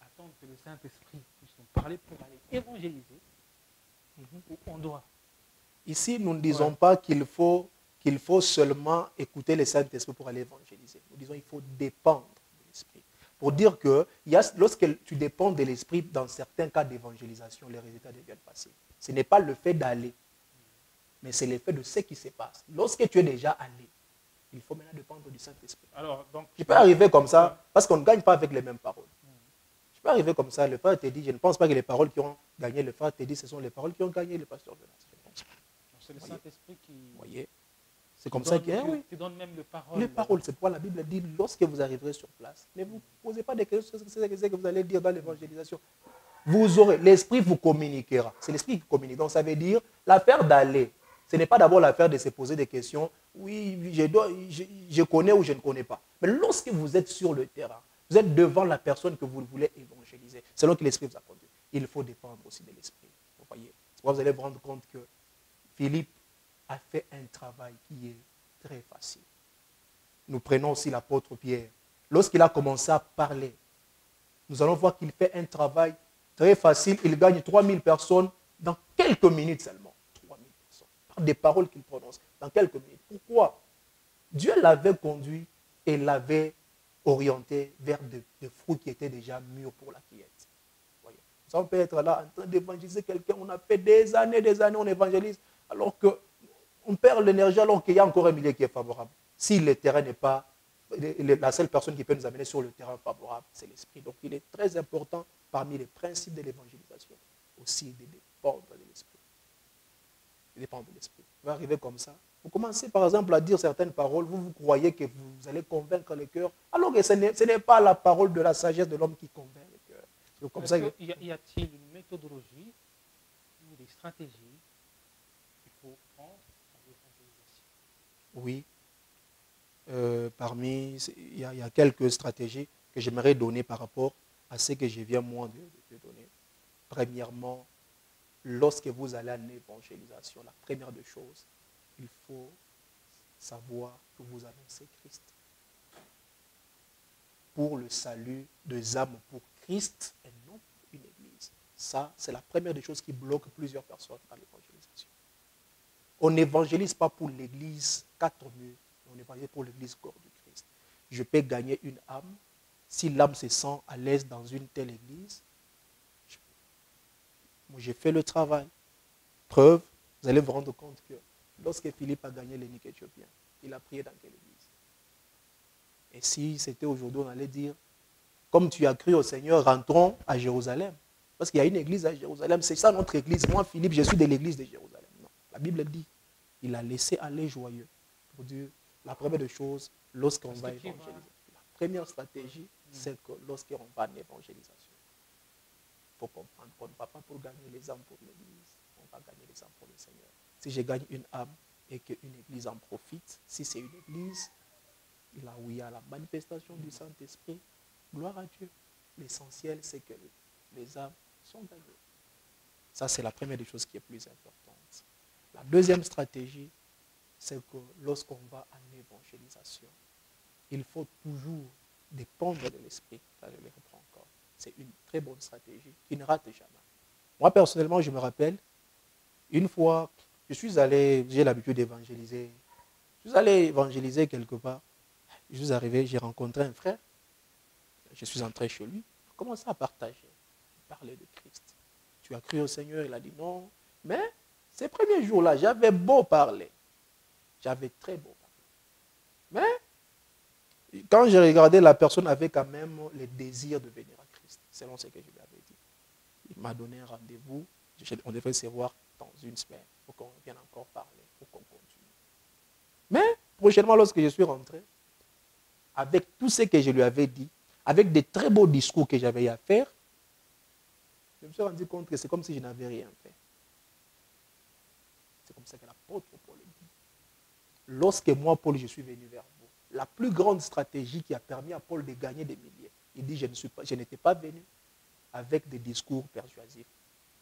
attendre que le Saint-Esprit puisse nous parler pour aller évangéliser, ou on doit? Ici, nous ne disons pas qu'il faut seulement écouter le Saint-Esprit pour aller évangéliser. Nous disons qu'il faut dépendre de l'Esprit. Pour dire que lorsque tu dépends de l'Esprit, dans certains cas d'évangélisation, les résultats deviennent faciles. Ce n'est pas le fait d'aller, mais c'est le fait de ce qui se passe. Lorsque tu es déjà allé, il faut maintenant dépendre du Saint-Esprit. Tu peux arriver comme ça, parce qu'on ne gagne pas avec les mêmes paroles. Tu peux arriver comme ça, le frère te dit, je ne pense pas que les paroles qui ont gagné le frère te dit, ce sont les paroles qui ont gagné le pasteur de l'Assemblée. C'est le Saint-Esprit qui... Voyez, c'est comme ça qui donne même les paroles. Les paroles, c'est pourquoi la Bible dit, lorsque vous arriverez sur place, ne vous posez pas des questions sur ce que vous allez dire dans l'évangélisation. Vous aurez, l'Esprit vous communiquera. C'est l'Esprit qui communique. Donc ça veut dire, l'affaire d'aller, ce n'est pas d'abord l'affaire de se poser des questions, oui, je connais ou je ne connais pas. Mais lorsque vous êtes sur le terrain, vous êtes devant la personne que vous voulez évangéliser, selon que l'Esprit vous a conduit. Il faut dépendre aussi de l'Esprit. Vous voyez, c'est pourquoi vous allez vous rendre compte que Philippe a fait un travail qui est très facile. Nous prenons aussi l'apôtre Pierre. Lorsqu'il a commencé à parler, nous allons voir qu'il fait un travail très facile. Il gagne 3000 personnes dans quelques minutes seulement. 3000 personnes. Par des paroles qu'il prononce dans quelques minutes. Pourquoi? Dieu l'avait conduit et l'avait orienté vers des fruits qui étaient déjà mûrs pour la cueillette. On peut être là en train d'évangéliser quelqu'un. On a fait des années, on évangélise. Alors qu'on perd l'énergie alors qu'il y a encore un milieu qui est favorable. Si le terrain n'est pas, la seule personne qui peut nous amener sur le terrain favorable, c'est l'Esprit. Donc il est très important parmi les principes de l'évangélisation aussi de dépendre de l'Esprit. De dépendre de l'Esprit. Vous arrivez comme ça. Vous commencez par exemple à dire certaines paroles, vous croyez que vous allez convaincre le cœur, alors que ce n'est pas la parole de la sagesse de l'homme qui convainc le cœur. Comme ça, y a-t-il une méthodologie ou des stratégies qu'il faut prendre dans l'évangélisation? Oui. Il y a quelques stratégies que j'aimerais donner par rapport à ce que je viens moi de donner. Premièrement, lorsque vous allez en évangélisation, la première des choses, il faut savoir que vous annoncez Christ. Pour le salut des âmes pour Christ et non pour une église. Ça, c'est la première des choses qui bloque plusieurs personnes dans l'évangélisation. On n'évangélise pas pour l'église 4 murs, on évangélise pour l'église corps du Christ. Je peux gagner une âme. Si l'âme se sent à l'aise dans une telle église, moi j'ai fait le travail. Preuve, vous allez vous rendre compte que lorsque Philippe a gagné l'eunuque éthiopien, il a prié dans quelle église? Et si c'était aujourd'hui, on allait dire, comme tu as cru au Seigneur, rentrons à Jérusalem. Parce qu'il y a une église à Jérusalem, c'est ça notre église. Moi, Philippe, je suis de l'église de Jérusalem. Non, la Bible dit, il a laissé aller joyeux. Pour dire, la première des choses, lorsqu'on va évangéliser. La première stratégie, c'est que lorsqu'on va en évangélisation, il faut comprendre qu'on ne va pas pour gagner les âmes pour l'église, on va gagner les âmes pour le Seigneur. Si je gagne une âme et qu'une église en profite, si c'est une église, là où il y a la manifestation du Saint-Esprit, gloire à Dieu. L'essentiel, c'est que les âmes sont gagnées. Ça, c'est la première des choses qui est plus importante. La deuxième stratégie, c'est que lorsqu'on va en évangélisation, il faut toujours dépendre de l'Esprit. Ça, je le reprends encore. C'est une très bonne stratégie qui ne rate jamais. Moi, personnellement, je me rappelle, une fois, j'ai l'habitude d'évangéliser. Je suis allé évangéliser quelque part. Je suis arrivé, j'ai rencontré un frère. Je suis entré chez lui. On a commencé à partager, parler de Christ. Tu as cru au Seigneur? Il a dit non. Mais ces premiers jours-là, j'avais beau parler. J'avais très beau parler. Mais quand j'ai regardé, la personne avait quand même le désir de venir à Christ, selon ce que je lui avais dit. Il m'a donné un rendez-vous. On devait se voir dans une semaine pour qu'on vienne encore parler, pour qu'on continue. Mais prochainement, lorsque je suis rentré, avec tout ce que je lui avais dit, avec des très beaux discours que j'avais à faire, je me suis rendu compte que c'est comme si je n'avais rien fait. C'est comme ça que l'apôtre Paul dit. Lorsque moi, Paul, je suis venu vers vous, la plus grande stratégie qui a permis à Paul de gagner des milliers, il dit, je n'étais pas venu avec des discours persuasifs,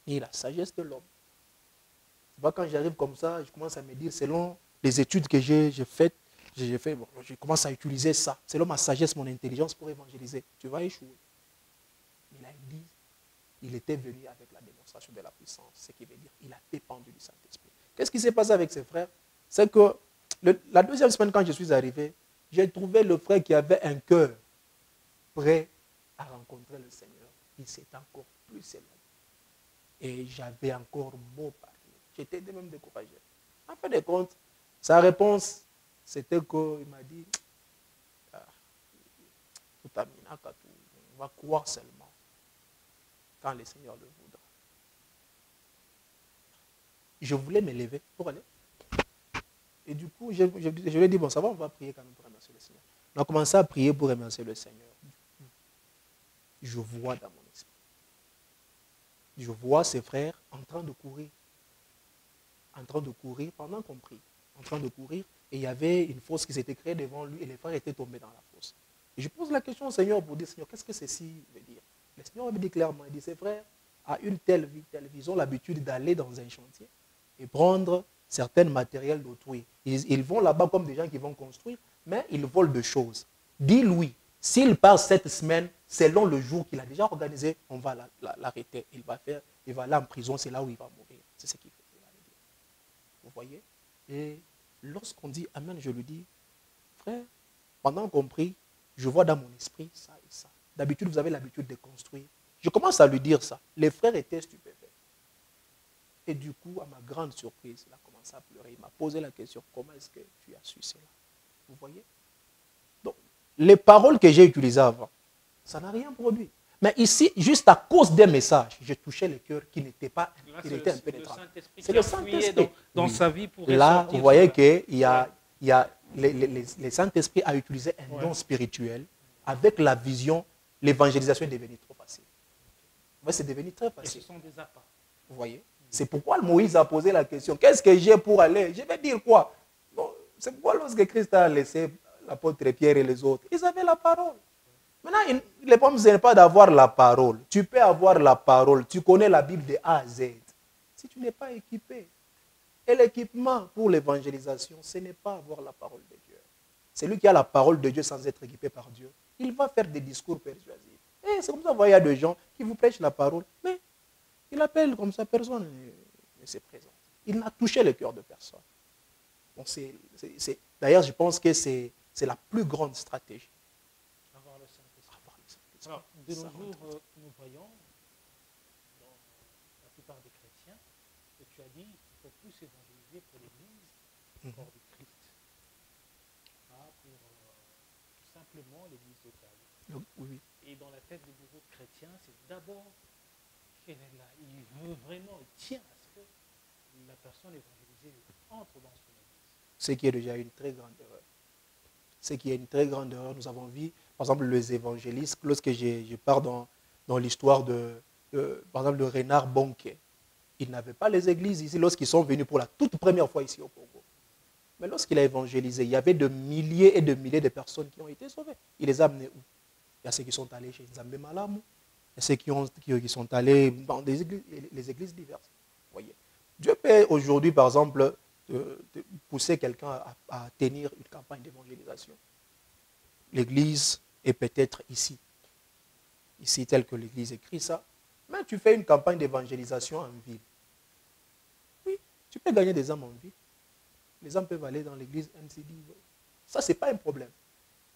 ni la sagesse de l'homme. C'est pas quand j'arrive comme ça, je commence à me dire, selon les études que j'ai faites, bon, je commence à utiliser ça, selon ma sagesse, mon intelligence pour évangéliser. Tu vas échouer. Mais là, il dit, il était venu avec la démonstration de la puissance, ce qui veut dire il a dépendu du Saint-Esprit. Qu'est-ce qui s'est passé avec ses frères? C'est que la deuxième semaine, quand je suis arrivé, j'ai trouvé le frère qui avait un cœur prêt à rencontrer le Seigneur. Il s'est encore plus éloigné. Et j'avais encore beau parler. J'étais même découragé. En fin de compte, sa réponse, c'était qu'il m'a dit, on va croire seulement quand le Seigneur le voudra. Je voulais me lever pour aller. Et du coup, je lui ai dit, bon, ça va, on va prier quand même pour remercier le Seigneur. On a commencé à prier pour remercier le Seigneur. Je vois dans mon esprit. Je vois ses frères en train de courir. En train de courir pendant qu'on prie. En train de courir. Et il y avait une fosse qui s'était créée devant lui et les frères étaient tombés dans la fosse. Et je pose la question au Seigneur pour dire, Seigneur, qu'est-ce que ceci veut dire? Le Seigneur me dit clairement, il dit, ses frères, à une telle vie, ils ont l'habitude d'aller dans un chantier et prendre certains matériels d'autrui. Ils vont là-bas comme des gens qui vont construire, mais ils volent de choses. Dis-lui, s'il part cette semaine, selon le jour qu'il a déjà organisé, on va l'arrêter. Il va aller en prison, c'est là où il va mourir. C'est ce qu'il fait. Vous voyez? Et lorsqu'on dit Amen, je lui dis, frère, pendant qu'on prie, je vois dans mon esprit ça et ça. D'habitude, vous avez l'habitude de construire. Je commence à lui dire ça. Les frères étaient stupéfaits. Et du coup, à ma grande surprise, il a commencé à pleurer. Il m'a posé la question, comment est-ce que tu as su cela? Vous voyez? Donc, les paroles que j'ai utilisées avant, ça n'a rien produit. Mais ici, juste à cause des messages, j'ai touché le cœur qui n'était pas, qui était impénétrable. C'est le Saint-Esprit dans sa vie pour là, vous voyez qu'il y a le Saint-Esprit a utilisé un don spirituel. Avec la vision, l'évangélisation est devenue trop facile. C'est devenu très facile. Et ce sont des appâts. Vous voyez? C'est pourquoi Moïse a posé la question, qu'est-ce que j'ai pour aller? Je vais dire quoi? Bon, c'est pourquoi lorsque Christ a laissé l'apôtre Pierre et les autres, ils avaient la parole. Maintenant, le problème, ce n'est pas d'avoir la parole. Tu peux avoir la parole. Tu connais la Bible de A à Z. Si tu n'es pas équipé. Et l'équipement pour l'évangélisation, ce n'est pas avoir la parole de Dieu. Celui qui a la parole de Dieu sans être équipé par Dieu, il va faire des discours persuasifs. Et c'est comme ça, vous voyez, il y a des gens qui vous prêchent la parole, mais il appelle comme ça, personne ne se présente. Il n'a touché le cœur de personne. Bon, d'ailleurs, je pense que c'est la plus grande stratégie. Alors, de nos jours, nous voyons dans la plupart des chrétiens que tu as dit qu'il faut plus évangéliser pour l'Église que pour le Christ. Pas pour tout simplement l'Église locale. Oui. Et dans la tête de beaucoup de chrétiens, c'est d'abord qu'il est là. Il veut vraiment, il tient à ce que la personne évangélisée entre dans son Église. Ce qui est déjà une très grande erreur. Ce qui est une très grande erreur. Nous avons vu, par exemple, les évangélistes, lorsque je pars dans l'histoire par exemple, de Renard Bonquet, ils n'avaient pas les églises ici lorsqu'ils sont venus pour la toute première fois ici au Congo. Mais lorsqu'il a évangélisé, il y avait de milliers et de milliers de personnes qui ont été sauvées. Il les a amenés où? Il y a ceux qui sont allés chez Nzambe Malamu, il y a ceux qui sont allés dans les églises diverses. Vous voyez. Dieu peut aujourd'hui, par exemple, pousser quelqu'un à tenir une campagne d'évangélisation. L'église est peut-être ici, telle que l'église écrit ça, mais tu fais une campagne d'évangélisation en ville. Oui, tu peux gagner des âmes en ville. Les âmes peuvent aller dans l'église NCD. Ça, ce n'est pas un problème.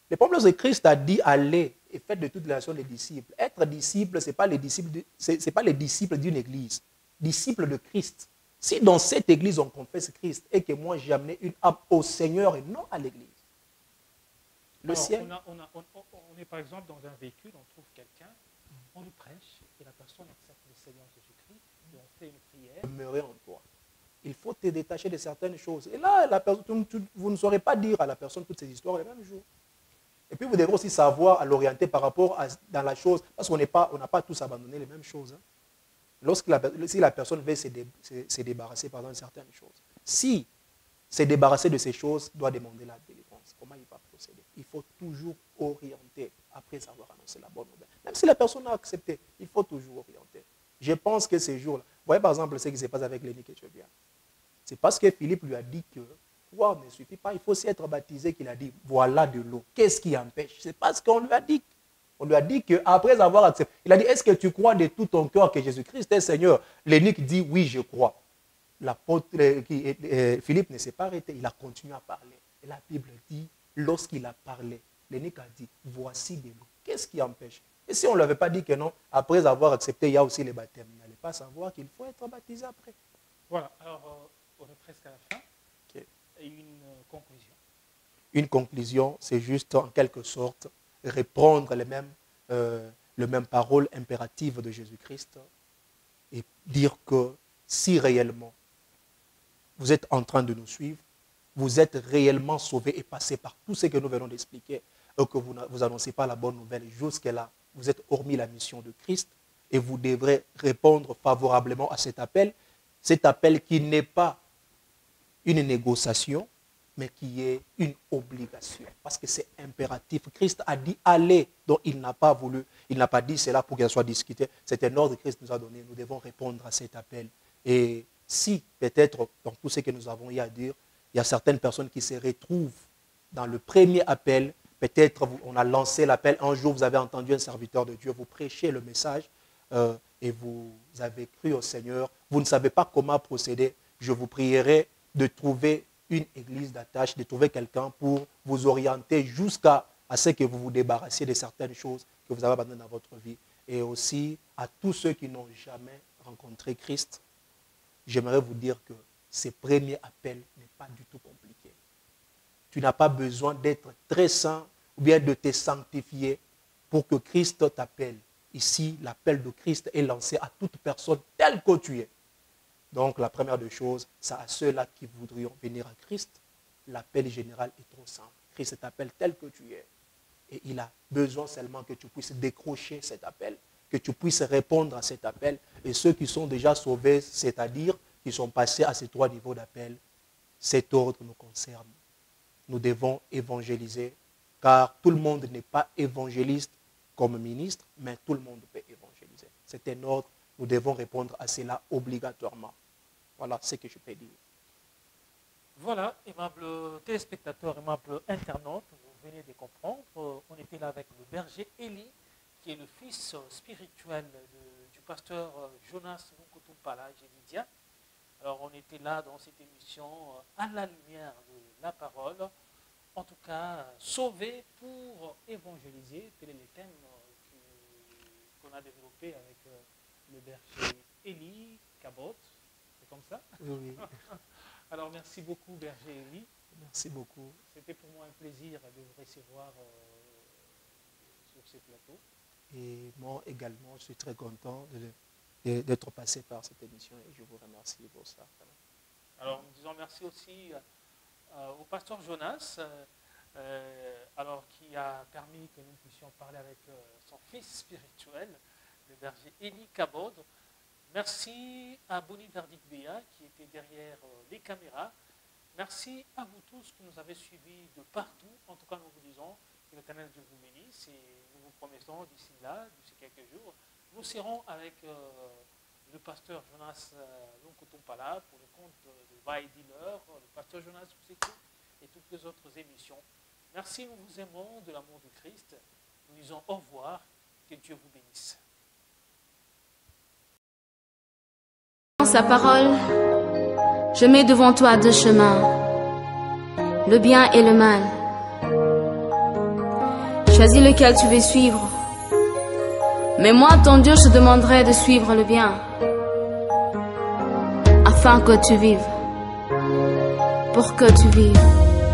Le problème, c'est que Christ a dit allez et faites de toutes les nations des disciples. Être disciple, ce n'est pas les disciples d'une église. Disciple de Christ. Si dans cette église on confesse Christ et que moi j'ai amené une âme au Seigneur et non à l'église, le ciel. On est par exemple dans un véhicule, on trouve quelqu'un, on lui prêche et la personne accepte le Seigneur Jésus-Christ et on fait une prière. Demeurer en toi. il faut te détacher de certaines choses. Et là, la personne, vous ne saurez pas dire à la personne toutes ces histoires le même jour. Et puis, vous devrez aussi savoir à l'orienter par rapport à dans la chose, parce qu'on n'a pas tous abandonné les mêmes choses. Hein. Si la personne veut se débarrasser, par exemple, de certaines choses, si se débarrasser de ces choses, doit demander la délivrance. Comment il va procéder? Il faut toujours orienter après avoir annoncé la bonne nouvelle. Même si la personne a accepté, il faut toujours orienter. Je pense que ces jours-là, vous voyez par exemple ce qui se passe avec Lénique et Chebia. C'est parce que Philippe lui a dit que croire ne suffit pas, il faut aussi être baptisé qu'il a dit, voilà de l'eau. Qu'est-ce qui empêche? C'est parce qu'on lui a dit. On lui a dit qu'après avoir accepté, il a dit, est-ce que tu crois de tout ton cœur que Jésus-Christ est Seigneur? Lénique dit, oui, je crois. Philippe ne s'est pas arrêté, il a continué à parler. Et la Bible dit, lorsqu'il a parlé, Lénique a dit, voici de l'eau. Qu'est-ce qui empêche? Et si on ne lui avait pas dit que non, après avoir accepté, il y a aussi les baptêmes. Il n'allait pas savoir qu'il faut être baptisé après. Voilà, alors on est presque à la fin. Okay. Et une conclusion. Une conclusion, c'est juste en quelque sorte reprendre les mêmes paroles impératives de Jésus-Christ et dire que si réellement vous êtes en train de nous suivre, vous êtes réellement sauvés et passés par tout ce que nous venons d'expliquer, et que vous n'annoncez pas la bonne nouvelle jusque-là, vous êtes hormis la mission de Christ et vous devrez répondre favorablement à cet appel qui n'est pas une négociation, mais qui est une obligation, parce que c'est impératif. Christ a dit allez, donc il n'a pas voulu, il n'a pas dit cela pour qu'il soit discuté. C'est un ordre que Christ nous a donné, nous devons répondre à cet appel. Et si peut-être dans tout ce que nous avons eu à dire, il y a certaines personnes qui se retrouvent dans le premier appel, peut-être on a lancé l'appel, un jour vous avez entendu un serviteur de Dieu, vous prêchez le message et vous avez cru au Seigneur, vous ne savez pas comment procéder, je vous prierai de trouver une église d'attache, de trouver quelqu'un pour vous orienter jusqu'à ce que vous vous débarrassiez de certaines choses que vous avez abandonnées dans votre vie. Et aussi à tous ceux qui n'ont jamais rencontré Christ, j'aimerais vous dire que ce premier appel n'est pas du tout compliqué. Tu n'as pas besoin d'être très saint ou bien de te sanctifier pour que Christ t'appelle. Ici, l'appel de Christ est lancé à toute personne telle que tu es. Donc, la première des choses, c'est à ceux-là qui voudrions venir à Christ. L'appel général est trop simple. Christ t'appelle tel que tu es. Et il a besoin seulement que tu puisses décrocher cet appel, que tu puisses répondre à cet appel. Et ceux qui sont déjà sauvés, c'est-à-dire qui sont passés à ces 3 niveaux d'appel, cet ordre nous concerne. Nous devons évangéliser, car tout le monde n'est pas évangéliste comme ministre, mais tout le monde peut évangéliser. C'est un ordre, nous devons répondre à cela obligatoirement. Voilà ce que je peux dire. Voilà, aimables téléspectateurs, aimables internautes, vous venez de comprendre, on était là avec le berger Élie, qui est le fils spirituel du pasteur Jonas Nkutumpala Jévidia. Alors on était là dans cette émission à la lumière de la parole, en tout cas sauvé pour évangéliser. Tel est le thème qu'on a développé avec le berger Élie Cabot. C'est comme ça? Oui. Alors merci beaucoup berger Élie. Merci beaucoup. C'était pour moi un plaisir de vous recevoir sur ce plateau. Et moi également, je suis très content d'être passé par cette émission et je vous remercie pour ça. Alors nous disons merci aussi au pasteur Jonas, alors qui a permis que nous puissions parler avec son fils spirituel, le berger Élie Cabod. Merci à Boni Verdict Béa qui était derrière les caméras. Merci à vous tous qui nous avez suivis de partout. En tout cas, nous vous disons que l'Éternel Dieu vous bénisse et nous vous promettons d'ici là, d'ici quelques jours, nous serons avec le pasteur Jonas Nkutumpala pour le compte de Vaille Dealer, le pasteur Jonas vous écoute et toutes les autres émissions. Merci, nous vous aimons de l'amour du Christ. Nous disons au revoir, que Dieu vous bénisse. Dans sa parole, je mets devant toi 2 chemins, le bien et le mal. Choisis lequel tu veux suivre. Mais moi, ton Dieu, je te demanderai de suivre le bien, afin que tu vives, pour que tu vives.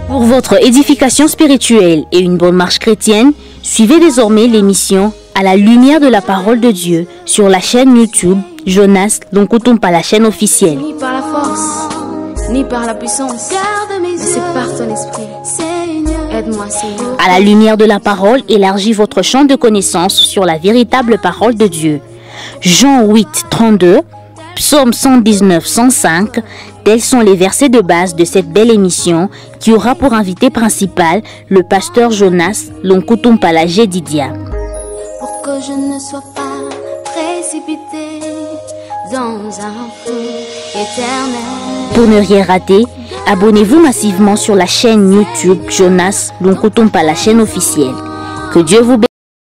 Pour votre édification spirituelle et une bonne marche chrétienne, suivez désormais l'émission À la lumière de la parole de Dieu sur la chaîne YouTube Jonas Nkutumpala, la chaîne officielle. Par la force. ni par la puissance, mais c'est par ton esprit. Aide-moi, Seigneur. À la lumière de la parole, élargis votre champ de connaissances sur la véritable parole de Dieu. Jean 8, 32, Psaume 119, 105, tels sont les versets de base de cette belle émission qui aura pour invité principal le pasteur Jonas Lonkutumpala Jedidia. Pour que je ne sois pas précipité dans un feu éternel. Pour ne rien rater, abonnez-vous massivement sur la chaîne YouTube Jonas Lonkutumpala, la chaîne officielle. Que Dieu vous bénisse.